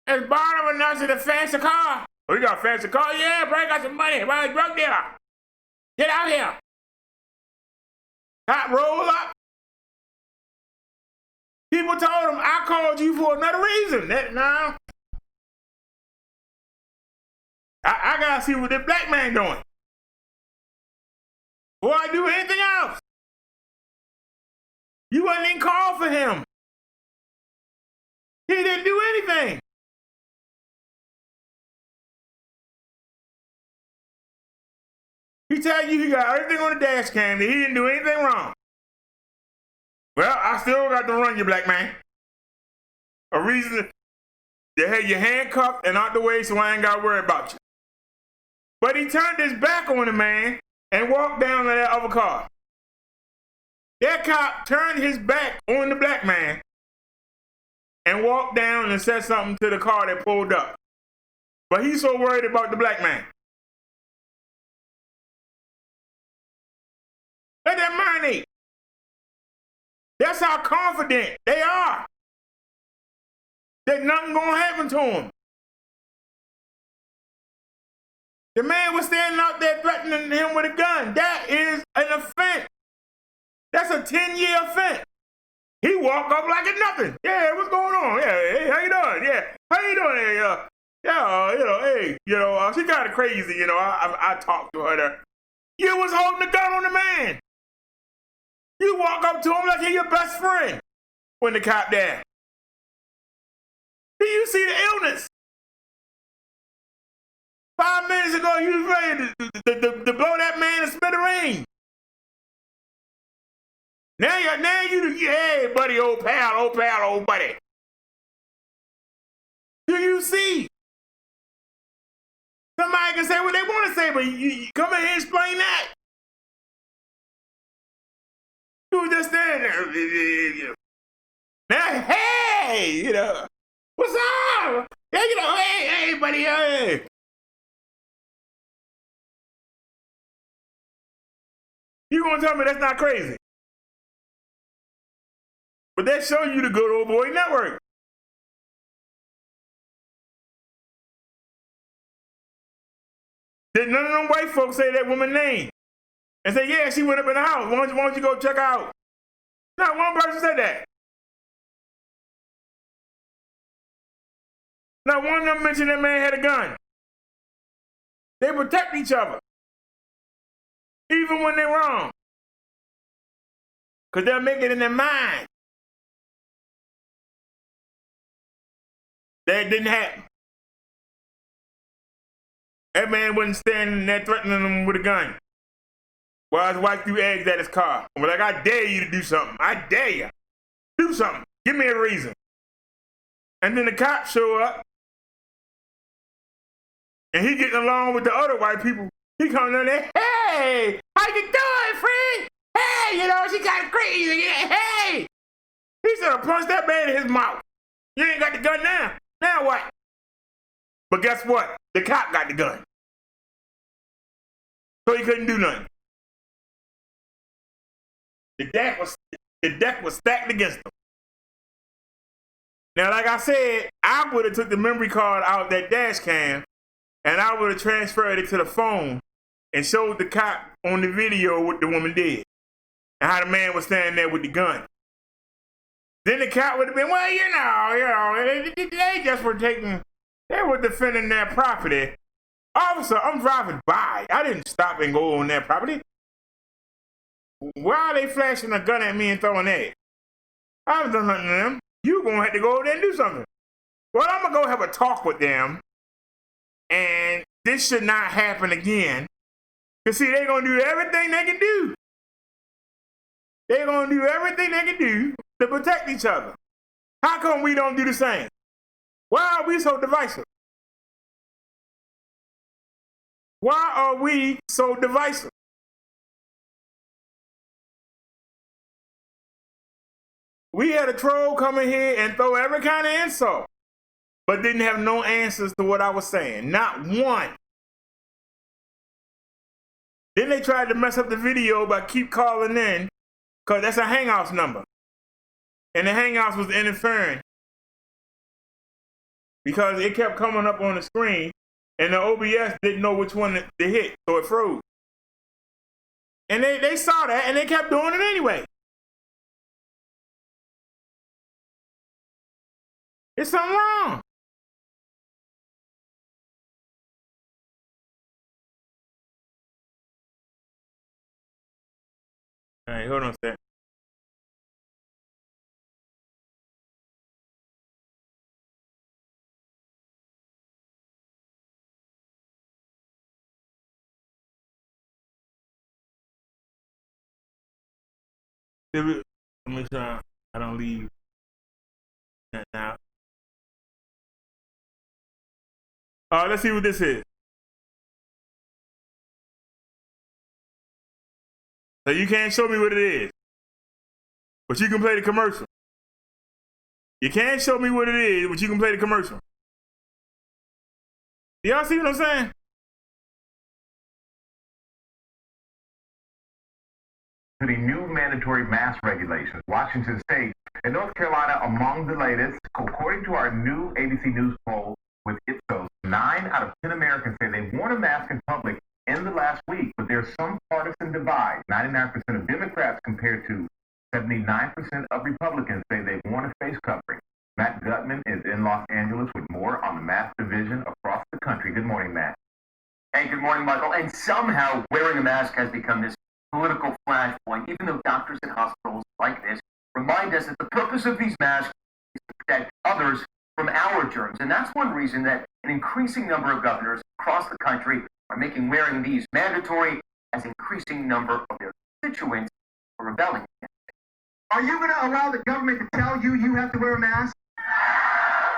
It's borrowing us in a fancy car. Oh, you got a fancy car? Yeah, bro, I got some money. Bro, drug dealer. Get out here. Cop roll up. People told him, I called you for another reason. No. I gotta see what this black man doing. Before I do anything else. You wasn't even called for him. He didn't do anything. He tell you he got everything on the dash cam, that he didn't do anything wrong. Well, I still got to run you, black man. A reason to have you handcuffed and out the way so I ain't got to worry about you. But he turned his back on the man and walked down to that other car. That cop turned his back on the black man and walked down and said something to the car that pulled up. But he's so worried about the black man. Let that marinate. That's how confident they are that nothing gonna happen to him. The man was standing out there threatening him with a gun. That is an offense. That's a 10-year offense. He walked up like it's nothing. Yeah, what's going on? Yeah, hey, how you doing? Yeah, how you doing? Hey, hey, she kind of crazy, I talked to her there. You was holding the gun on the man. You walk up to him like he's your best friend when the cop there. Do you see the illness? 5 minutes ago, you was ready to blow that man in smithereens. Now you, hey, buddy, old pal, old buddy. Do you see? Somebody can say what they want to say, but you come in here and explain that. You was just standing there. Now, hey, what's up? Yeah, hey, buddy, hey. You gonna tell me that's not crazy? But that show you the Good Old Boy Network. Did none of them white folks say that woman's name? And say, yeah, she went up in the house. Why don't you go check her out? Not one person said that. Not one of them mentioned that man had a gun. They protect each other. Even when they're wrong. Because they'll make it in their mind that it didn't happen. That man wasn't standing there threatening him with a gun. While his wife threw eggs at his car. I'm like, I dare you to do something. I dare you. Do something. Give me a reason. And then the cops show up. And he getting along with the other white people. He comes in there, hey, how you doing, friend? Hey, you know, she got crazy. Hey. He should have punched that man in his mouth. You ain't got the gun now. Now what? But guess what? The cop got the gun. So he couldn't do nothing. The deck was stacked against him. Now, like I said, I would have took the memory card out of that dash cam and I would have transferred it to the phone and showed the cop on the video what the woman did and how the man was standing there with the gun. Then the cop would have been, well, you know, they just were they were defending their property. Officer, I'm driving by. I didn't stop and go on their property. Why are they flashing a gun at me and throwing eggs? I haven't done nothing to them. You're going to have to go over there and do something. Well, I'm going to go have a talk with them. And this should not happen again. Because, see, they're going to do everything they can do. They're going to do everything they can do to protect each other. How come we don't do the same? Why are we so divisive? Why are we so divisive? We had a troll come in here and throw every kind of insult, but didn't have no answers to what I was saying. Not one. Then they tried to mess up the video by keep calling in, because that's a Hangouts number. And the Hangouts was interfering because it kept coming up on the screen and the OBS didn't know which one to hit, so it froze. And they saw that and they kept doing it anyway. There's something wrong. All right, hold on a second. Let me try. I don't leave that now. Let's see what this is. So you can't show me what it is, but you can play the commercial. You can't show me what it is, but you can play the commercial. Y'all see what I'm saying? To the new mandatory mask regulations, Washington State and North Carolina among the latest. According to our new ABC News poll with Ipsos, 9 out of 10 Americans say they've worn a mask in public in the last week, but there's some partisan divide. 99% of Democrats compared to 79% of Republicans say they've worn a face covering. Matt Gutman is in Los Angeles with more on the mask division across the country. Good morning, Matt. Hey, good morning, Michael. And somehow wearing a mask has become this political flashpoint, even though doctors and hospitals like this remind us that the purpose of these masks is to protect others from our germs. And that's one reason that an increasing number of governors across the country are making wearing these mandatory, as increasing number of their constituents are rebelling against it. Are you going to allow the government to tell you you have to wear a mask?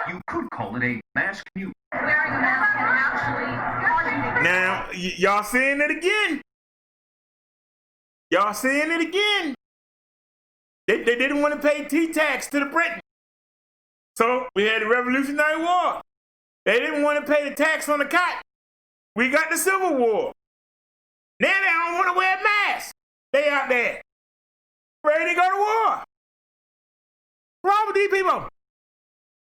You could call it a mask mute. Wearing a mask can actually... Now, y'all seeing it again. Y'all seeing it again. They didn't want to pay T-tax to the British. So we had the Revolutionary War. They didn't want to pay the tax on the cotton. We got the Civil War. Now they don't want to wear masks. They out there ready to go to war. What's wrong with these people?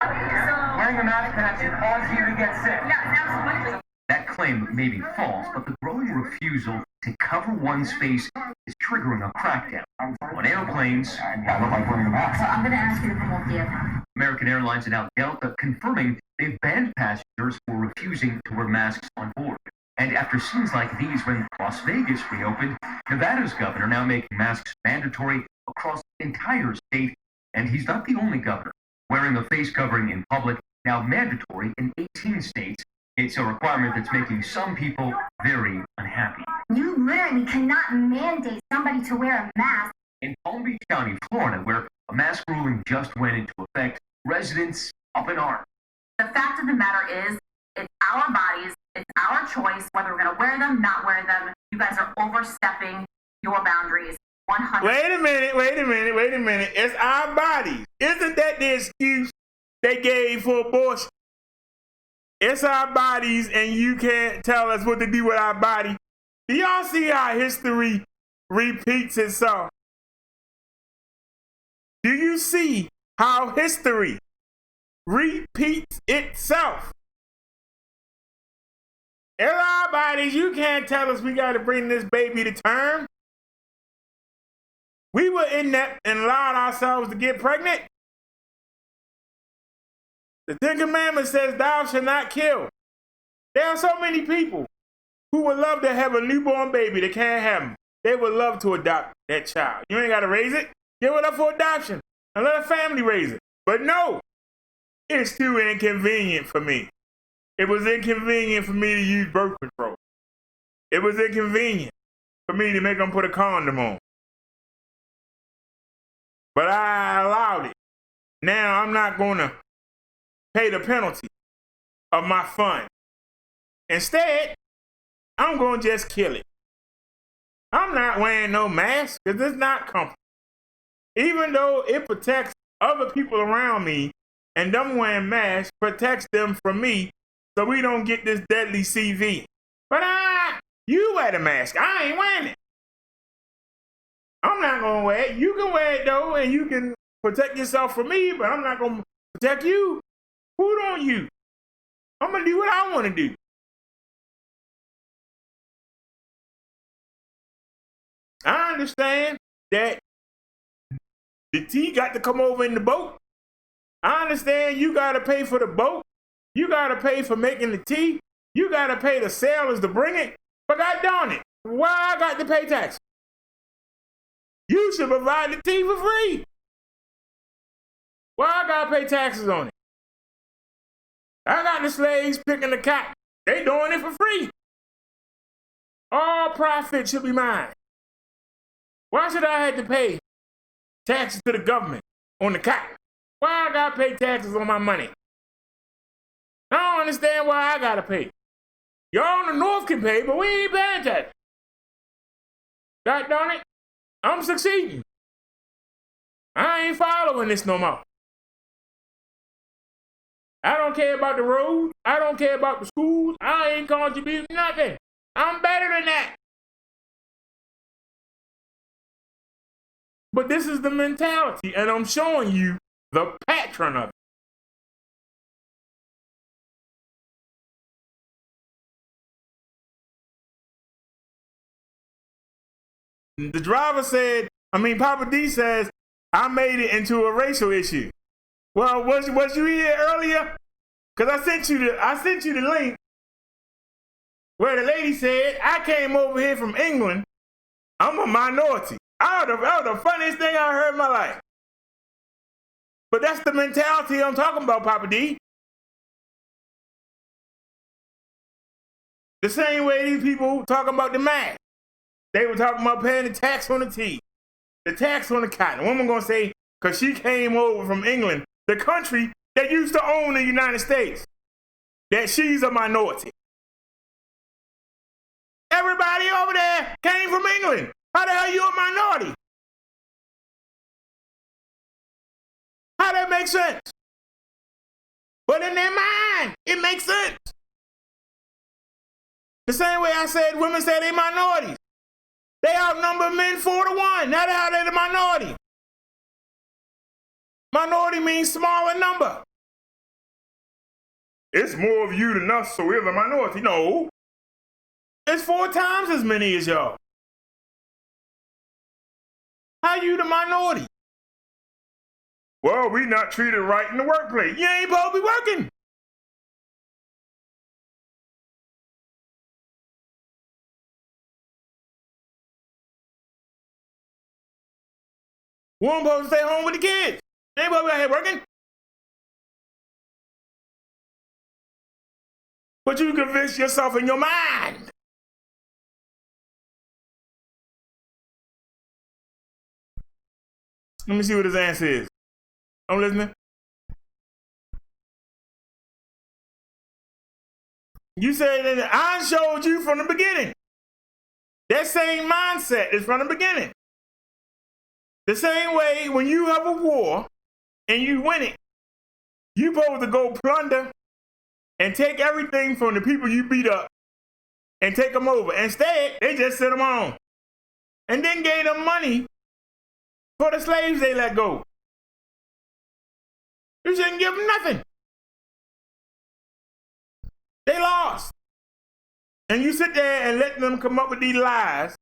Wearing a mask can actually cause you to get sick. Yeah, absolutely. That claim may be false, but the growing refusal to cover one's face is triggering a crackdown on airplanes. I don't like wearing a mask. So I'm going to ask you to come off the airplane. American Airlines and now Delta confirming they've banned passengers for refusing to wear masks on board. And after scenes like these when Las Vegas reopened, Nevada's governor now making masks mandatory across the entire state. And he's not the only governor. Wearing a face covering in public now mandatory in 18 states, It's a requirement that's making some people very unhappy. You literally cannot mandate somebody to wear a mask. In Palm Beach County, Florida, where a mask ruling just went into effect, residents up in arms. The fact of the matter is, it's our bodies, it's our choice whether we're going to wear them, not wear them. You guys are overstepping your boundaries. 100. Wait a minute. It's our bodies. Isn't that the excuse they gave for abortion? It's our bodies, and you can't tell us what to do with our body. Do y'all see how history repeats itself? Do you see how history repeats itself? It's our bodies. You can't tell us we got to bring this baby to term. We were inept and allowed ourselves to get pregnant. The Ten Commandments says, thou shalt not kill. There are so many people who would love to have a newborn baby that can't have them. They would love to adopt that child. You ain't got to raise it. Give it up for adoption and let a family raise it. But no, it's too inconvenient for me. It was inconvenient for me to use birth control. It was inconvenient for me to make them put a condom on. But I allowed it. Now I'm not going to pay the penalty of my fun. Instead, I'm going to just kill it. I'm not wearing no mask because it's not comfortable. Even though it protects other people around me, and them wearing masks protects them from me so we don't get this deadly CV. But you wear the mask. I ain't wearing it. I'm not going to wear it. You can wear it though, and you can protect yourself from me, but I'm not going to protect you. Who don't you? I'm going to do what I want to do. I understand that the tea got to come over in the boat. I understand you got to pay for the boat. You got to pay for making the tea. You got to pay the sailors to bring it. But God darn it, why I got to pay taxes? You should provide the tea for free. Why I got to pay taxes on it? I got the slaves picking the cotton. They doing it for free. All profit should be mine. Why should I have to pay taxes to the government on the cotton? Why I gotta pay taxes on my money? I don't understand why I gotta pay. Y'all in the North can pay, but we ain't paying taxes. God darn it, I'm succeeding. I ain't following this no more. I don't care about the roads. I don't care about the schools. I ain't contributing nothing. I'm better than that. But this is the mentality, and I'm showing you the pattern of it. The driver said, Papa D says, I made it into a racial issue. Well, was you here earlier? Because I sent you the link where the lady said, I came over here from England. I'm a minority. That was the funniest thing I heard in my life. But that's the mentality I'm talking about, Papa D. The same way these people talking about the mask. They were talking about paying the tax on the tea, the tax on the cotton. The woman gonna say, because she came over from England, the country that used to own the United States, that she's a minority. Everybody over there came from England. How the hell you a minority? How that make sense? But in their mind, it makes sense. The same way I said women say they minorities. They outnumber men 4-1. Now they're the minority. Minority means smaller number. It's more of you than us, so we're the minority. No. It's 4 times as many as y'all. How you the minority? Well, we not treated right in the workplace. You ain't supposed to be working. Woman supposed to stay home with the kids. You ain't supposed to be out here working. But you convince yourself in your mind. Let me see what his answer is. I'm listening. You said that I showed you from the beginning. That same mindset is from the beginning. The same way when you have a war and you win it, you supposed to go plunder and take everything from the people you beat up and take them over. Instead, they just sent them on and then gave them money for the slaves they let go. You shouldn't give them nothing. They lost. And you sit there and let them come up with these lies,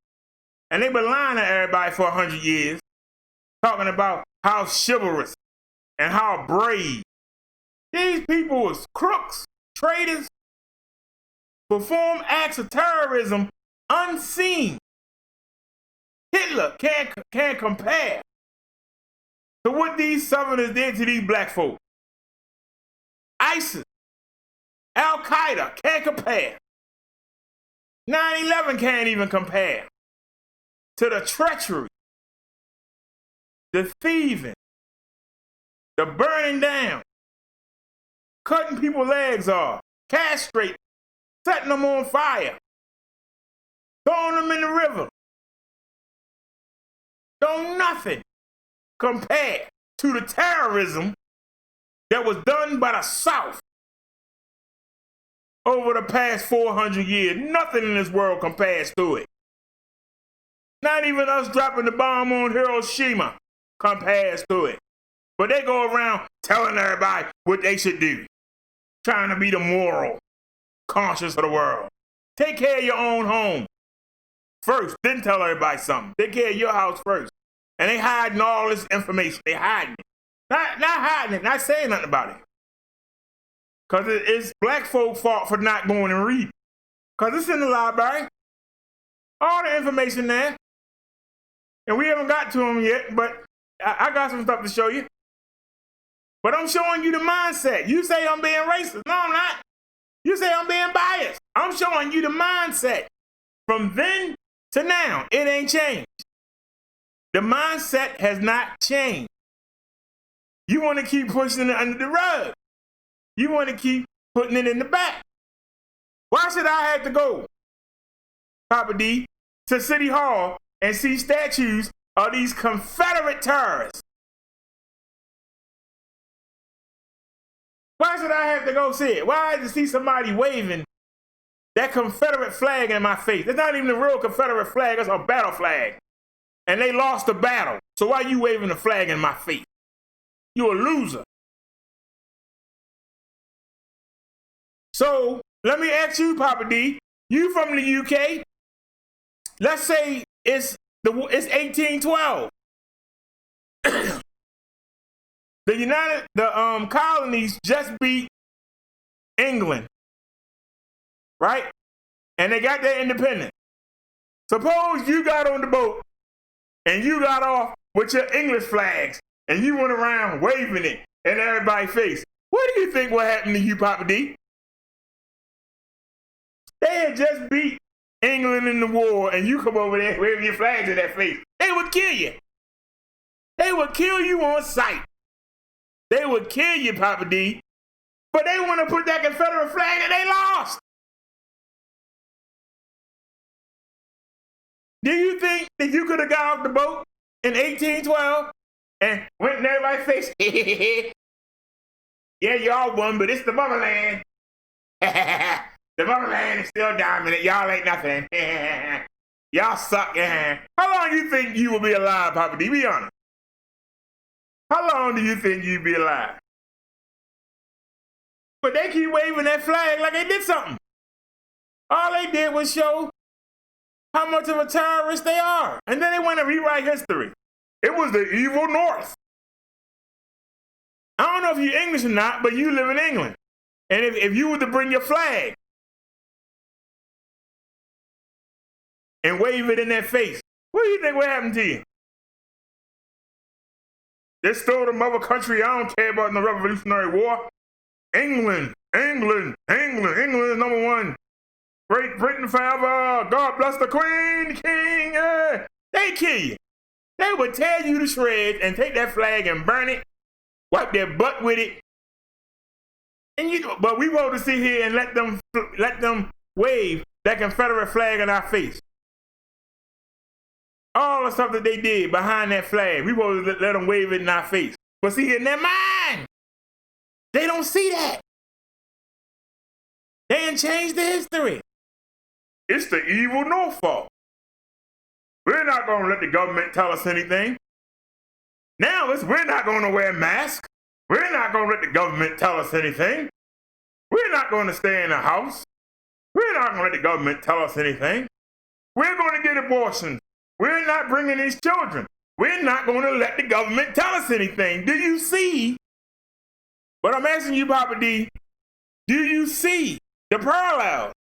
and they've been lying to everybody for 100 years, talking about how chivalrous and how brave. These people was crooks, traitors, perform acts of terrorism unseen. Hitler can't compare to what these Southerners did to these black folk. ISIS, Al-Qaeda can't compare. 9/11 can't even compare to the treachery, the thieving, the burning down, cutting people's legs off, castrating, setting them on fire, throwing them in the river. Don't nothing compare to the terrorism that was done by the South over the past 400 years. Nothing in this world compares to it. Not even us dropping the bomb on Hiroshima compares to it. But they go around telling everybody what they should do, trying to be the moral conscience of the world. Take care of your own home first, then tell everybody something. Take care of your house first. And they hiding all this information. They hiding it. Not hiding it, not saying nothing about it. Because it's black folks' fault for not going and reading. Because it's in the library. All the information there. And we haven't got to them yet, but I got some stuff to show you. But I'm showing you the mindset. You say I'm being racist. No, I'm not. You say I'm being biased. I'm showing you the mindset. From then to now, it ain't changed. The mindset has not changed. You want to keep pushing it under the rug. You want to keep putting it in the back. Why should I have to go, Papa D, to City Hall and see statues of these Confederate terrorists? Why should I have to go see it? Why I have to see somebody waving that Confederate flag in my face? It's not even a real Confederate flag, it's a battle flag. And they lost the battle. So why you waving the flag in my face? You a loser. So let me ask you, Papa D, you from the UK? Let's say it's 1812. The colonies just beat England, right? And they got their independence. Suppose you got on the boat and you got off with your English flags and you went around waving it in everybody's face. What do you think would happen to you, Papa D? They had just beat England in the war and you come over there waving your flags in their face. They would kill you. They would kill you on sight. They would kill you, Papa D. But they want to put that Confederate flag and they lost. Do you think that you could have got off the boat in 1812 and went in everybody's face? Yeah, y'all won, but it's the motherland. The motherland is still dominant. Y'all ain't nothing. Y'all suck. How long do you think you will be alive, Papa D? Be honest. How long do you think you'd be alive? But they keep waving that flag like they did something. All they did was show how much of a terrorist they are. And then they want to rewrite history. It was the evil North. I don't know if you're English or not, but you live in England. And if you were to bring your flag and wave it in their face, what do you think would happen to you? They stole the mother country I don't care about in the Revolutionary War. England. England is number one. Great Britain forever. God bless the Queen, King. They kill you. They would tear you to shreds and take that flag and burn it, wipe their butt with it. But we want to sit here and let them wave that Confederate flag in our face. All the stuff that they did behind that flag, we want to let them wave it in our face. But see, in their mind, they don't see that. They ain't changed the history. It's the evil North fault. We're not going to let the government tell us anything. Now we're not going to wear masks. We're not going to let the government tell us anything. We're not going to stay in the house. We're not going to let the government tell us anything. We're going to get abortions. We're not bringing these children. We're not going to let the government tell us anything. Do you see? But I'm asking you, Papa D, do you see the parallels?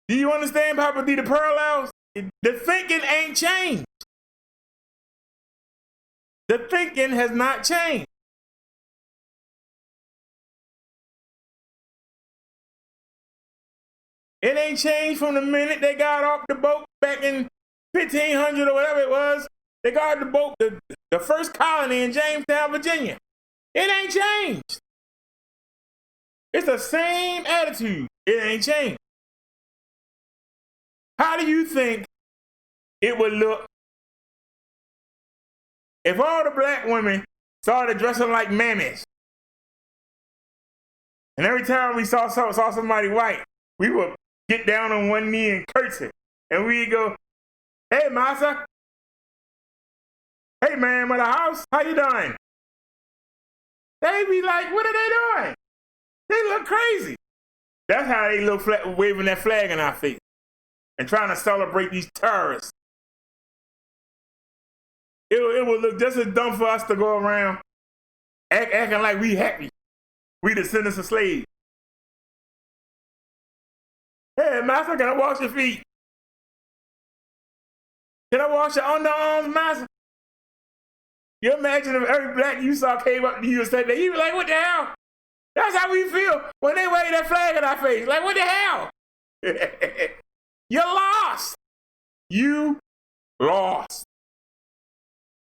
Do you understand, Papa D, the parallels? The thinking ain't changed. The thinking has not changed. It ain't changed from the minute they got off the boat back in 1500 or whatever it was. They got the boat, the first colony in Jamestown, Virginia. It ain't changed. It's the same attitude. It ain't changed. How do you think it would look if all the black women started dressing like mammies? And every time we saw somebody white, we would get down on one knee and curtsy. And we'd go, "Hey, massa. Hey, man of the house, how you doing?" They'd be like, "What are they doing? They look crazy." That's how they look, waving that flag in our face and trying to celebrate these terrorists. It would look just as dumb for us to go around acting like we happy. We descendants of slaves. "Hey, master, can I wash your feet? Can I wash your underarms, master?" You imagine if every black you saw came up to you and said that, you'd be like, "What the hell?" That's how we feel when they wave that flag in our face. Like, what the hell? You lost. You lost.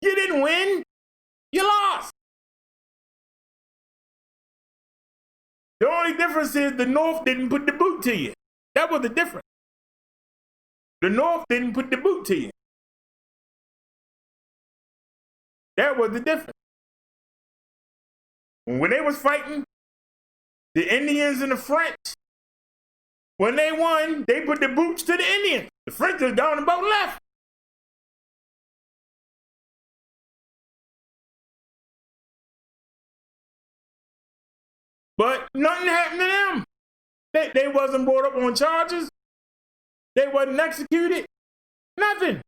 You didn't win. You lost. The only difference is the North didn't put the boot to you. That was the difference. The North didn't put the boot to you. That was the difference. When they was fighting the Indians and the French, when they won, they put the boots to the Indians. The French just got on the boat and left. But nothing happened to them. They wasn't brought up on charges. They wasn't executed. Nothing.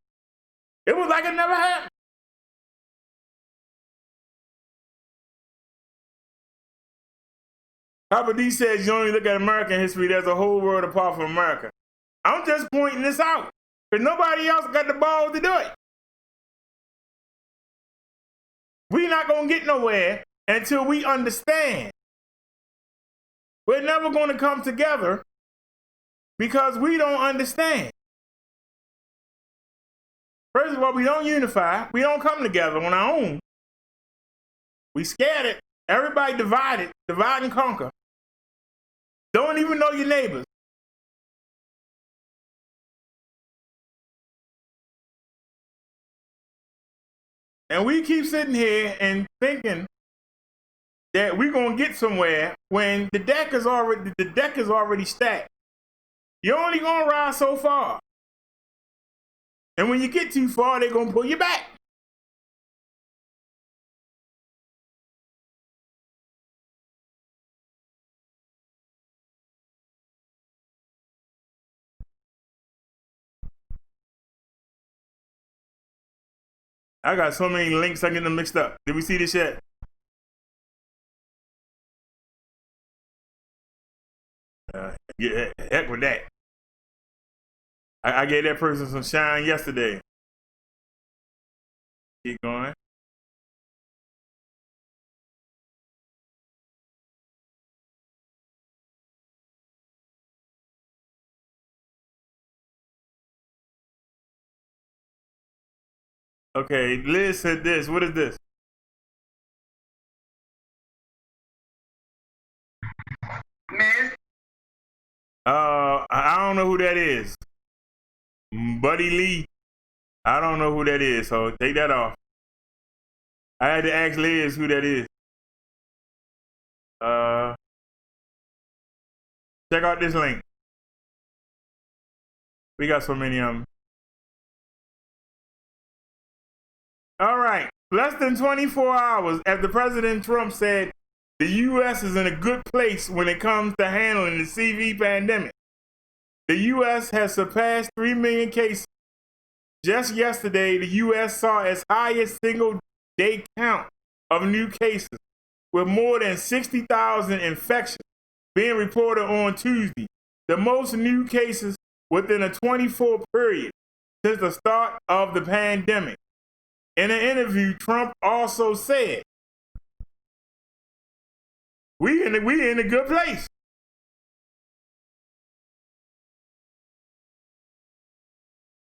It was like it never happened. Papa D says you only look at American history, there's a whole world apart from America. I'm just pointing this out, because nobody else got the balls to do it. We're not going to get nowhere until we understand. We're never going to come together because we don't understand. First of all, we don't unify. We don't come together on our own. We scattered. Everybody divided, divide and conquer. Don't even know your neighbors. And we keep sitting here and thinking that we're gonna get somewhere when the deck is already stacked. You're only gonna ride so far. And when you get too far, they're gonna pull you back. I got so many links, I get them mixed up. Did we see this yet? Yeah, heck with that. I gave that person some shine yesterday. Keep going. Okay, Liz said this. What is this? Miss. I don't know who that is. Buddy Lee. I don't know who that is, so take that off. I had to ask Liz who that is. Check out this link. We got so many of them. All right. Less than 24 hours after President Trump said the U.S. is in a good place when it comes to handling the CV pandemic, the U.S. has surpassed 3 million cases. Just yesterday, the U.S. saw its highest single-day count of new cases, with more than 60,000 infections being reported on Tuesday, the most new cases within a 24 period since the start of the pandemic. In an interview, Trump also said, we in a good place.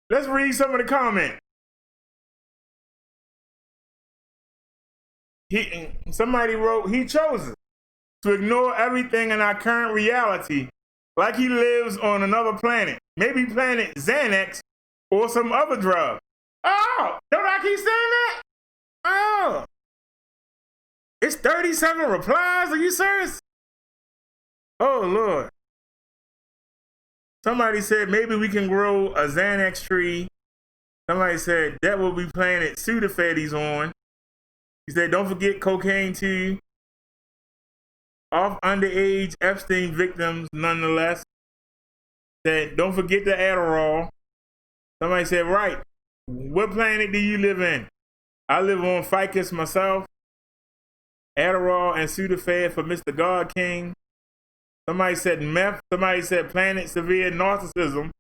Let's read some of the comments. Somebody wrote, he chose to ignore everything in our current reality like he lives on another planet, maybe planet Xanax or some other drug. Oh, don't I keep saying that? Oh, it's 37 replies. Are you serious? Oh, Lord. Somebody said maybe we can grow a Xanax tree. Somebody said that will be planet Sudafed on. He said, don't forget cocaine too. Off underage Epstein victims, nonetheless. Said, don't forget the Adderall. Somebody said, right. What planet do you live in? I live on Ficus myself. Adderall and Sudafed for Mr. God King. Somebody said meth. Somebody said planet severe narcissism.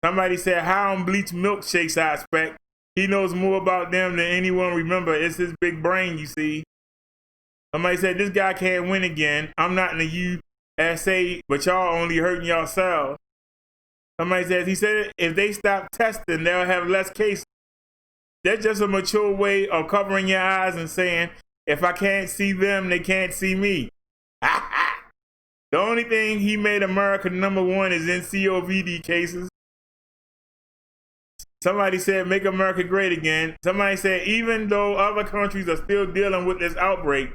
Somebody said Hound Bleach milkshakes, I expect. He knows more about them than anyone remember. It's his big brain, you see. Somebody said this guy can't win again. I'm not in the U.S.A, but y'all only hurting yourselves. Somebody says, he said if they stop testing, they'll have less cases. That's just a mature way of covering your eyes and saying, if I can't see them, they can't see me. The only thing he made America #1 is in COVID cases. Somebody said, make America great again. Somebody said, even though other countries are still dealing with this outbreak,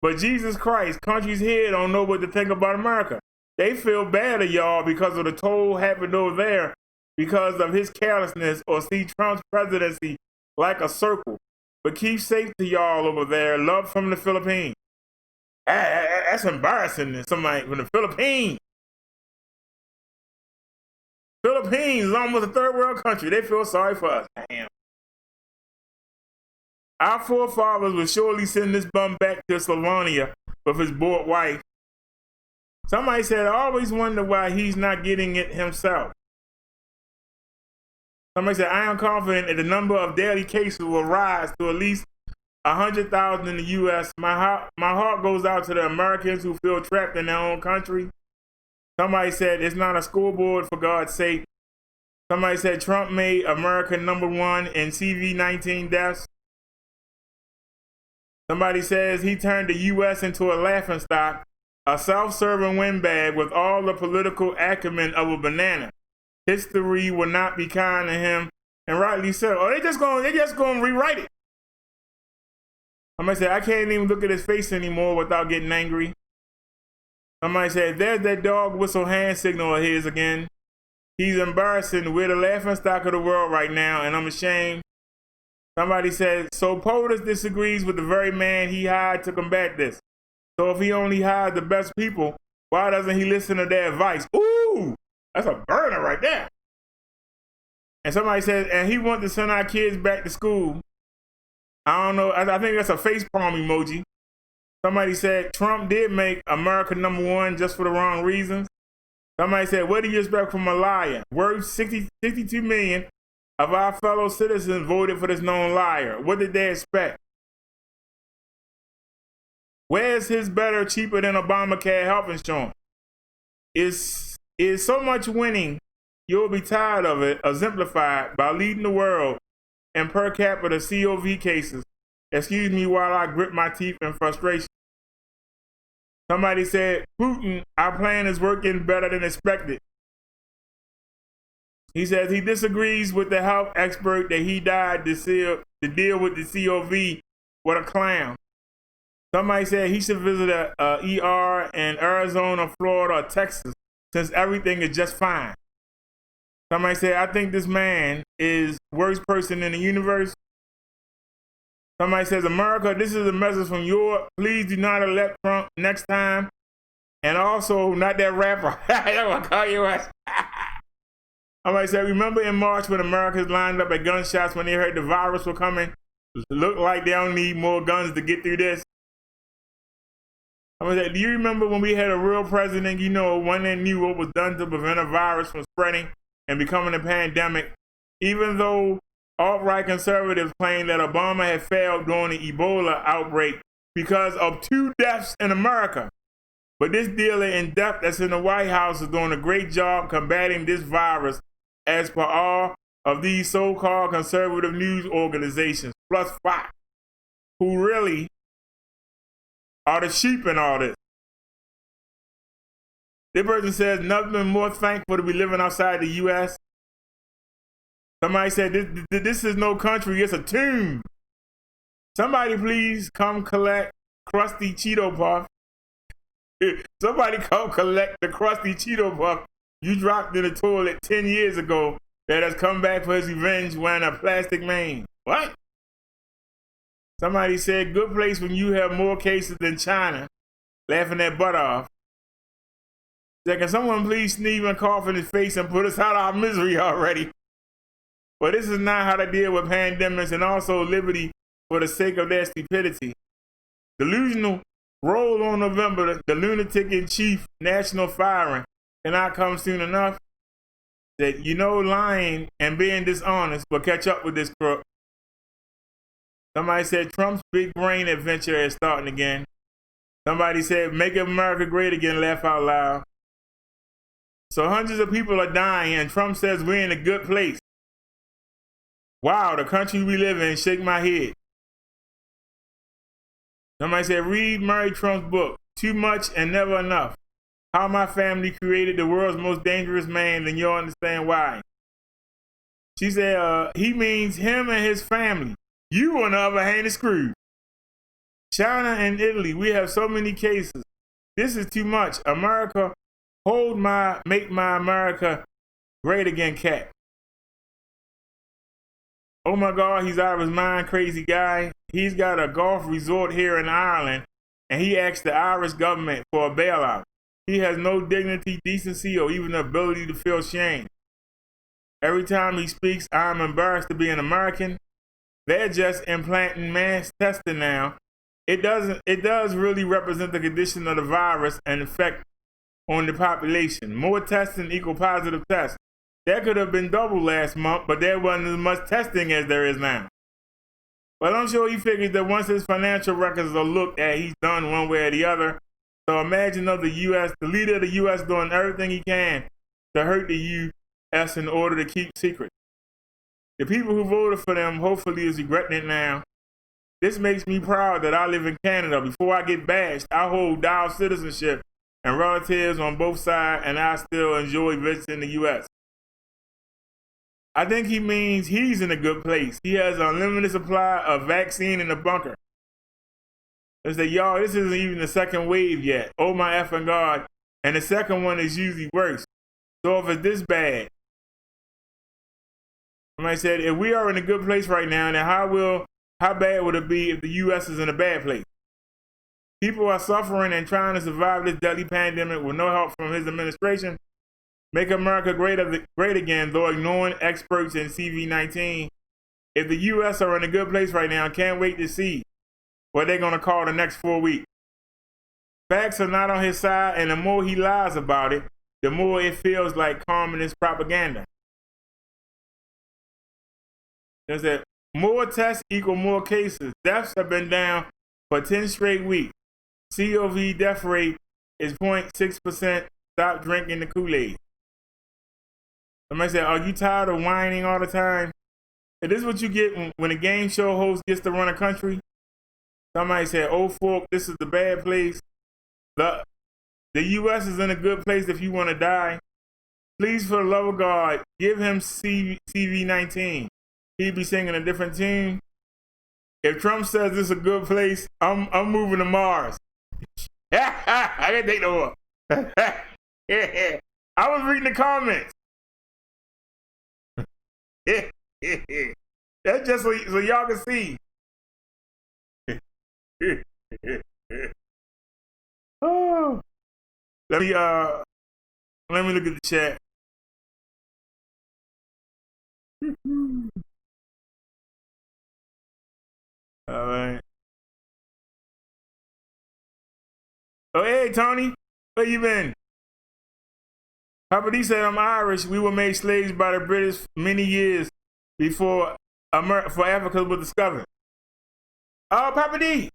but Jesus Christ, countries here don't know what to think about America. They feel bad of y'all because of the toll happened over there because of his carelessness, or see Trump's presidency like a circle. But keep safe to y'all over there. Love from the Philippines. That's embarrassing. Somebody from the Philippines. Philippines is almost a third world country. They feel sorry for us. Damn. Our forefathers will surely send this bum back to Slovenia with his bored wife. Somebody said, I always wonder why he's not getting it himself. Somebody said, I am confident that the number of daily cases will rise to at least 100,000 in the U.S. My heart goes out to the Americans who feel trapped in their own country. Somebody said, it's not a scoreboard, for God's sake. Somebody said, Trump made America #1 in CV-19 deaths. Somebody says he turned the U.S. into a laughingstock, a self-serving windbag with all the political acumen of a banana. History will not be kind to him, and rightly so. Oh, they just gonna rewrite it. Somebody said, I can't even look at his face anymore without getting angry. Somebody said, there's that dog whistle hand signal of his again. He's embarrassing. We're the laughingstock of the world right now, and I'm ashamed. Somebody said, so POTUS disagrees with the very man he hired to combat this. So if he only hired the best people, why doesn't he listen to their advice? Ooh, that's a burner right there. And somebody said, and he wants to send our kids back to school. I don't know. I think that's a face palm emoji. Somebody said Trump did make America #1 just for the wrong reasons. Somebody said, what do you expect from a liar? Worth 62 million of our fellow citizens voted for this known liar. What did they expect? Where's his better, cheaper than Obamacare health insurance? Is so much winning, you'll be tired of it, exemplified by leading the world in per capita COV cases. Excuse me while I grip my teeth in frustration. Somebody said, Putin, our plan is working better than expected. He says he disagrees with the health expert that he died to deal with the COV. What a clown. Somebody said he should visit a ER in Arizona, Florida, or Texas, since everything is just fine. Somebody said, I think this man is the worst person in the universe. Somebody says, America, this is a message from Europe. Please do not elect Trump next time. And also, not that rapper. I don't want to call you what. Somebody said, remember in March when Americans lined up at gunshots when they heard the virus was coming? It looked like they don't need more guns to get through this. Somebody said, do you remember when we had a real president, you know, one that knew what was done to prevent a virus from spreading and becoming a pandemic? Even though alt-right conservatives claim that Obama had failed during the Ebola outbreak because of 2 deaths in America. But this dealer in depth that's in the White House is doing a great job combating this virus as per all of these so-called conservative news organizations, plus Fox, who really are the sheep in all this. This person says, nothing more thankful to be living outside the U.S. Somebody said, this is no country, it's a tomb. Somebody please come collect Krusty Cheeto Puff. Somebody come collect the Krusty Cheeto Puff you dropped in the toilet 10 years ago that has come back for his revenge wearing a plastic mane. What? Somebody said, good place when you have more cases than China, laughing their butt off. Said, can someone please sneeze and cough in his face and put us out of our misery already? But this is not how to deal with pandemics and also liberty for the sake of their stupidity. Delusional roll on November, the lunatic in chief national firing cannot come soon enough. That you know lying and being dishonest will catch up with this crook. Somebody said Trump's big brain adventure is starting again. Somebody said make America great again, laugh out loud. So hundreds of people are dying and Trump says we're in a good place. Wow, the country we live in, shake my head. Somebody said read Mary Trump's book, Too Much and Never Enough. How my family created the world's most dangerous man, then you'll understand why. She said, he means him and his family. You, on the other hand, is screwed. China and Italy, we have so many cases. This is too much. America, make my America great again, cat. Oh my God, he's out of his mind, crazy guy. He's got a golf resort here in Ireland, and he asked the Irish government for a bailout. He has no dignity, decency, or even the ability to feel shame. Every time he speaks, I'm embarrassed to be an American. They're just implanting mass testing now. It does really represent the condition of the virus and effect on the population. More testing equal positive tests. That could have been double last month, but there wasn't as much testing as there is now. But I'm sure he figures that once his financial records are looked at, he's done one way or the other. So imagine the leader of the U.S. doing everything he can to hurt the U.S. in order to keep secret. The people who voted for them hopefully is regretting it now. This makes me proud that I live in Canada. Before I get bashed, I hold dual citizenship and relatives on both sides, and I still enjoy visiting the U.S. I think he means he's in a good place. He has an unlimited supply of vaccine in the bunker. They say, y'all, this isn't even the second wave yet. Oh my effing God. And the second one is usually worse. So if it's this bad, somebody said, if we are in a good place right now, then how bad would it be if the U.S. is in a bad place? People are suffering and trying to survive this deadly pandemic with no help from his administration. Make America great again, though ignoring experts in CV-19. If the U.S. are in a good place right now, can't wait to see what they're going to call the next 4 weeks. Facts are not on his side, and the more he lies about it, the more it feels like communist propaganda. There's that more tests equal more cases. Deaths have been down for 10 straight weeks. COV death rate is 0.6%. Stop drinking the Kool-Aid. Somebody said, are you tired of whining all the time? And this is what you get when a game show host gets to run a country. Somebody said, "Oh, folk, this is the bad place. The U.S. is in a good place if you want to die. Please, for the love of God, give him CV-19. He'd be singing a different tune. If Trump says this is a good place, I'm moving to Mars." I can't take no more. I was reading the comments. That's just so y'all can see. Oh, let me look at the chat. All right. Oh, hey, Tony, where you been? Papa D said, "I'm Irish. We were made slaves by the British many years before Africa was discovered." Oh, Papa D.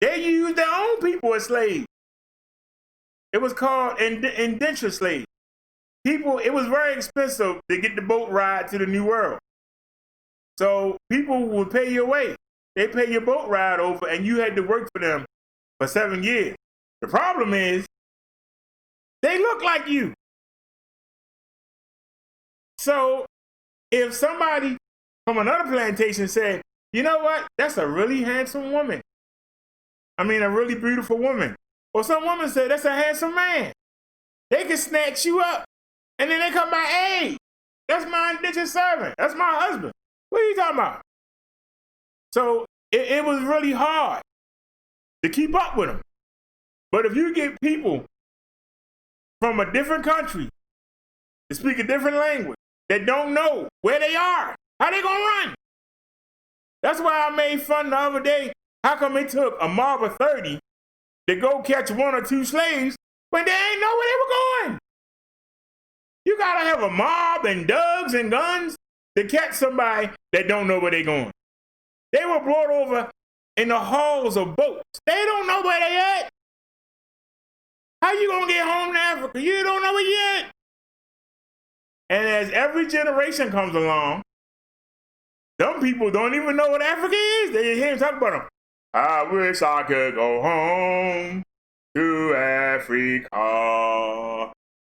They used their own people as slaves. It was called indentured slaves. People, it was very expensive to get the boat ride to the New World. So people would pay your way. They pay your boat ride over, and you had to work for them for 7 years. The problem is, they look like you. So if somebody from another plantation said, "You know what? That's a really handsome woman. I mean, a really beautiful woman." Or some woman said, "That's a handsome man." They can snatch you up. And then they come back, "Hey, that's my indentured servant. That's my husband. What are you talking about?" So it was really hard to keep up with them. But if you get people from a different country to speak a different language that don't know where they are, how they gonna run? That's why I made fun the other day. How come it took a mob of 30 to go catch 1 or 2 slaves when they ain't know where they were going? You gotta have a mob and dogs and guns to catch somebody that don't know where they're going. They were brought over in the hulls of boats. They don't know where they at. How you gonna get home to Africa? You don't know it yet. And as every generation comes along, some people don't even know what Africa is. They hear him talk about them. "I wish I could go home to Africa."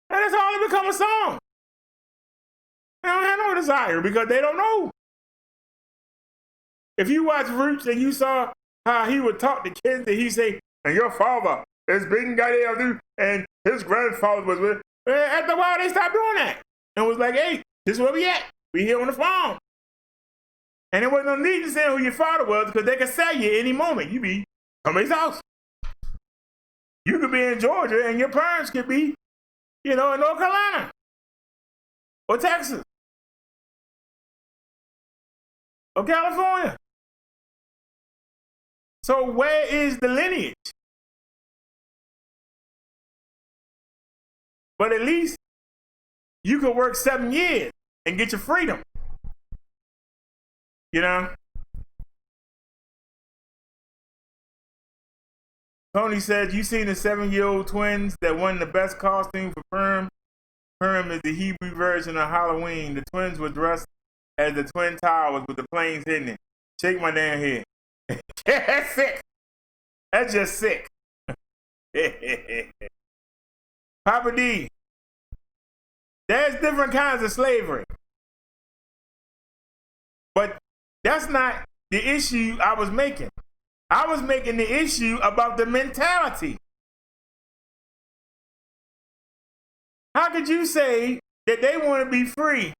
And that's all it become a song. They don't have no desire because they don't know. If you watch Roots and you saw how he would talk to kids and he'd say, "And your father is being goddamn, and his grandfather was with," after a while they stopped doing that. And was like, "Hey, this is where we at. We here on the farm." And it wasn't no need to say who your father was because they could sell you any moment. You be somebody's house. You could be in Georgia and your parents could be, in North Carolina or Texas or California. So where is the lineage? But at least you could work 7 years and get your freedom. Tony said, "You seen the 7-year-old twins that won the best costume for Purim? Purim is the Hebrew version of Halloween. The twins were dressed as the Twin Towers with the planes hidden it. Shake my damn head." That's sick. That's just sick. Papa D, there's different kinds of slavery. But that's not the issue I was making. I was making the issue about the mentality. How could you say that they want to be free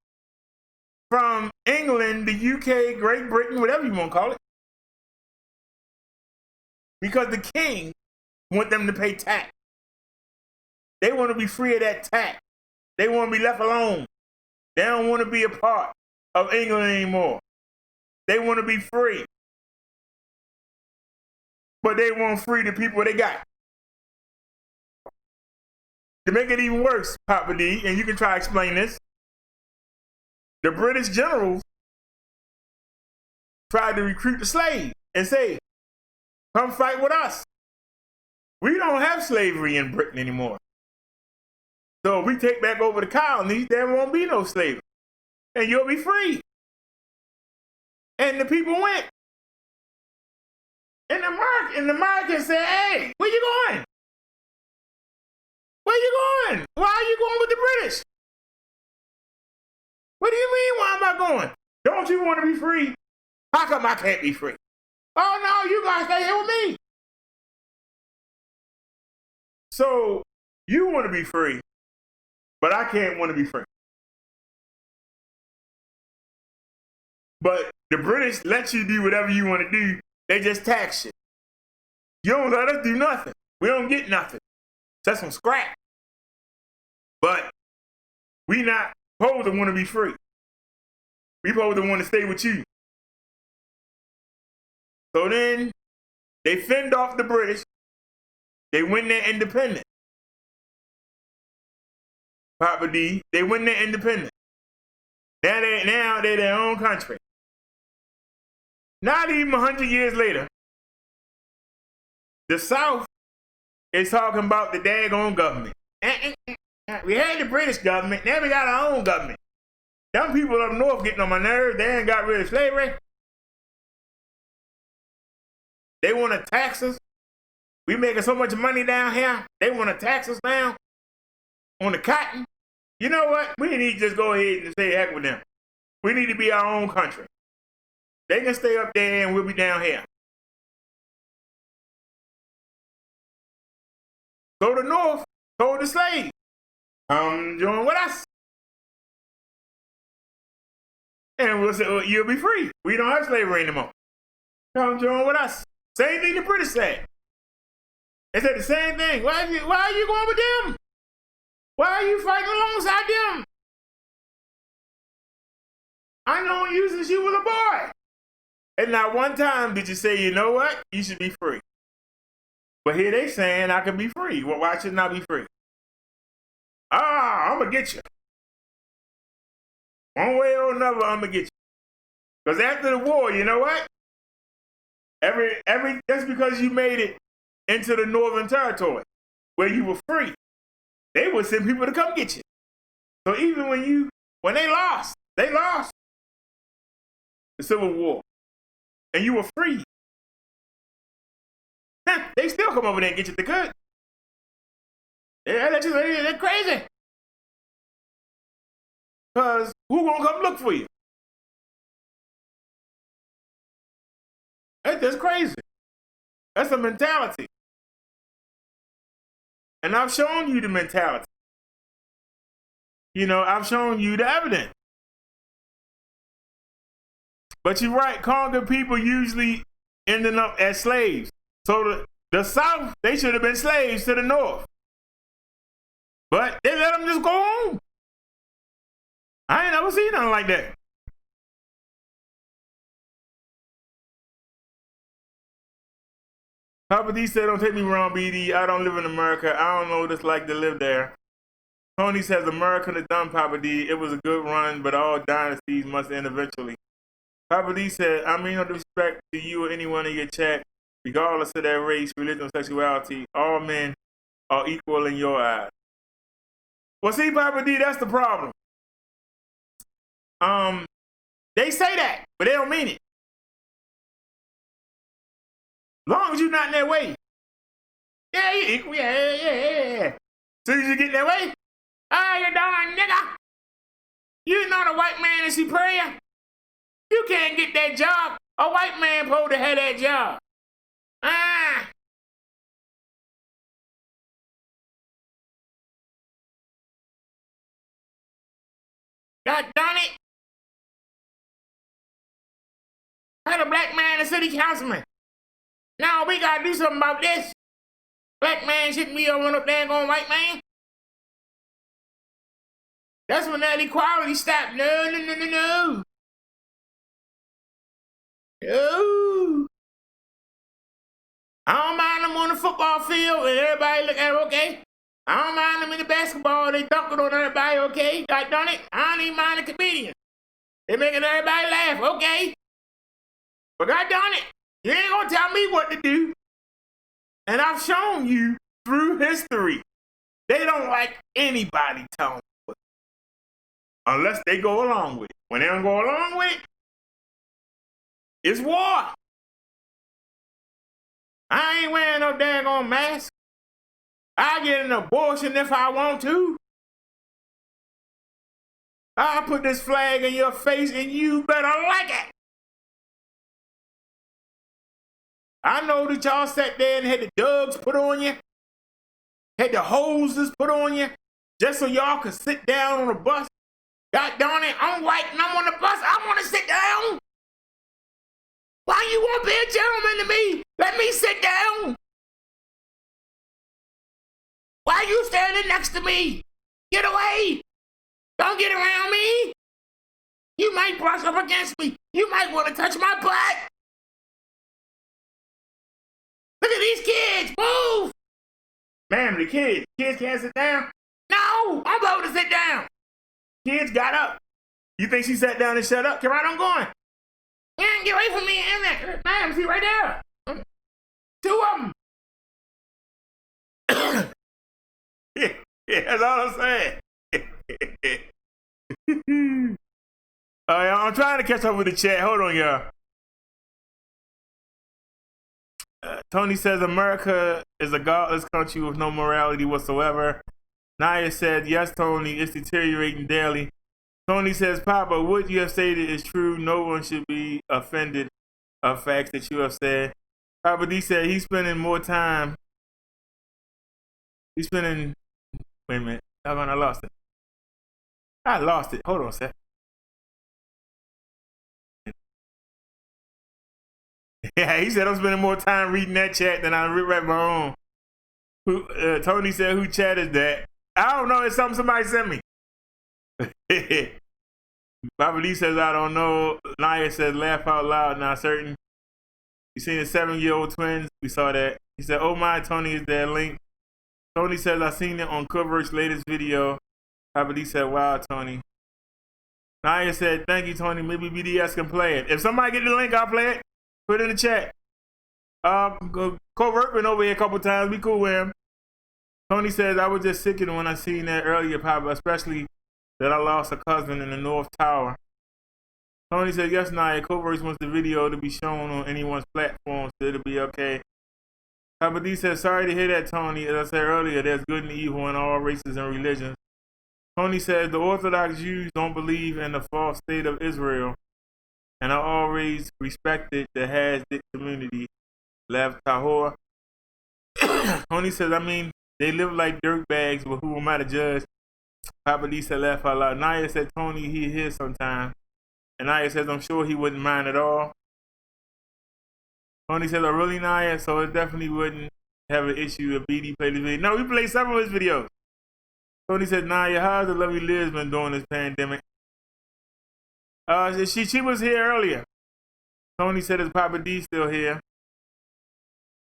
from England, the UK, Great Britain, whatever you want to call it? Because the king want them to pay tax. They want to be free of that tax. They want to be left alone. They don't want to be a part of England anymore. They want to be free. But they want free the people they got. To make it even worse, Papa D, and you can try to explain this, the British generals tried to recruit the slaves and say, "Come fight with us. We don't have slavery in Britain anymore. So if we take back over the colonies, there won't be no slavery." and you'll be free. And the people went. And the Americans said, hey, where you going? Where you going? Why are you going with the British? What do you mean, why am I going? Don't you want to be free? How come I can't be free? Oh, no, you guys stay here with me. So you want to be free, but I can't want to be free. But the British let you do whatever you want to do. They just tax you. You don't let us do nothing. We don't get nothing. Just some scrap. But we not supposed to want to be free. We supposed to want to stay with you. So then they fend off the British. They win their independence. Papa D, they win their independence. Now they're their own country. Not even 100 years later, the South is talking about the daggone government. We had the British government, now we got our own government. Them people up north getting on my nerves, they ain't got rid of slavery. They want to tax us. We making so much money down here, they want to tax us now on the cotton. You know what? We need to just go ahead and say heck with them. We need to be our own country. They can stay up there and we'll be down here. So the North told the slaves, come join with us. And we'll say, well, you'll be free. We don't have slavery anymore. Come join with us. Same thing the British said. They said the same thing. Why are you going with them? Why are you fighting alongside them? I know you since you was a boy. And not one time did you say, you know what? You should be free. But here they saying I can be free. Well, why shouldn't I be free? I'm going to get you. One way or another, I'm going to get you. Because after the war, you know what? That's because you made it into the Northern Territory where you were free. They would send people to come get you. So even when they lost the Civil War, and you were free, they still come over there and get you if they could. They're crazy. Because who gonna come look for you? That's just crazy. That's a mentality. And I've shown you the mentality. You know, I've shown you the evidence. But you're right, conquered people usually ending up as slaves. So the South, they should have been slaves to the North. But they let them just go on. I ain't never seen nothing like that. Papa D said, don't take me wrong, BD. I don't live in America. I don't know what it's like to live there. Tony says, America is done, Papa D. It was a good run, but all dynasties must end eventually. Papa D said, I mean no disrespect to you or anyone in your chat, regardless of their race, religion, or sexuality. All men are equal in your eyes. Well, see, Papa D, that's the problem. They say that, but they don't mean it. Long as you're not in their way. Yeah, you're equal. Yeah. Soon as you get in their way, you darn nigga. You know the white man is superior. You can't get that job. A white man supposed to have that job. God darn it. I had a black man a city councilman. Now we gotta do something about this. Black man shouldn't be over no dang on white man. That's when that equality stopped. No. No. I don't mind them on the football field and everybody look at it, okay? I don't mind them in the basketball, they dunking on everybody, okay? God darn it, I don't even mind the comedians. They making everybody laugh, okay? But God darn it, you ain't gonna tell me what to do. And I've shown you through history, they don't like anybody telling them what to do. unless they go along with it. When they don't go along with it, it's war. I ain't wearing no daggone mask. I get an abortion if I want to. I'll put this flag in your face and you better like it. I know that y'all sat there and had the dugs put on you, had the hoses put on you, just so y'all could sit down on the bus. God darn it, I'm white and I'm on the bus. I want to sit down. Why you want to be a gentleman to me? Let me sit down. Why you standing next to me? Get away. Don't get around me. You might brush up against me. You might want to touch my butt. Look at these kids. Move. Man, the kids can't sit down. No, I'm about to sit down. Kids got up. You think she sat down and shut up? Come right on going. Yeah, get away from me. Ma'am, see right there. 2 of them. Yeah, that's all I'm saying. I'm trying to catch up with the chat. Hold on, y'all. Tony says America is a godless country with no morality whatsoever. Naya said, yes, Tony, it's deteriorating daily. Tony says, Papa, what you have stated is true. No one should be offended of facts that you have said. Papa D said he's spending more time. Wait a minute. I lost it. I lost it. Hold on a sec. Yeah, he said I'm spending more time reading that chat than I read my own. Tony said, who chat is that? I don't know. It's something somebody sent me. Bobby Lee says, I don't know. Naya says, laugh out loud, not certain. You seen the 7-year-old twins? We saw that. He said, oh my, Tony is there, link. Tony says, I seen it on Covert's latest video. Bobby Lee said, wow, Tony. Naya said, thank you, Tony. Maybe BDS can play it. If somebody get the link, I'll play it. Put it in the chat. Covert been over here a couple times. Be cool with him. Tony says, I was just sickened when I seen that earlier, Papa, especially that I lost a cousin in the North Tower. Tony said, yes, Naya, Covert wants the video to be shown on anyone's platform, so it'll be okay. Papa D says, sorry to hear that, Tony. As I said earlier, there's good and evil in all races and religions. Tony says, the Orthodox Jews don't believe in the false state of Israel, and I always respected the Hasidic community. Lev Tahor. Tony says, I mean, they live like dirt bags, but who am I to judge? Papa D said, laugh out loud. Naya said, Tony, he here sometime. And Naya says, I'm sure he wouldn't mind at all. Tony says, oh, really, Naya? So it definitely wouldn't have an issue if BD played this video. No, we played some of his videos. Tony said, Naya, how's the lovely Liz been doing this pandemic? She was here earlier. Tony said, is Papa D still here?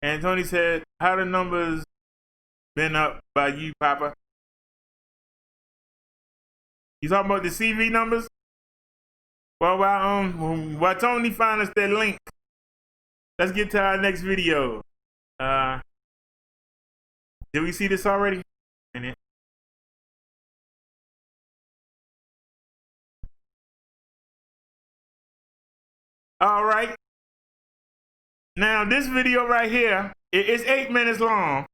And Tony said, how the numbers been up by you, Papa? You talking about the CV numbers? Well, while Tony find us that link, let's get to our next video. Did we see this already? All right. Now this video right here, it's 8 minutes long.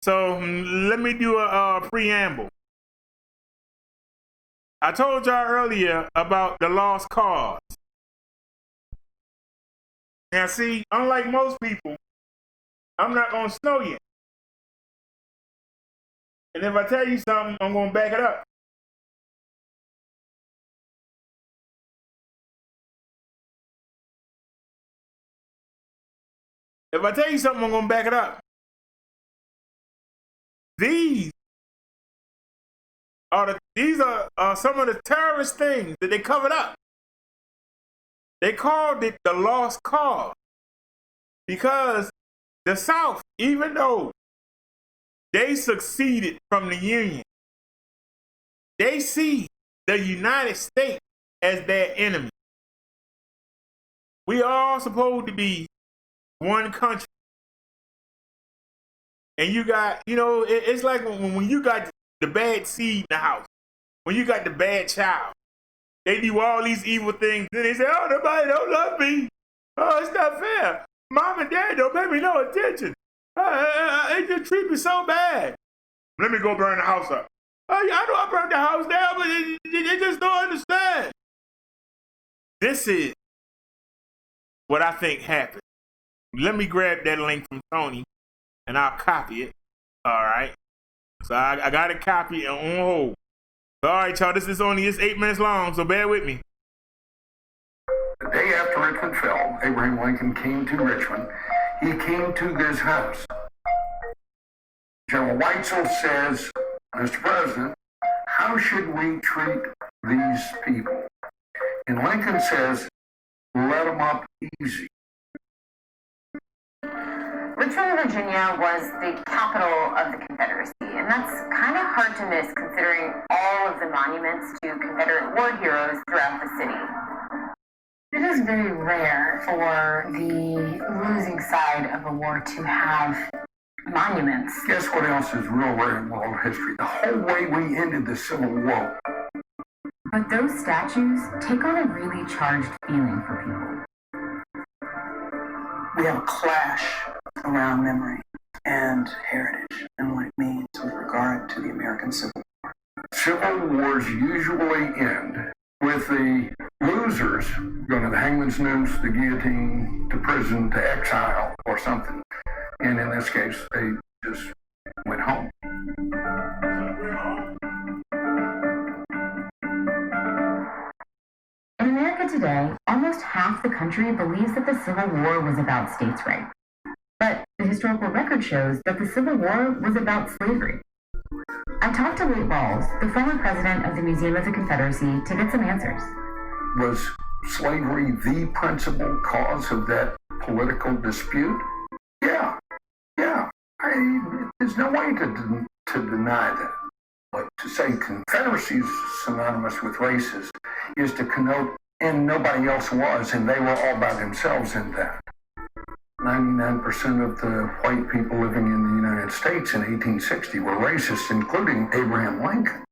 So let me do a preamble. I told y'all earlier about the lost cause. Now see, unlike most people, I'm not gonna snow you. And if I tell you something, I'm gonna back it up. If I tell you something, I'm gonna back it up. These are some of the terrorist things that they covered up. They called it the lost cause because the South, even though they succeeded from the Union, they see the United States as their enemy. We are all supposed to be one country. And you got, it's like when you got the bad seed in the house, when you got the bad child, They do all these evil things. Then they say, oh, nobody don't love me. Oh, it's not fair. Mom and dad don't pay me no attention. They just treat me so bad. Let me go burn the house up. Oh, yeah, I know I burned the house down, but they just don't understand. This is what I think happened. Let me grab that link from Tony, and I'll copy it. All right. So I got to copy it on hold. All right, y'all, this is only 8 minutes long, so bear with me. The day after Richmond fell, Abraham Lincoln came to Richmond. He came to this house. General Weitzel says, Mr. President, how should we treat these people? And Lincoln says, let them up easy. Richmond, Virginia was the capital of the Confederacy, and that's kind of hard to miss considering all of the monuments to Confederate war heroes throughout the city. It is very rare for the losing side of a war to have monuments. Guess what else is real rare in world history? The whole way we ended the Civil War. But those statues take on a really charged feeling for people. We have a clash around memory and heritage and what it means with regard to the American Civil War. Civil wars usually end with the losers going to the hangman's noose, the guillotine, to prison, to exile, or something. And in this case, they just went home. In America today, almost half the country believes that the Civil War was about states' rights. But the historical record shows that the Civil War was about slavery. I talked to Wade Walls, the former president of the Museum of the Confederacy, to get some answers. Was slavery the principal cause of that political dispute? Yeah. There's no way to deny that. But to say Confederacy is synonymous with racist is to connote, and nobody else was, and they were all by themselves in that. 99% of the white people living in the United States in 1860 were racist, including Abraham Lincoln.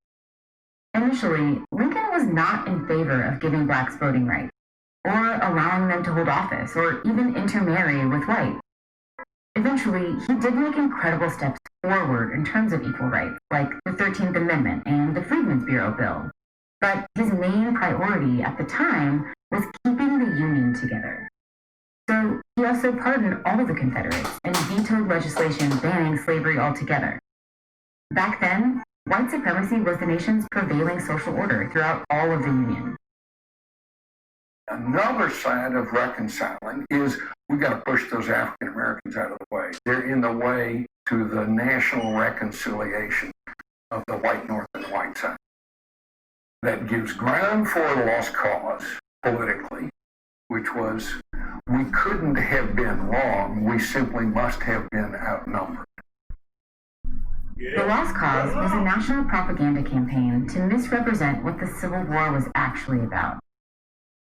Initially, Lincoln was not in favor of giving blacks voting rights, or allowing them to hold office, or even intermarry with whites. Eventually, he did make incredible steps forward in terms of equal rights, like the 13th Amendment and the Freedmen's Bureau Bill. But his main priority at the time was keeping the Union together. So he also pardoned all the Confederates and vetoed legislation banning slavery altogether. Back then, white supremacy was the nation's prevailing social order throughout all of the Union. Another side of reconciling is we got to push those African Americans out of the way. They're in the way to the national reconciliation of the white North and white South. That gives ground for a lost cause politically, which was we couldn't have been wrong, we simply must have been outnumbered. The Lost Cause was a national propaganda campaign to misrepresent what the Civil War was actually about.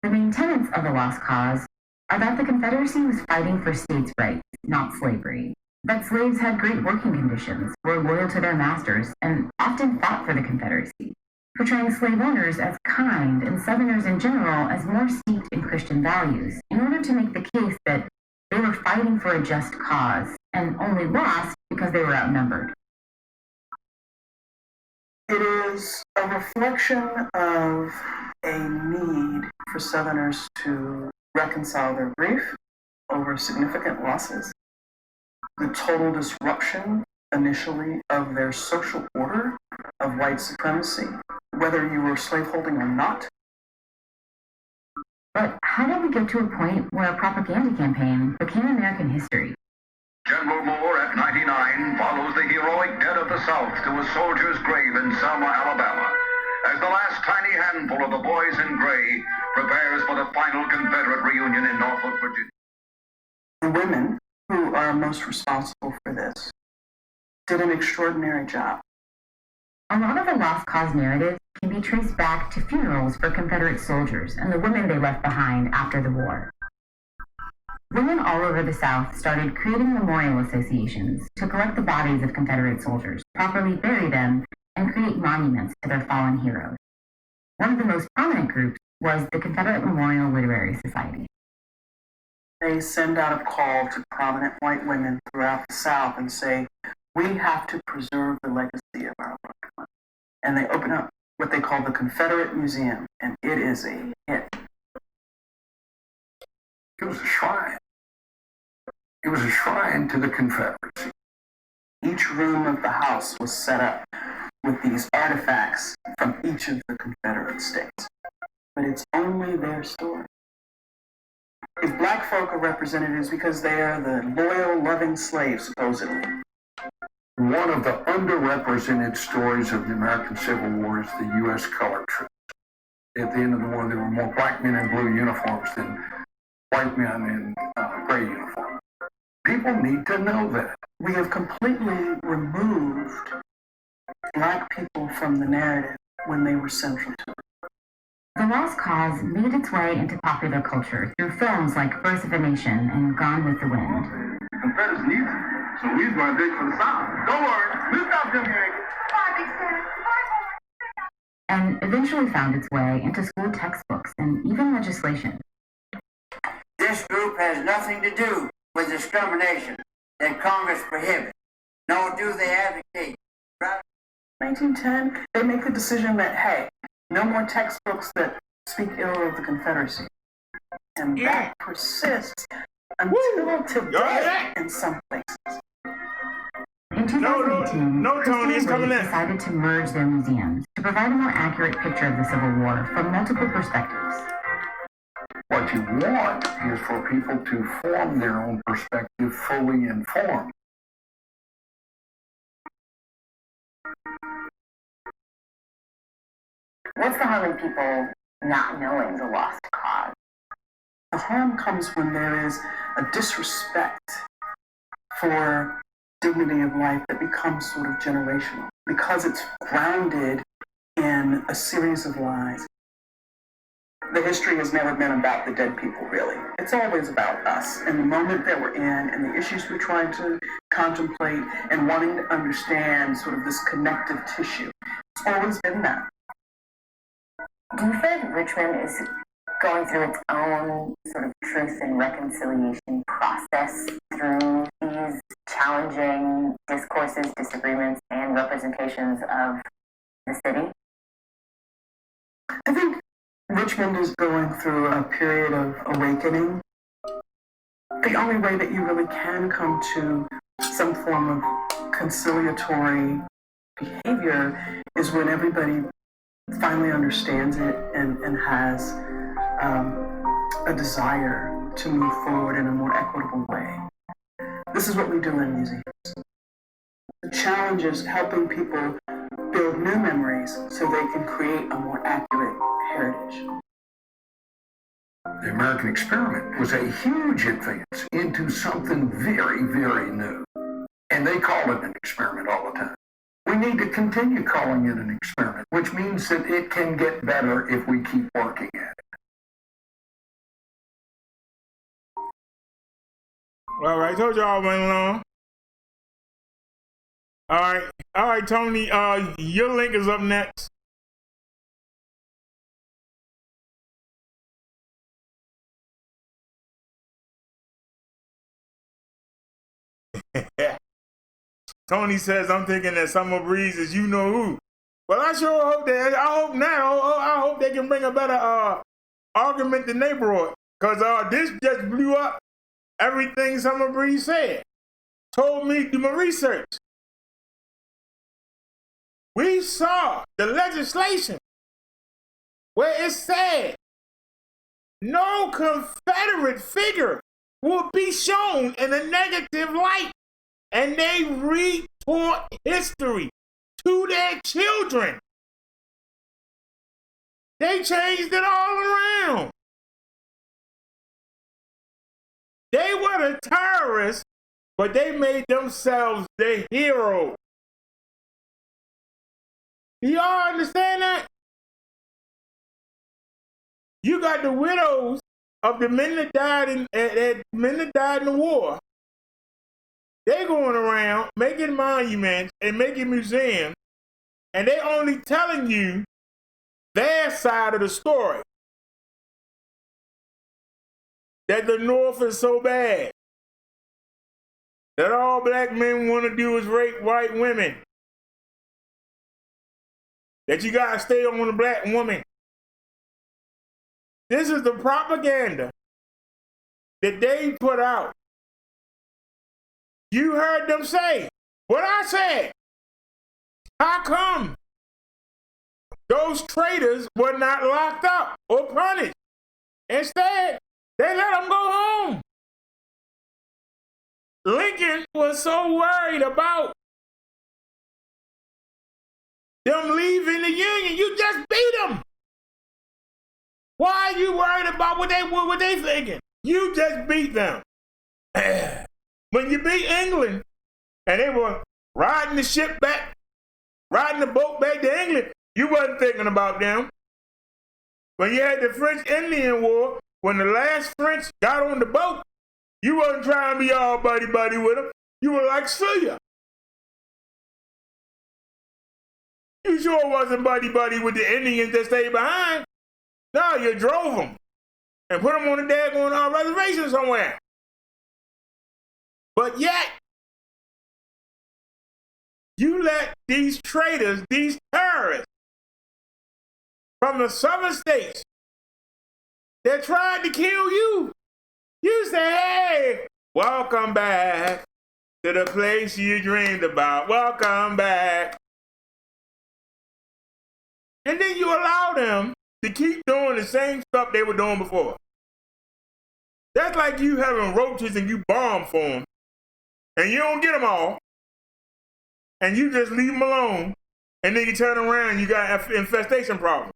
The main tenets of the Lost Cause are that the Confederacy was fighting for states' rights, not slavery, that slaves had great working conditions, were loyal to their masters, and often fought for the Confederacy, portraying slave owners as kind and Southerners in general as more steeped in Christian values, in order to make the case that they were fighting for a just cause and only lost because they were outnumbered. It is a reflection of a need for Southerners to reconcile their grief over significant losses, the total disruption initially of their social order of white supremacy, whether you were slaveholding or not. But how did we get to a point where a propaganda campaign became American history? General Moore at 99 follows the heroic dead of the South to a soldier's grave in Selma, Alabama, as the last tiny handful of the boys in gray prepares for the final Confederate reunion in Norfolk, Virginia. The women who are most responsible for this did an extraordinary job. A lot of the Lost Cause narratives can be traced back to funerals for Confederate soldiers and the women they left behind after the war. Women all over the South started creating memorial associations to collect the bodies of Confederate soldiers, properly bury them, and create monuments to their fallen heroes. One of the most prominent groups was the Confederate Memorial Literary Society. They send out a call to prominent white women throughout the South and say, we have to preserve the legacy of our work. And they open up what they call the Confederate Museum, and it is a hit. It was a shrine. It was a shrine to the Confederacy. Each room of the house was set up with these artifacts from each of the Confederate states. But it's only their story. If black folk are represented, it's because they are the loyal, loving slaves, supposedly. One of the underrepresented stories of the American Civil War is the U.S. colored troops. At the end of the war, there were more black men in blue uniforms than white men in gray uniforms. People need to know that. We have completely removed black people from the narrative when they were central to it. The Lost Cause made its way into popular culture through films like Birth of a Nation and Gone with the Wind. Confederates need them, so we's going to dig for the South. Don't worry, we'll stop them here. And eventually found its way into school textbooks and even legislation. This group has nothing to do with discrimination that Congress prohibits, nor do they advocate. 1910, they make the decision that, hey, no more textbooks that speak ill of the Confederacy. And that persists until today in some places. In 2018, Tony's coming in. decided to merge their museums to provide a more accurate picture of the Civil War from multiple perspectives. What you want is for people to form their own perspective fully informed. What's the harm in people not knowing the lost cause? The harm comes when there is a disrespect for dignity of life that becomes sort of generational because it's grounded in a series of lies. The history has never been about the dead people, really. It's always about us and the moment that we're in and the issues we're trying to contemplate and wanting to understand sort of this connective tissue. It's always been that. Do you feel like Richmond is going through its own sort of truth and reconciliation process through these challenging discourses, disagreements, and representations of the city? I think Richmond is going through a period of awakening. The only way that you really can come to some form of conciliatory behavior is when everybody finally understands it and has a desire to move forward in a more equitable way. This is what we do in museums. The challenge is helping people build new memories so they can create a more accurate heritage. The American experiment was a huge advance into something very, very new. And they call it an experiment all the time. We need to continue calling it an experiment, which means that it can get better if we keep working at it. All right, told you all went along. All right, Tony. Your link is up next. Tony says, I'm thinking that Summer Breeze is you know who. Well, I sure hope that, I hope they can bring a better argument than they brought. Because this just blew up everything Summer Breeze said. Told me to do my research. We saw the legislation where it said no Confederate figure will be shown in a negative light. And they retaught history to their children. They changed it all around. They were the terrorists, but they made themselves the hero. Do y'all understand that? You got the widows of the men that died in the war. They going around making monuments and making museums, and they only telling you their side of the story. That the North is so bad. That all black men want to do is rape white women. That you gotta stay on a black woman. This is the propaganda that they put out. You heard them say what I said. How come those traitors were not locked up or punished? Instead, they let them go home. Lincoln was so worried about them leaving the Union. You just beat them. Why are you worried about what they thinking? You just beat them. When you beat England and they were riding the ship back, riding the boat back to England, you wasn't thinking about them. When you had the French-Indian War, when the last French got on the boat, you wasn't trying to be all buddy-buddy with them. You were like, see ya. You sure wasn't buddy-buddy with the Indians that stayed behind. No, you drove them and put them on a daggone reservation somewhere. But yet, you let these traitors, these terrorists from the southern states that tried to kill you, you say, hey, welcome back to the place you dreamed about. Welcome back. And then you allow them to keep doing the same stuff they were doing before. That's like you having roaches and you bomb for them, and you don't get them all, and you just leave them alone, and then you turn around and you got an infestation problem.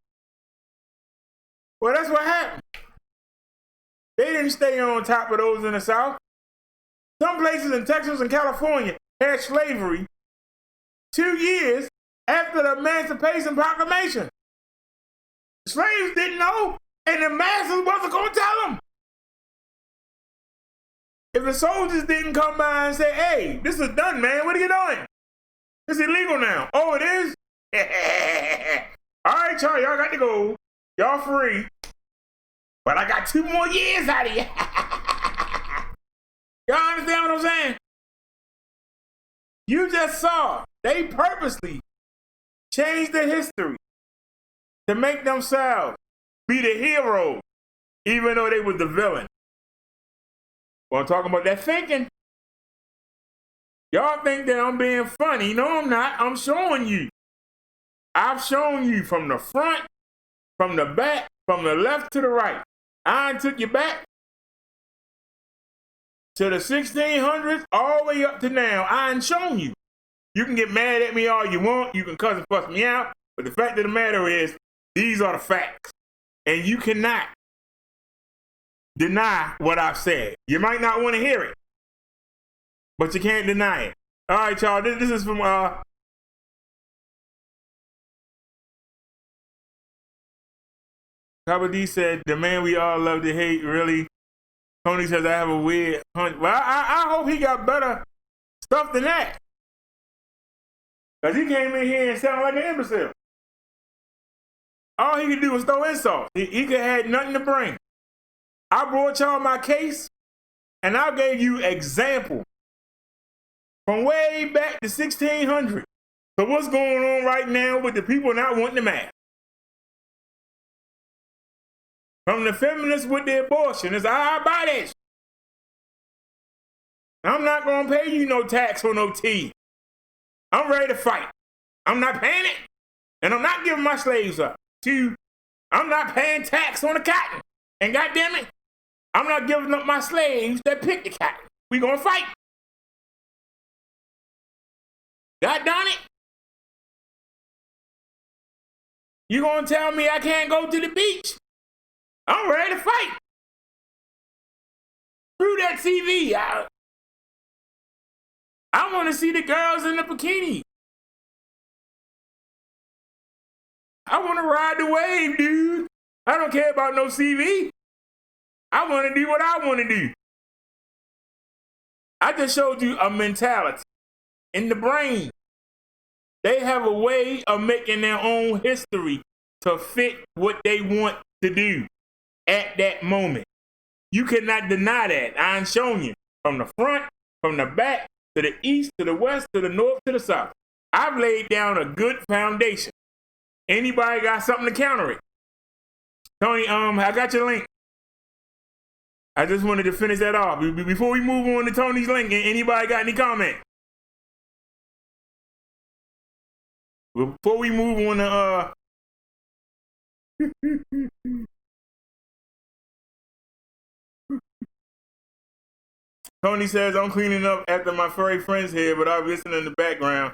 Well, that's what happened. They didn't stay on top of those in the South. Some places in Texas and California had slavery 2 years after the Emancipation Proclamation. The slaves didn't know, and the masses wasn't going to tell them. If the soldiers didn't come by and say, hey, this is done, man, what are you doing? It's illegal now. Oh, it is? All right, y'all got to go. Y'all free. But I got 2 more years out of you. Y'all understand what I'm saying? You just saw they purposely changed the history to make themselves be the hero, even though they was the villain. Well, I'm talking about that thinking. Y'all think that I'm being funny. No, I'm not. I'm showing you. I've shown you from the front, from the back, from the left to the right. I took you back to the 1600s all the way up to now. I ain't shown you. You can get mad at me all you want. You can cuss and fuss me out. But the fact of the matter is, these are the facts. And you cannot deny what I've said. You might not want to hear it, but you can't deny it. All right, y'all. This is from Papa D said, the man we all love to hate, really. Tony says, I have a weird hunch. Well, I hope he got better stuff than that. Because he came in here and sounded like an imbecile. All he could do was throw insults. He could have had nothing to bring. I brought y'all my case, and I gave you example from way back to 1600. So what's going on right now with the people not wanting the mask? From the feminists with the abortion, it's our bodies. I'm not going to pay you no tax or no tea. I'm ready to fight. I'm not paying it, and I'm not giving my slaves up. I'm not paying tax on the cotton. And goddamn it, I'm not giving up my slaves that pick the cotton. We gonna fight. God darn it. You gonna tell me I can't go to the beach? I'm ready to fight. Through that TV, I want to see the girls in the bikini. I want to ride the wave, dude. I don't care about no CV. I want to do what I want to do. I just showed you a mentality in the brain. They have a way of making their own history to fit what they want to do at that moment. You cannot deny that. I'm showing you from the front, from the back, to the east, to the west, to the north, to the south. I've laid down a good foundation. Anybody got something to counter it? Tony, I got your link. I just wanted to finish that off. Before we move on to Tony's link, anybody got any comment? Before we move on to Tony says, I'm cleaning up after my furry friend's here, but I'll be listening in the background.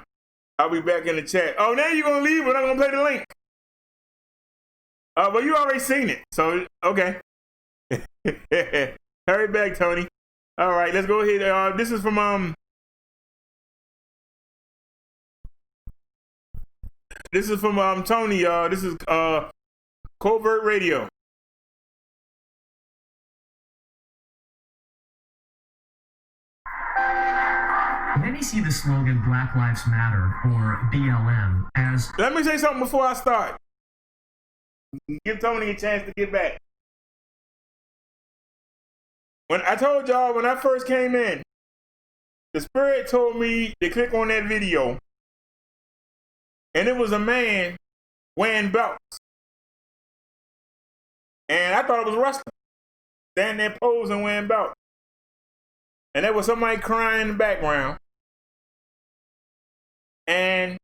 I'll be back in the chat. Oh, now you're going to leave, but I'm going to play the link. But you already seen it, so, okay. Hurry back, Tony. All right, let's go ahead. This is from, Tony, y'all. This is, Covert Radio. Many see the slogan Black Lives Matter, or BLM, as... Let me say something before I start. Give Tony a chance to get back. When I told y'all when I first came in, the Spirit told me to click on that video, and it was a man wearing belts. And I thought it was wrestling, standing there posing wearing belts. And there was somebody crying in the background. And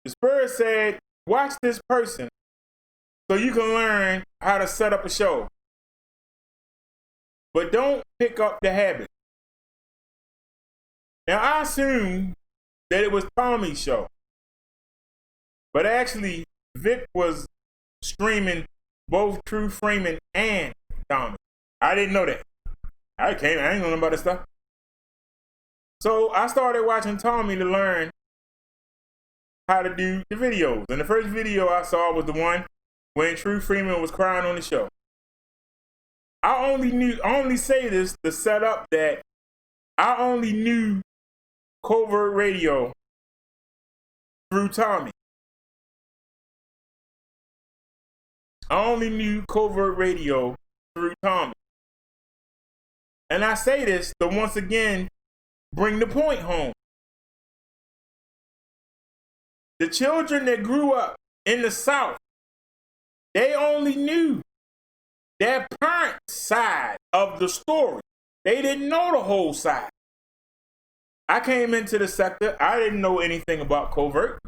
the Spirit said, watch this person so you can learn how to set up a show. But don't pick up the habit. Now, I assumed that it was Tommy's show. But actually, Vic was streaming both True Freeman and Tommy. I didn't know that. I ain't know nothing about this stuff. So I started watching Tommy to learn how to do the videos. And the first video I saw was the one when True Freeman was crying on the show. I only say this to set up that I only knew Covert Radio through Tommy. I only knew Covert Radio through Tommy. And I say this to once again bring the point home. The children that grew up in the South, they only knew their parents' side of the story. They didn't know the whole side. I came into the sector, I didn't know anything about Covert.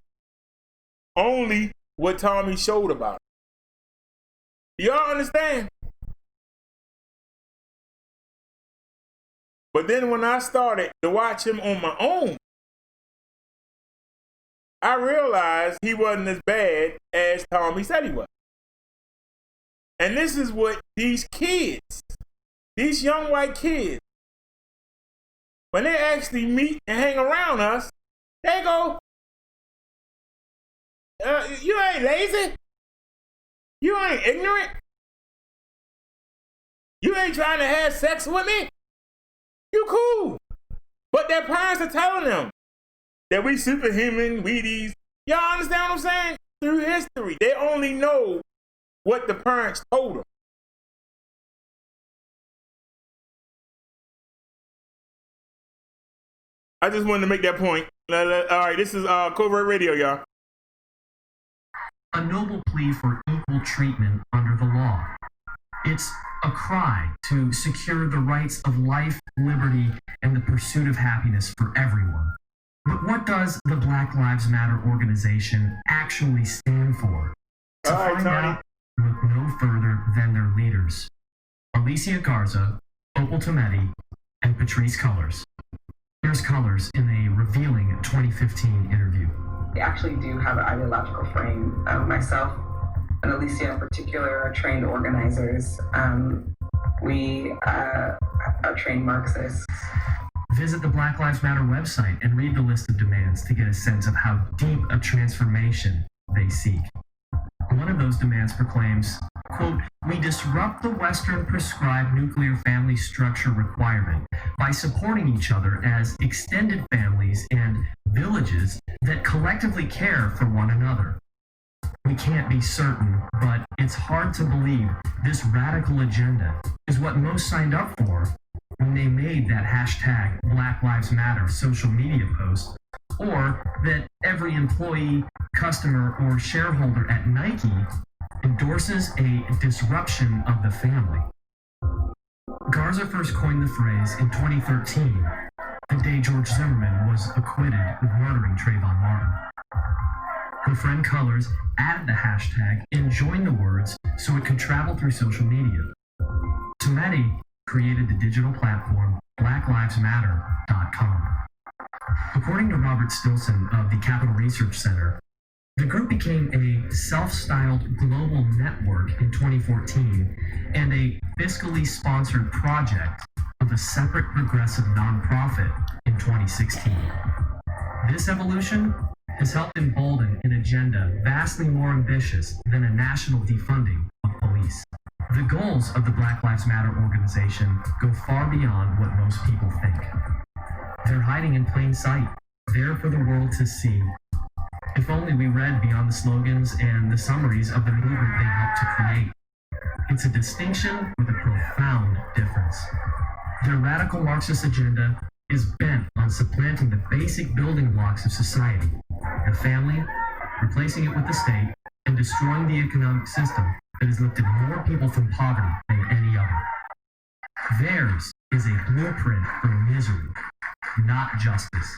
Only what Tommy showed about it. Y'all understand? But then when I started to watch him on my own, I realized he wasn't as bad as Tommy said he was. And this is what these kids, these young white kids, when they actually meet and hang around us, they go, you ain't lazy. You ain't ignorant. You ain't trying to have sex with me. You cool. But their parents are telling them that we superhuman, we these. Y'all understand what I'm saying? Through history, they only know what the parents told them. I just wanted to make that point. All right, this is Covert Radio, y'all. A noble plea for equal treatment under the law. It's a cry to secure the rights of life, liberty, and the pursuit of happiness for everyone. But what does the Black Lives Matter organization actually stand for? To find out, look no further than their leaders, Alicia Garza, Opal Tometi, and Patrisse Cullors. Here's Cullors in a revealing 2015 interview. We actually do have an ideological frame. Myself and Alicia in particular are trained organizers. We are trained Marxists. Visit the Black Lives Matter website and read the list of demands to get a sense of how deep a transformation they seek. One of those demands proclaims, quote, "We disrupt the Western prescribed nuclear family structure requirement by supporting each other as extended families and villages that collectively care for one another. We can't be certain, but it's hard to believe this radical agenda is what most signed up for when they made that hashtag Black Lives Matter social media post, or that every employee, customer, or shareholder at Nike endorses a disruption of the family. Garza first coined the phrase in 2013, the day George Zimmerman was acquitted of murdering Trayvon Martin. Her friend Colors added the hashtag and joined the words so it could travel through social media. Tometi created the digital platform blacklivesmatter.com. According to Robert Stilson of the Capital Research Center, the group became a self-styled global network in 2014 and a fiscally sponsored project of a separate progressive nonprofit in 2016. This evolution has helped embolden an agenda vastly more ambitious than a national defunding of police. The goals of the Black Lives Matter organization go far beyond what most people think. They're hiding in plain sight, there for the world to see. If only we read beyond the slogans and the summaries of the movement they helped to create. It's a distinction with a profound difference. Their radical Marxist agenda is bent on supplanting the basic building blocks of society, the family, replacing it with the state, and destroying the economic system that has lifted more people from poverty than any other. Theirs is a blueprint for misery, not justice.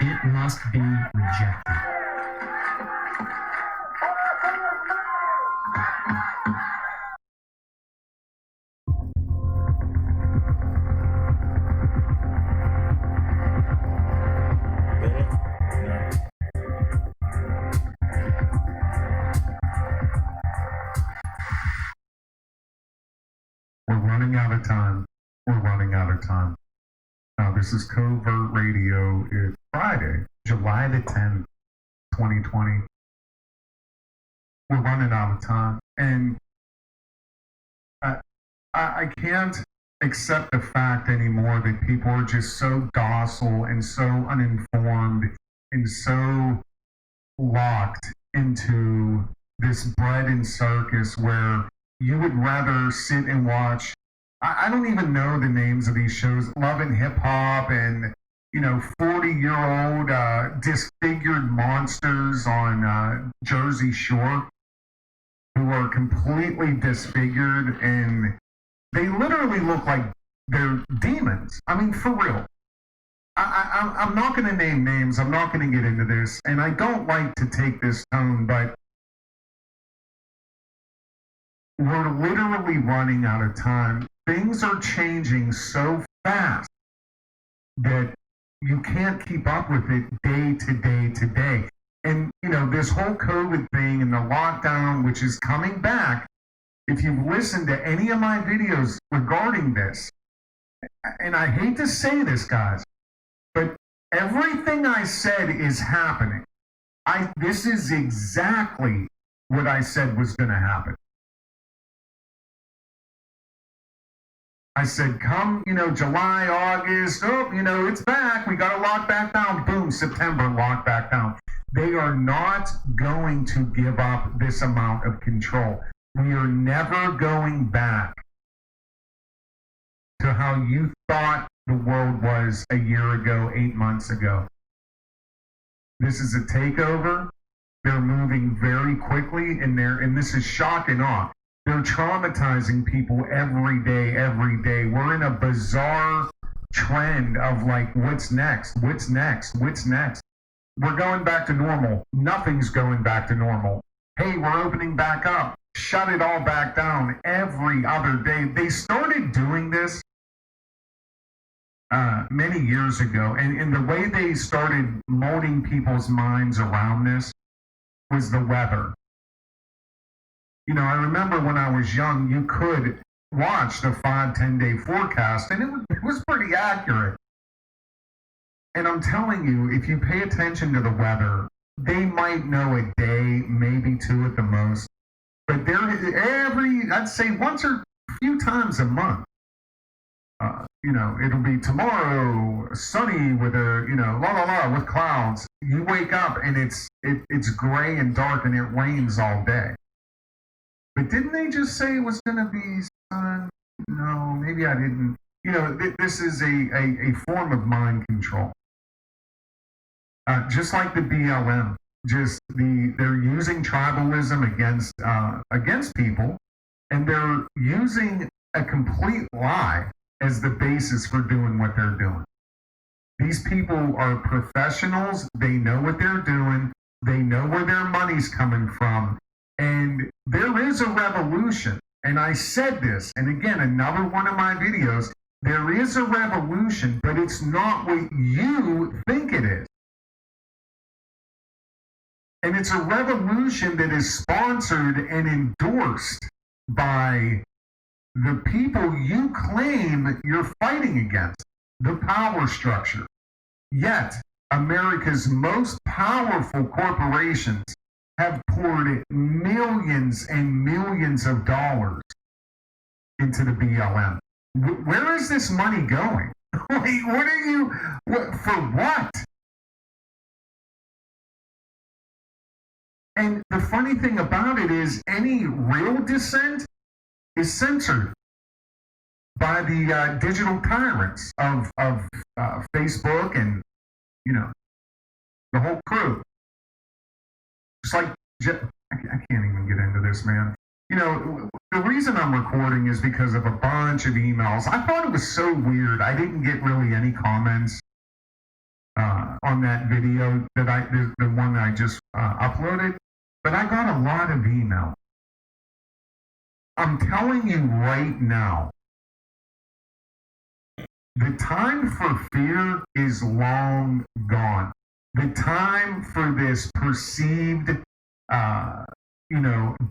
It must be rejected. We're running out of time. We're running out of time. This is Covert Radio. It's Friday, July the 10th, 2020. We're running out of time. And I can't accept the fact anymore that people are just so docile and so uninformed and so locked into this bread and circus where you would rather sit and watch. I don't even know the names of these shows, Love and Hip Hop and, 40-year-old disfigured monsters on Jersey Shore who are completely disfigured and they literally look like they're demons. I mean, for real. I'm not going to name names. I'm not going to get into this. And I don't like to take this tone, but we're literally running out of time. Things are changing so fast that you can't keep up with it day to day to day. And, this whole COVID thing and the lockdown, which is coming back, if you've listened to any of my videos regarding this, and I hate to say this, guys, but everything I said is happening. This is exactly what I said was going to happen. I said, come, July, August, it's back. We got to lock back down. Boom, September, lock back down. They are not going to give up this amount of control. We are never going back to how you thought the world was a year ago, 8 months ago. This is a takeover. They're moving very quickly, and this is shock and awe. They're traumatizing people every day, every day. We're in a bizarre trend of what's next? What's next? What's next? We're going back to normal. Nothing's going back to normal. Hey, we're opening back up. Shut it all back down every other day. They started doing this many years ago, and the way they started molding people's minds around this was the weather. I remember when I was young, you could watch the 5-10 day forecast, and it was pretty accurate. And I'm telling you, if you pay attention to the weather, they might know a day, maybe two at the most. But they're I'd say once or a few times a month, it'll be tomorrow sunny with with clouds. You wake up and it's gray and dark and it rains all day. But didn't they just say it was going to be sun? No, maybe I didn't. This is a form of mind control. Just like the BLM, they're using tribalism against people, and they're using a complete lie as the basis for doing what they're doing. These people are professionals. They know what they're doing. They know where their money's coming from. And there is a revolution. And I said this, and again, another one of my videos, there is a revolution, but it's not what you think it is. And it's a revolution that is sponsored and endorsed by the people you claim you're fighting against, the power structure. Yet, America's most powerful corporations have poured millions and millions of dollars into the BLM. Where is this money going? For what? And the funny thing about it is any real dissent is censored by the digital tyrants of Facebook and, the whole crew. It's like, I can't even get into this, man. The reason I'm recording is because of a bunch of emails. I thought it was so weird. I didn't get really any comments on that video the one that I just uploaded, but I got a lot of email. I'm telling you right now, the time for fear is long gone. The time for this perceived,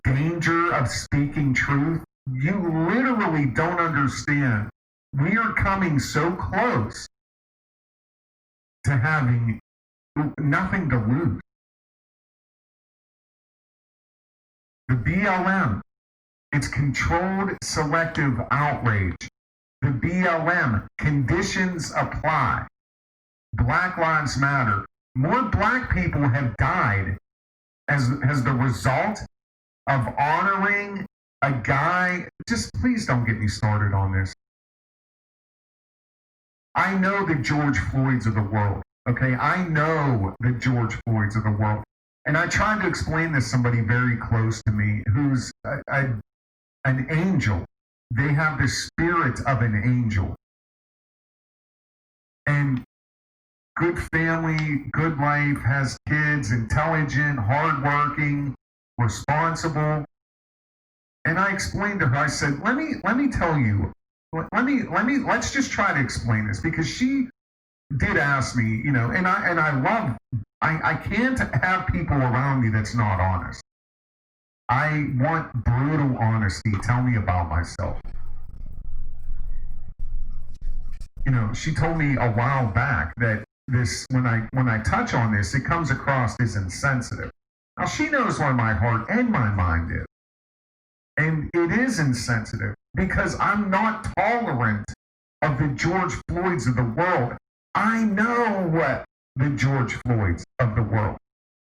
danger of speaking truth, you literally don't understand. We are coming so close to having nothing to lose. The BLM, it's controlled selective outrage. The BLM, conditions apply. Black Lives Matter. More black people have died as the result of honoring a guy. Just please don't get me started on this. I know the George Floyds of the world, okay? I know the George Floyds of the world. And I tried to explain this to somebody very close to me who's an angel. They have the spirit of an angel. And good family, good life, has kids, intelligent, hardworking, responsible. And I explained to her, I said, let me tell you, let's just try to explain this, because she did ask me, and I can't have people around me that's not honest. I want brutal honesty. Tell me about myself. She told me a while back that this, when I touch on this, it comes across as insensitive. Now, she knows where my heart and my mind is. And it is insensitive because I'm not tolerant of the George Floyds of the world. I know what the George Floyds of the world.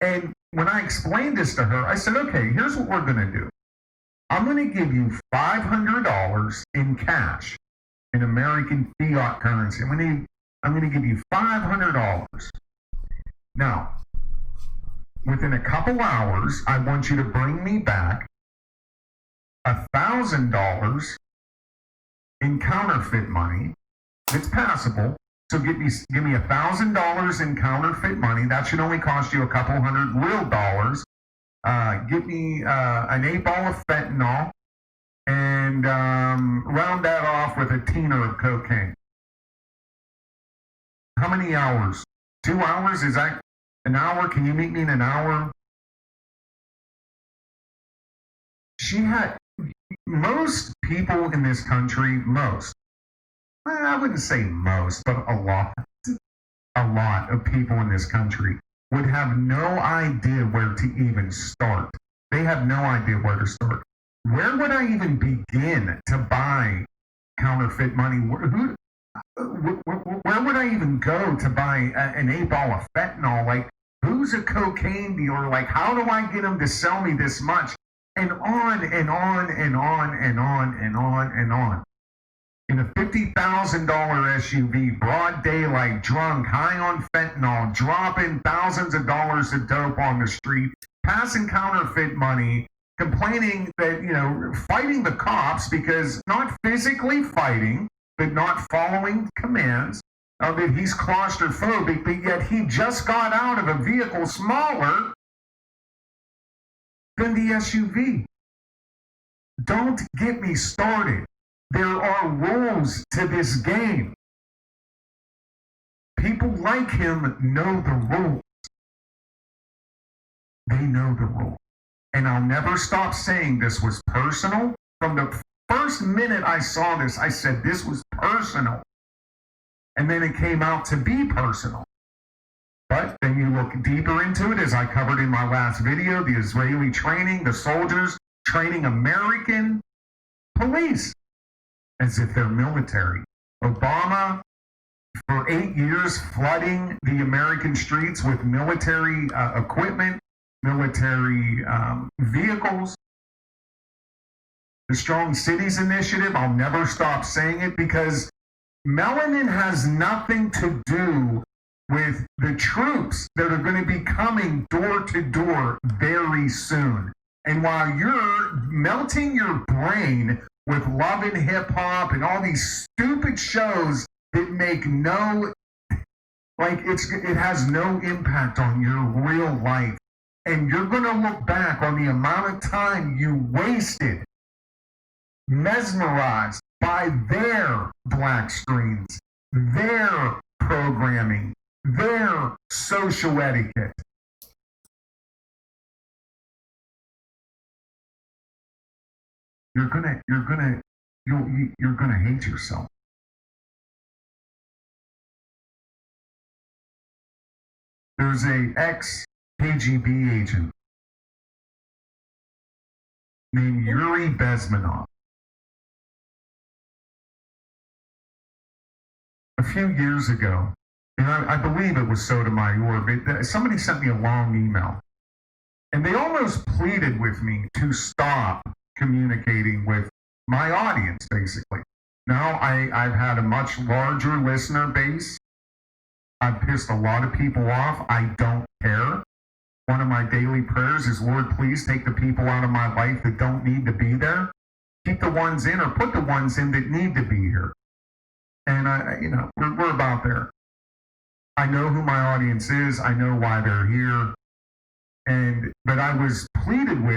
And when I explained this to her, I said, okay, here's what we're going to do. I'm going to give you $500 in cash, in American fiat currency. I'm going to give you $500. Now, within a couple hours, I want you to bring me back $1,000 in counterfeit money that's passable. So give me $1,000 in counterfeit money. That should only cost you a couple hundred real dollars. Get me an 8-ball of fentanyl, and round that off with a teener of cocaine. How many hours? 2 hours? Is that an hour? Can you meet me in an hour? Most people in this country, I wouldn't say most, but a lot of people in this country would have no idea where to even start. They have no idea where to start. Where would I even begin to buy counterfeit money? where would I even go to buy an 8-ball of fentanyl? Like, who's a cocaine dealer? Like, how do I get him to sell me this much? And on and on and on and on and on and on. In a $50,000 SUV, broad daylight, drunk, high on fentanyl, dropping thousands of dollars of dope on the street, passing counterfeit money, complaining that, fighting the cops because not physically fighting, but not following commands, that he's claustrophobic, but yet he just got out of a vehicle smaller than the SUV. Don't get me started. There are rules to this game. People like him know the rules. They know the rules. And I'll never stop saying this was personal. From the first minute I saw this, I said this was personal. And then it came out to be personal. But then you look deeper into it, as I covered in my last video, the Israeli training, the soldiers training American police as if they're military. Obama, for 8 years, flooding the American streets with military equipment, military vehicles. The Strong Cities Initiative, I'll never stop saying it because melanin has nothing to do with the troops that are going to be coming door to door very soon. And while you're melting your brain with Love and Hip Hop and all these stupid shows that make it has no impact on your real life. And you're going to look back on the amount of time you wasted mesmerized by their black screens, their programming, their social etiquette. You're gonna hate yourself. There's a ex-KGB agent named Yuri Bezmenov. A few years ago, and I believe it was Sotomayor, but somebody sent me a long email. And they almost pleaded with me to stop communicating with my audience, basically. Now, I've had a much larger listener base. I've pissed a lot of people off. I don't care. One of my daily prayers is, Lord, please take the people out of my life that don't need to be there. Keep the ones in or put the ones in that need to be here. And, we're about there. I know who my audience is. I know why they're here. But I was pleaded with